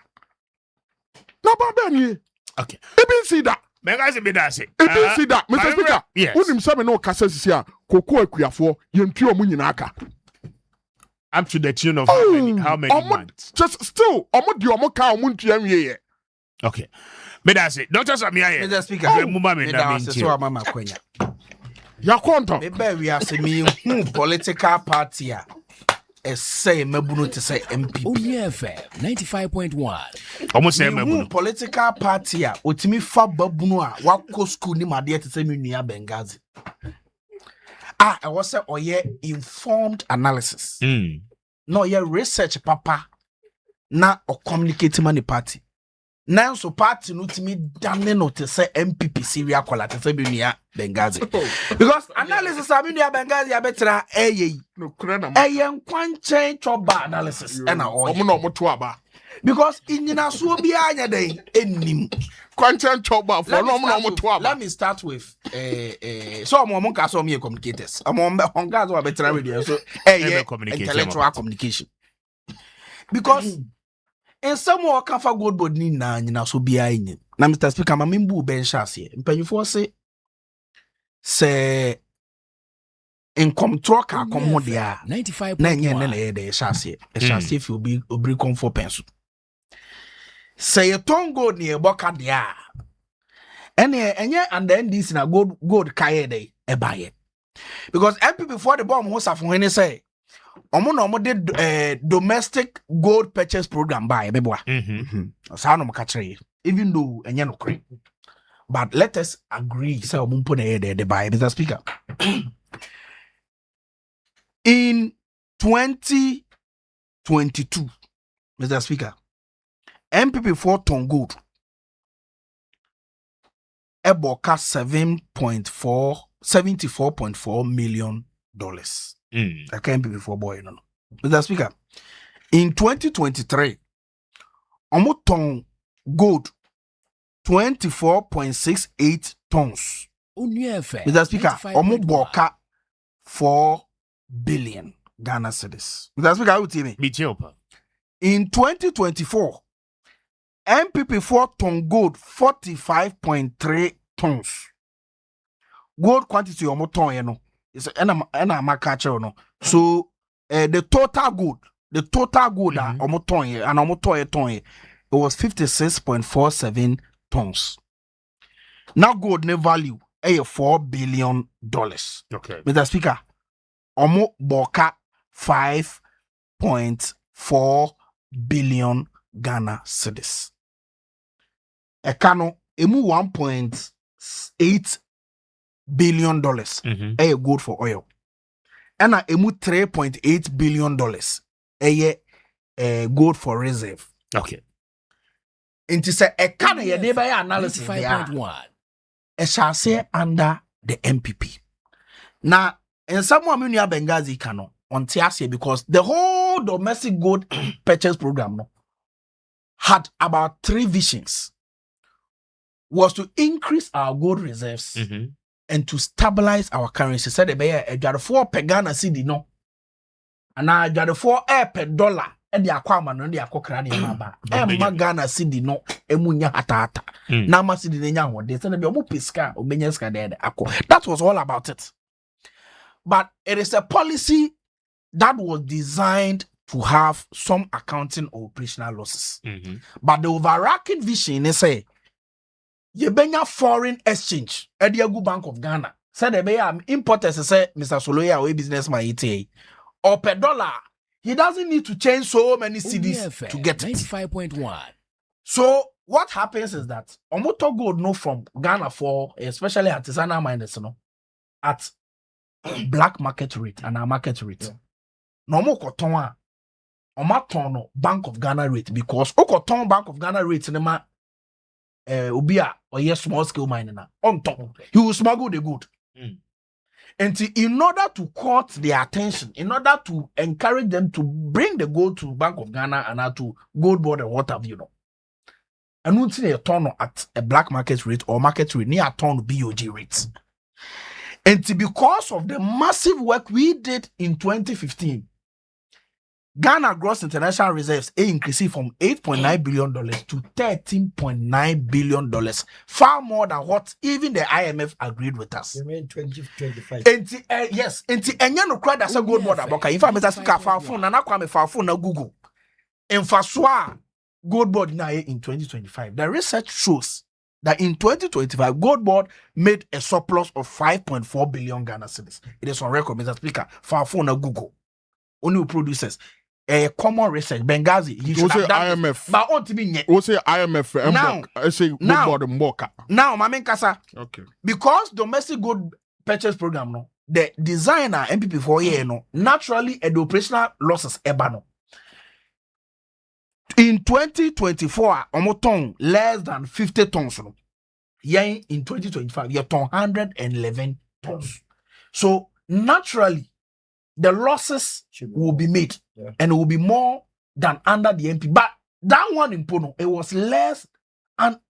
na ba ni okay even see that me guys be that say even see that Mr. Speaker unim se me no kasa sisi a koko akuafo yentu omu nyina aka up to the tune of how many months just still omu di omu ka omu ntua nwie okay me that say Dr. Samia here Mr. Speaker mu ma me na me so mama kwenya ya konto me ba wi ase me political party a say mabunu to say MPP. ODFM 95.1. Almost say mabunu. Political party a otimi fa babunu a wako school ni made to say me nua Benghazi. I was say oye informed analysis. No ye research papa na o communicate mani party. Now so party no timi dane no to say MPP Syria kwala to say me nua Benghazi. Because analysis of me nua Benghazi abetra no krena nkwanchen choba analysis and all. No moto aba. Because inyina so bia anya den enim kwanchen choba for no moto aba. Let me start with so amon ka so me communicators. Amon honga so abetra radio so intellectual communication. Because in some more kafa gold board ni na nyina so bia anya. Na Mr. Speaker ma membu ben chance mpanyufo say income truck a come ho dia 95 na nye na ye de chance fi obi come for penso say a tongo ni e boka dia ene enye and then this na gold kaye de e baye Because MPP for the bomb was when they say omo did domestic gold purchase program by beboa. Even though no cream. But let us agree say the buy Mr. Speaker. In 2022, Mr. Speaker, MPP for ton gold eboka $74.4 million. I can't be before boy no. Mr. Speaker, in 2023, ton gold 24.68 tons. Mr. Speaker, boka 4 billion Ghana cedis. Mr. Speaker, I will tell me. In 2024, MPP for ton gold 45.3 tons. Gold quantity ton is ena catch no. So the total gold ton it was 56.47 tons. Now gold ne value $4 billion. Okay. Mr. Speaker, boka 5.4 billion Ghana cedis. Ekano emu $1.8 billion gold for oil. And emu $3.8 billion gold for reserve. Okay. Into say ekano ye dey by analysis 5.1. It shall say under the MPP. Now, in some way, Benghazi cano on Tiasia because the whole domestic gold purchase program had about 3 visions. Was to increase our gold reserves and to stabilize our currency. Said the bear a jar 4 per Ghana cedi no. And I jar 4 per dollar. And the aquaman and the aquacrani maba. Ghana cedi no emunya hatata. Nama cedi nenya one. They said the omu piska or benyaska there. That was all about it. But it is a policy that was designed to have some accounting or operational losses. But the overarching vision is say ye benya foreign exchange at the Bank of Ghana. Said the bear importers say Mr. Soloya or businessman ETA or per dollar. He doesn't need to change so many CDs to get it. 95.1. So what happens is that omoto gold no from Ghana for especially artisanal miners at black market rate and our market rate. No more koton no Bank of Ghana rate because koton Bank of Ghana rate nema ubia or yes small scale miner on top. He will smuggle the good. And in order to court their attention, in order to encourage them to bring the gold to Bank of Ghana and to gold board and what have you know. And won't see a ton at a black market rate or market rate near a ton BOG rates. And because of the massive work we did in 2015, Ghana gross international reserves increased from $8.9 billion to $13.9 billion, far more than what even the IMF agreed with us. 2025. Yes, no credit as a gold board. In fact, Mr. Speaker, phone na Kwame phone na Google. In Faswa gold board now in 2025. The research shows that in 2025, gold board made a surplus of 5.4 billion Ghana cedis. It is on record, Mr. Speaker. Phone na Google. Only producers. A common research Benghazi. He should have done IMF. But on to be IMF. Now, Mamen Kasa. Okay. Because domestic gold purchase program the designer MPP for year naturally the operational losses ebano. In 2024, omoton less than 50 tons. In 2025, you ton 111 tons. So naturally, the losses will be made and it will be more than under the MP. But that one in Pono, it was less than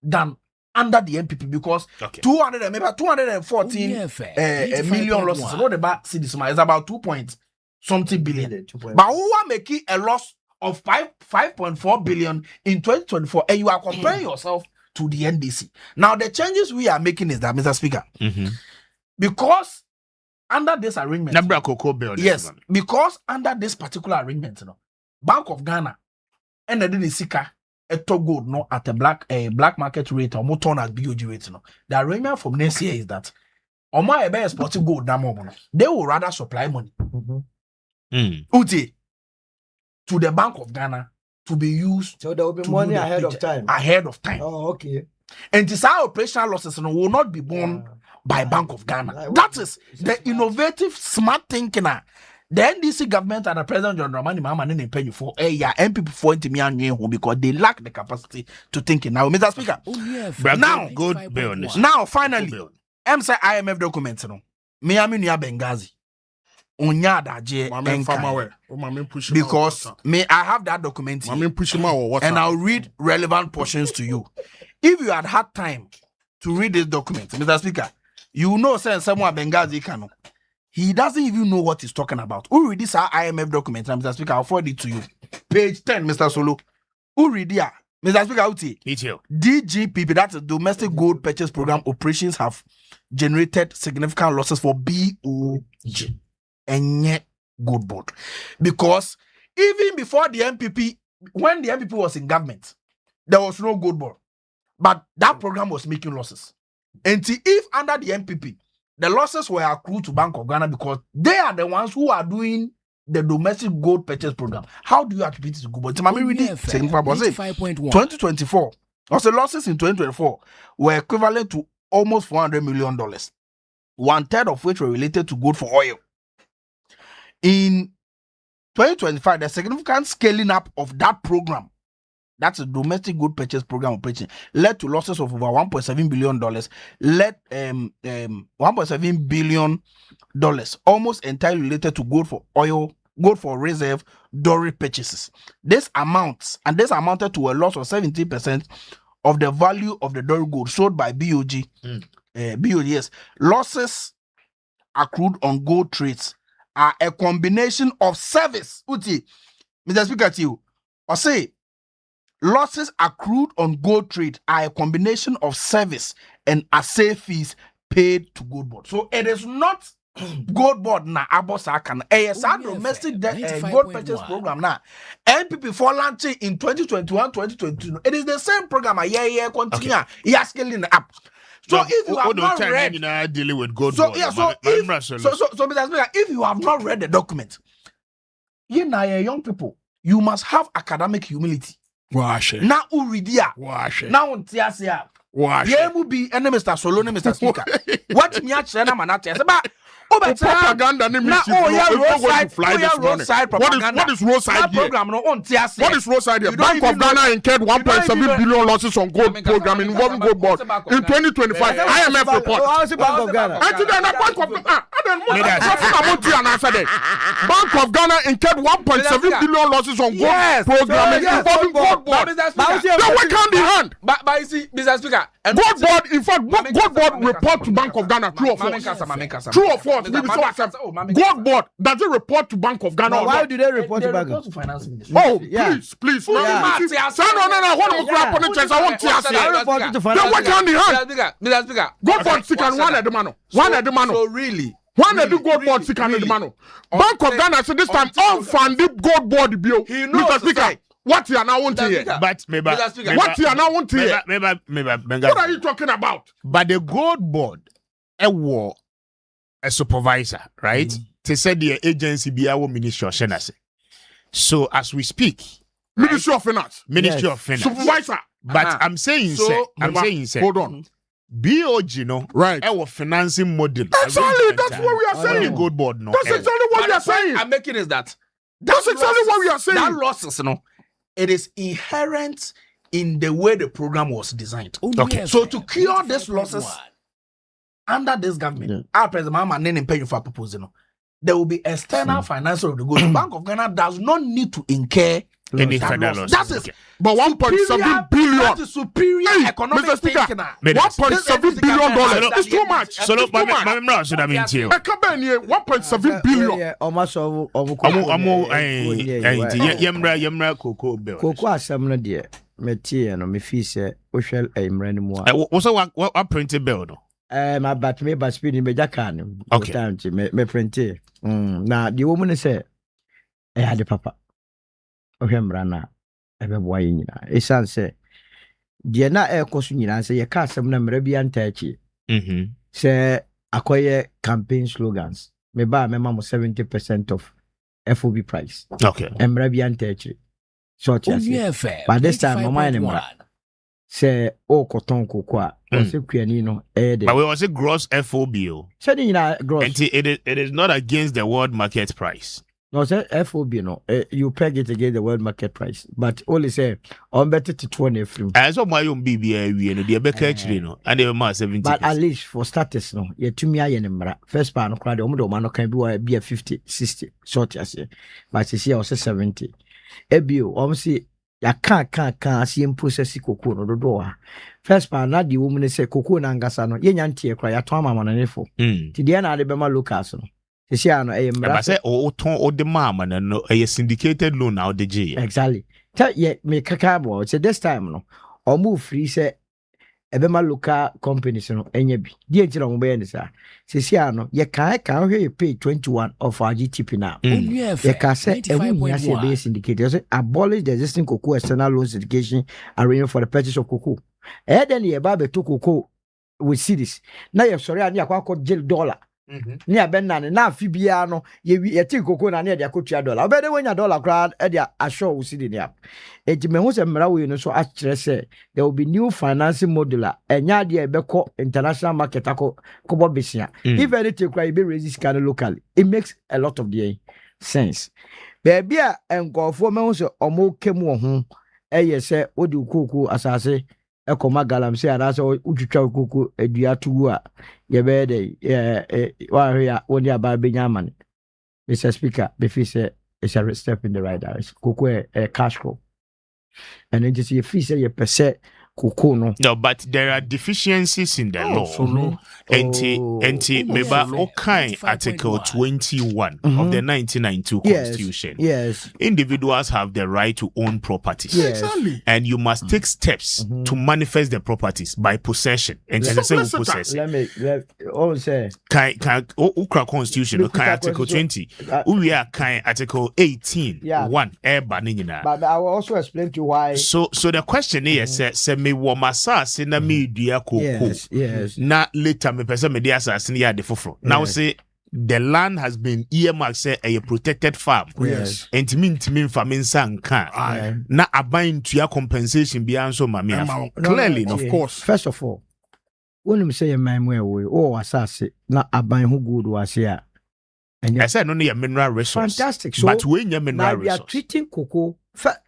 under the MPP because 214 million losses. What the back see this is about 2 point something billion. But who are making a loss of 5.4 billion in 2024 and you are comparing yourself to the NDC. Now the changes we are making is that, Mr. Speaker, because under this arrangement, yes, because under this particular arrangement, Bank of Ghana and the Sika gold at a black market rate or more ton at BOG rate. The arrangement from next year is that Oma ebe exporting gold na mo. They will rather supply money. Uti to the Bank of Ghana to be used. So there will be money ahead of time. Ahead of time. Oh, okay. And this our operational losses will not be borne by Bank of Ghana. That is the innovative, smart thinking. The NDC government and the President John Dramani Mahama didn't pay you for MPP for home because they lack the capacity to think it. Now, Mr. Speaker. Now, good bill. Now, finally, say IMF documents. Miami Nia Benghazi. Onyada J. Because I have that document here, and I'll read relevant portions to you. If you had time to read this document, Mr. Speaker, you know someone Benghazi Kano. He doesn't even know what he's talking about. Who read this IMF document, Mr. Speaker? I'll forward it to you. Page 10, Mr. Solo. Who read here? Mr. Speaker, DGPP, that's a Domestic Gold Purchase Program operations have generated significant losses for BOG and yet Gold Board. Because even before the MPP, when the MPP was in government, there was no Gold Board. But that program was making losses. And if under the MPP, the losses were accrued to Bank of Ghana because they are the ones who are doing the domestic gold purchase program. How do you attribute it to Gold? 2024. Also, losses in 2024 were equivalent to almost $400 million, 1/3 of which were related to gold for oil. In 2025, the significant scaling up of that program, that's a domestic gold purchase program operation, led to losses of over $1.7 billion, $1.7 billion, almost entirely related to gold for oil, gold for reserve, doré purchases. This amounted to a loss of 70% of the value of the doré gold sold by BOG. BOGs. Losses accrued on gold trades are a combination of service. Uti, Mr. Speaker, to you, I say, losses accrued on gold trade are a combination of service and assay fees paid to Gold Board. So it is not Gold Board na abosakan. It's a domestic gold purchase program now. NPP for launching in 2021, 2022. It is the same program. Continue. He is scaling up. So if you have not read, dealing with Gold so Board. yeah, so Mr. Speaker, if you have not read the document, you know, young people, you must have academic humility. Na uridia. Na untiasia. Ye mu bi ene Mr. Solo ne Mr. Speaker. What me actually na manate. Ba propaganda ne na roadside propaganda. What is roadside here? Program no untiasia. What is roadside here? Bank of Ghana incurred 1.7 billion losses on gold program involving Gold Board in 2025. IMF report. Bank of Ghana. Bank of Ghana incurred 1.7 billion losses on gold program involving Gold Board. Then what can the hand? But you see, Mr. Speaker, Gold Board, in fact, Gold Board report to Bank of Ghana. True or false? True or false? Maybe so accept. Gold Board, does it report to Bank of Ghana? Why do they report to Bank? Oh, please. No. I want to then what can the hand? Mr. Speaker, Gold Board sick and one at the man. So really, one at the Gold Board sick and the man. Bank of Ghana said this time unfunded Gold Board bill. Mr. Speaker. What you are now wanting here? But maybe what you are now wanting here? What are you talking about? But the Gold Board, a supervisor, right? They said the agency be our Ministry of Finance. So as we speak, Ministry of Finance, supervisor. But I'm saying, hold on. BOG, no, right? Our financing model. Exactly, that's what we are saying. Gold Board, no. That's exactly what we are saying. I'm making is that. That's exactly what we are saying. That losses, no. It is inherent in the way the program was designed. Okay. So to cure these losses under this government, our president Mama Nene paying for proposal, there will be external financial of the gold. Bank of Ghana does not need to incur any further losses. That is, but 1.7 billion. That is superior economic thinking. $1.7 billion is too much. So look, my should have been to 1.7 billion. Yemra Coco bill. Coco asem no de metie no me fi se wo hwel emra ni mu a. What's what printed bill no? My bat me ba speed me jaka no. Okay. Me printe. Na de wo mu ne se ade papa. Ohemra na ebe boa yi nyina. Esan se de na ekoso nyina se ye ka asem na mra bi anta achi. Se acquire campaign slogans. Me buy me mama 70% of FOB price. Okay. Embra bi antechi. Short but this time no mind embra. Say cotton cocoa or say kuani no but we was a gross FOB. Said gross. And it is not against the world market price. No, say FOB no. You peg it against the world market price, but only say on better to 20 free. As of my own BBA, we know the better actually no, and they were 70. But at least for status no, you to me I first part no crowd omo man can be a 50, 60 short as but you see also 70. Ebio, see ya can't see him process cocoa no do. First part na the woman say cocoa na ngasa no ye nyantie kwa ya to mama na nefo. Ti dia na de be ma locals no. See ano but say o the mama no a syndicated loan now the G. Exactly. Tell ye me kakabo say this time no or move free say ebema local companies no enye bi. Die ntira mo be ni sa. See ano ye kan you pay 21 of our GTP now. Ye can say ewu nya say be syndicated. Say abolish the existing cocoa external loan syndication arrangement for the purchase of cocoa. Then ye ba be to cocoa with cities. Now you sorry ani akwa jail dollar. Ni abenna na afibia no ye tin koko na na de akotua dollar obede wenya dollar kra e de assure wo sidi ne ap enti me hu se mra we no so a kire se there will be new financing model enya de e beko international market kobo besia if anything kra e be raise can locally it makes a lot of the sense baby a enkofo me hu se omo kemu ho eye se odi kuku asase ekoma galam se ara se utwitwa kuku edua tuwu a ye be de wa hia woni aba benya amane Mr. Speaker be fi say it's a step in the right direction kuku cash flow and then just you fi say you percent kuku no but there are deficiencies in the law enti meba okay article 21 of the 1992 constitution individuals have the right to own properties and you must take steps to manifest the properties by possession and say possess let me say ukra constitution kai article 20 we are kai article 18 1 eba ni nyina but I will also explain to you why so the question is say me wo masase na me dua koko na later me person me dia asase na ya de foforo now say the land has been earmarked say a protected farm and ntimi farming sanka na aban tua compensation bi anso ma me clearly of course first of all when you say man we asase na aban hu good was here and I said no your mineral resource fantastic so but when your mineral resource we are treating cocoa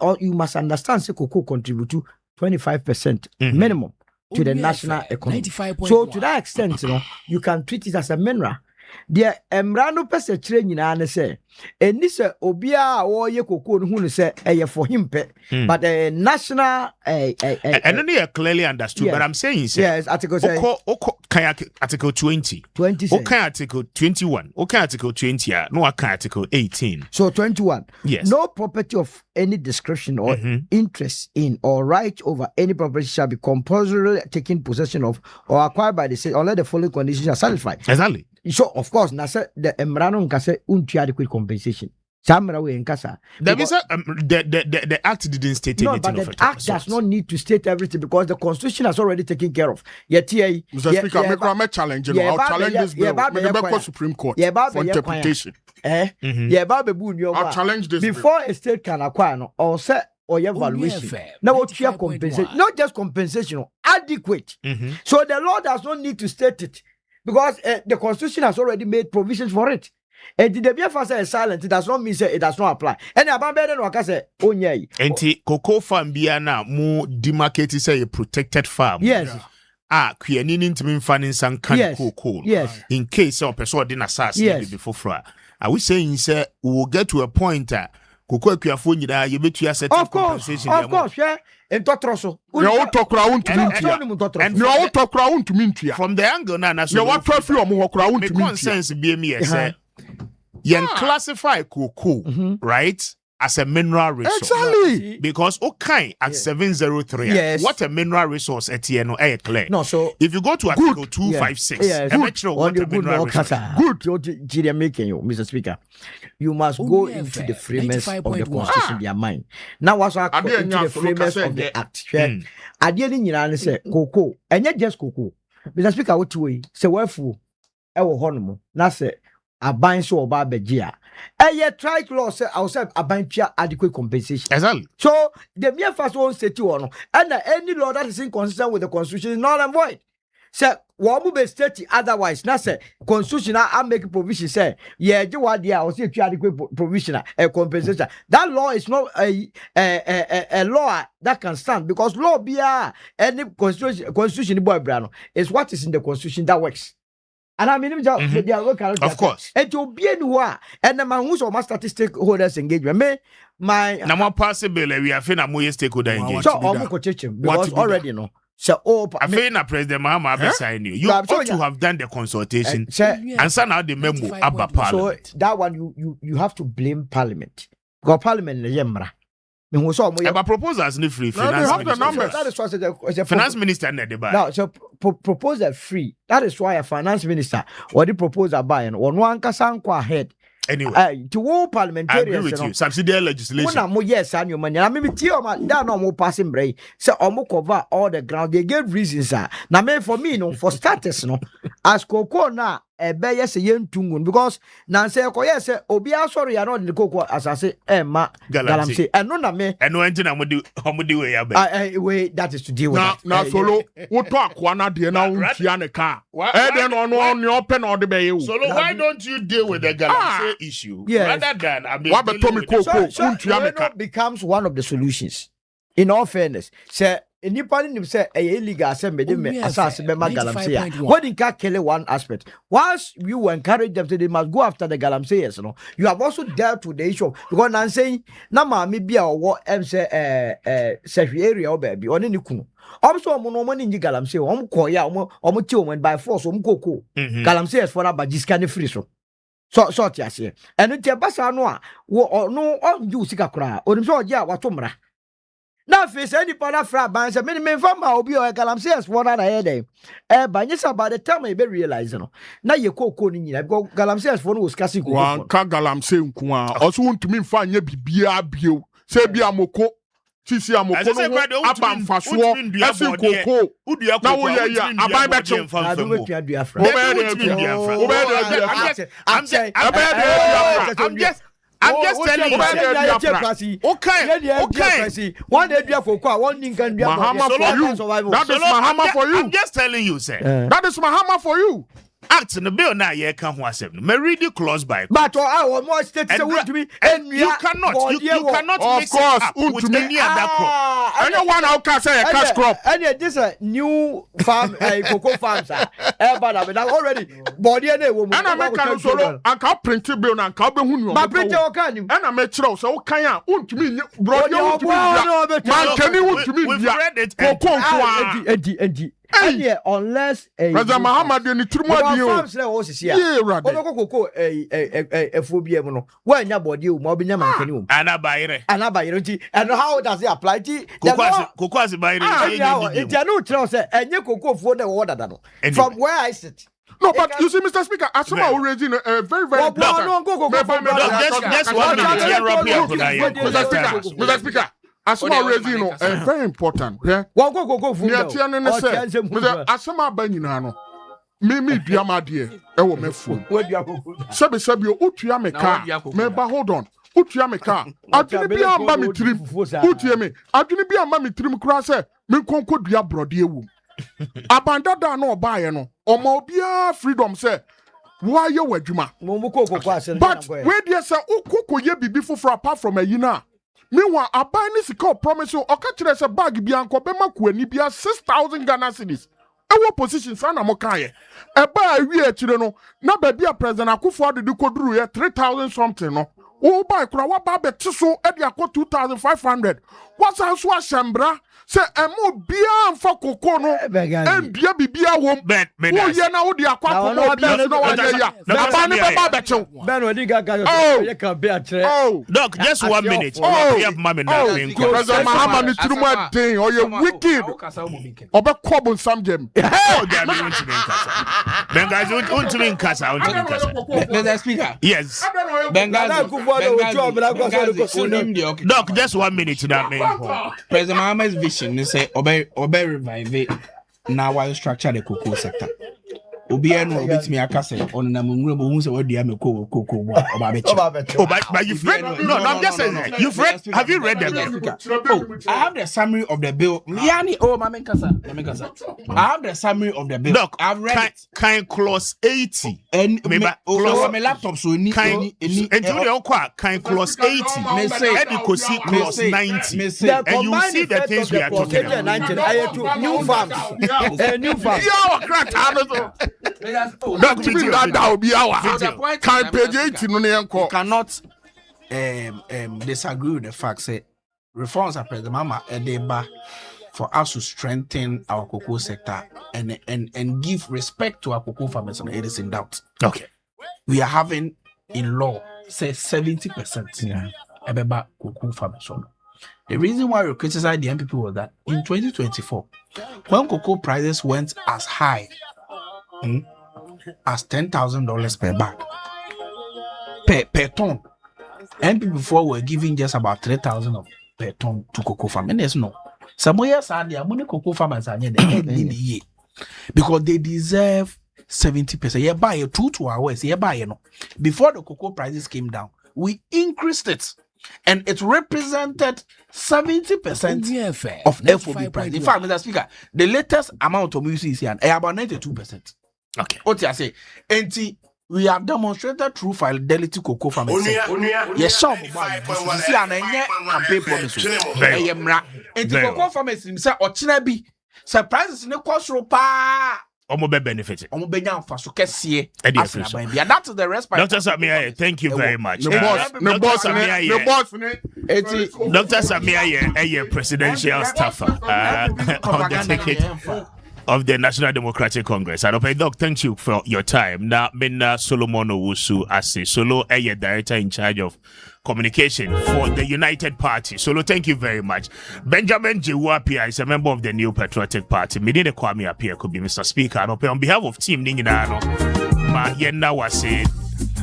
or you must understand say cocoa contribute to 25% minimum to the national economy. So to that extent, you can treat it as a mineral. The emrano pese chire nyina ne say eni se obia wo ye kokoo hu ne say for him pe but the national and only clearly understood but I'm saying say yes article say article 20 okay article 21 okay article 20 no okay article 18 so 21 yes no property of any description or interest in or right over any property shall be compulsorily taken possession of or acquired by the state unless the following conditions are satisfied. Exactly. So of course na say the emrano nka say untu adequate compensation. Samra we nkasa. The act didn't state anything but the act does not need to state everything because the constitution has already taken care of. Yet here Mr. Speaker, I'll challenge you. I'll challenge this bill when the back Supreme Court for interpretation. I'll challenge this before a state can acquire no or say or your valuation. Now what you compensation, not just compensation, adequate. So the law does not need to state it. Because the constitution has already made provisions for it. And the BFA is silent, it does not mean say it does not apply. And about better no say onye. Enti cocoa farm bia na mo demarcate say a protected farm. Yes. Kuyani ntimi fanning san can cocoa. Yes. In case a person didn't assassin before fra. Are we saying say we will get to a point cocoa kuyafo nyida ye betu asset compensation. Of course, yeah. And totroso. From the angle na so the consensus be me say you classify cocoa right as a mineral resource. Exactly. Because okay at 703 what a mineral resource at no clear. No, so if you go to article 256 what a mineral resource. Good. Making you, Mr. Speaker. You must go into the framers of the constitution in their mind. Now what's into the framers of the act. Idea in say cocoa and not just cocoa. Mr. Speaker, what way say wherefore ɛwɔ hɔ nom na sɛ aban so oba begia trike law say I say aban tua adequate compensation. Exactly. So the mere first one state one and any law that is inconsistent with the constitution is null and void. Say what be state otherwise na say constitution I make provision say yeah do what there or say adequate provision a compensation. That law is not a law that can stand because law be any constitution boy brano is what is in the constitution that works. And I mean, they are local. Of course. And to be anywhere, and the man who's almost stakeholders engagement. Me, my. Now, possible we are finna more stakeholder engagement. So, because already know. So, I feel na President Mahama have signed you. You ought to have done the consultation. And so now the memo about Parliament. So that one you have to blame Parliament. Because Parliament is yemra. But proposals need free finance. Have the numbers. That is why finance minister need the buy. Now, so proposal free. That is why a finance minister or the proposal buy and one can go ahead. Anyway, to all parliamentarians, I agree with you. Subsidiary legislation. Yes, and your money. I mean, that no more passing break. So, cover all the ground. They gave reasons. Now, for me, no, for starters, no, as Coco now. Yes, a young tungun because Nancy, yes, Obia, sorry, I know the cocoa as I say, Emma Galamsey, and no, me, and no engine, I'm with you. Way that is to deal with. Now, solo, what talk one idea now, Tiana car. Then on your pen or the bay. So, why don't you deal with the Galamsey issue rather than what the Tommy Coco becomes one of the solutions? In all fairness, sir. Anybody say a illegal assembly assassin Galamsey. What in kill one aspect. Once you encourage them to they must go after the Galamseyers, you know. You have also dealt with the issue because I'm saying Nama maybe or what say area or baby or any kunu. Also, money in Galamsey, koya, by force, cocoa. Galamseyers for a bagiscan free so. So, yes, and it's a bassa noa, no, you sikakra, or so, yeah, what tomra. Now, if it's any part of Frab, I said, many men from my Obio, Galamsey's one other head. But yes, by the time I be realizing, now you call calling you, go Galamsey's phone was casting one, Galamsey, also want to mean fine, ye be bio, say be a moko. Sisi amoko aba mfasuo esi koko na wo ye aban be chew I'm just telling you. Okay. One day, one thing can be Mahama for you. That is Mahama for you. I'm just telling you, sir. That is Mahama for you. Act in the bill now, you can't accept. Me read the clause by. But I want more states to be. And you cannot. You cannot mix it up with any other crop. Anyone out can say a cash crop. And this a new farm, cocoa farms. But already body and a woman. And I make solo and can't print a bill and can't be who. My printer can you. And I make sure so can you to me, bro. Man, can you to me? We've read it. Cocoa. And yeah, unless President Mahama did it through my deal. Yeah, right. A phobia mono. When your body, Mobina Mancanu. And how does it apply to Cocoa's by it's a new trust and you could go for the water from where I sit. No, but you see, Mr. Speaker, as someone who raising a very important. Just 1 minute. Mr. Speaker. Asoma raising no very important. Yeah. Go. Near ne say, Mr. Asoma ba nyina no. Me duama de e wo mefu. Sebi utua me car. Me ba hold on. Utua me car. Adwene bia amba me trim. Utie me. Adwene bia amba me trim kura say me konko dua brode ewu. Abanda da na obaye no. Omo obia freedom say why you wadwuma. But where there say ukoko ye bibi foforo apart from a yina. Meanwhile, I buy this promise you catch a bag bianco bema kuenibia 6,000 Ghana cedis. Our position sana mokaye. A buy we children no baby a president Akufo de kodru ye 3,000 something no. Oh buy krawa babe tiso edia ko 2,500. What's our shambra? Say emo bia mfa koko no bia bibia wom wo ye na wo de akwa koko bia so na wa ya na ba ne ba be chew ben odi gaga you can be a tre doc just 1 minute we have mama na me ko President Mahama ni tirumu den o ye wicked obe kobo sam jam oh damn you want to be nkasa ben guys want to be nkasa Mr. Speaker yes ben guys doc just 1 minute to that man President Mahama's vision they say obey revive it now while structure the cocoa sector. Obi eno obetimi akase on na munwure bo hu se wadua me ko oba beche. Oh, but you've read no, I'm just saying you've read. Have you read the bill? Oh, I have the summary of the bill. Yani mame kasa. I have the summary of the bill. Look, I've read it. Kind clause 80 and my laptop so any kind clause 80 me say clause 90 and you see the things we are talking about. New farms. New farms. Yo, crack that to be that will be our kind page 80 no you cannot disagree with the fact that reforms are present mama edeba for us to strengthen our cocoa sector and give respect to our cocoa farmers. It is in doubt. Okay. We are having in law say 70% about cocoa farmers. The reason why we criticize the MPP was that in 2024, when cocoa prices went as high as $10,000 per bag per ton, MPP before were giving just about 3,000 per ton to cocoa farmers. And there's no. Some years are there, money cocoa farmers are near the end of the year because they deserve 70%. You buy 2 hours, you buy before the cocoa prices came down, we increased it. And it represented 70% of FOB price. In fact, Mr. Speaker, the latest amount of music is here about 92%. Okay. What I say? We have demonstrated true fidelity cocoa farmers. Yes, some see an campaign promise. And the cocoa farmers say Ochinabi surprises in the cost pa. Omo benefit. Omo benya fa so kese. And that's the response. Dr. Samia, thank you very much. No boss, Dr. Samia, a presidential staffer on the ticket of the National Democratic Congress. And okay, Doc, thank you for your time. Now, Minna Solomon Owusu Ase Solo, a director in charge of communication for the United Party. Solo, thank you very much. Benjamin Appiah is a member of the New Patriotic Party. Medine Kwame Appiah Kubi, Mr. Speaker. And on behalf of Team Ninginano, Ma Yenna Wase,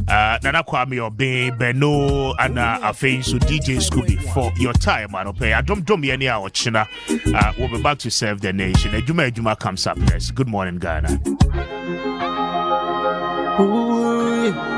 Nana Kwame Obe, Beno, and Afeinsu DJ Scooby for your time. And okay, I don't any our China. We'll be back to serve the nation. Ejuma comes up next. Good morning, Ghana. Ooh.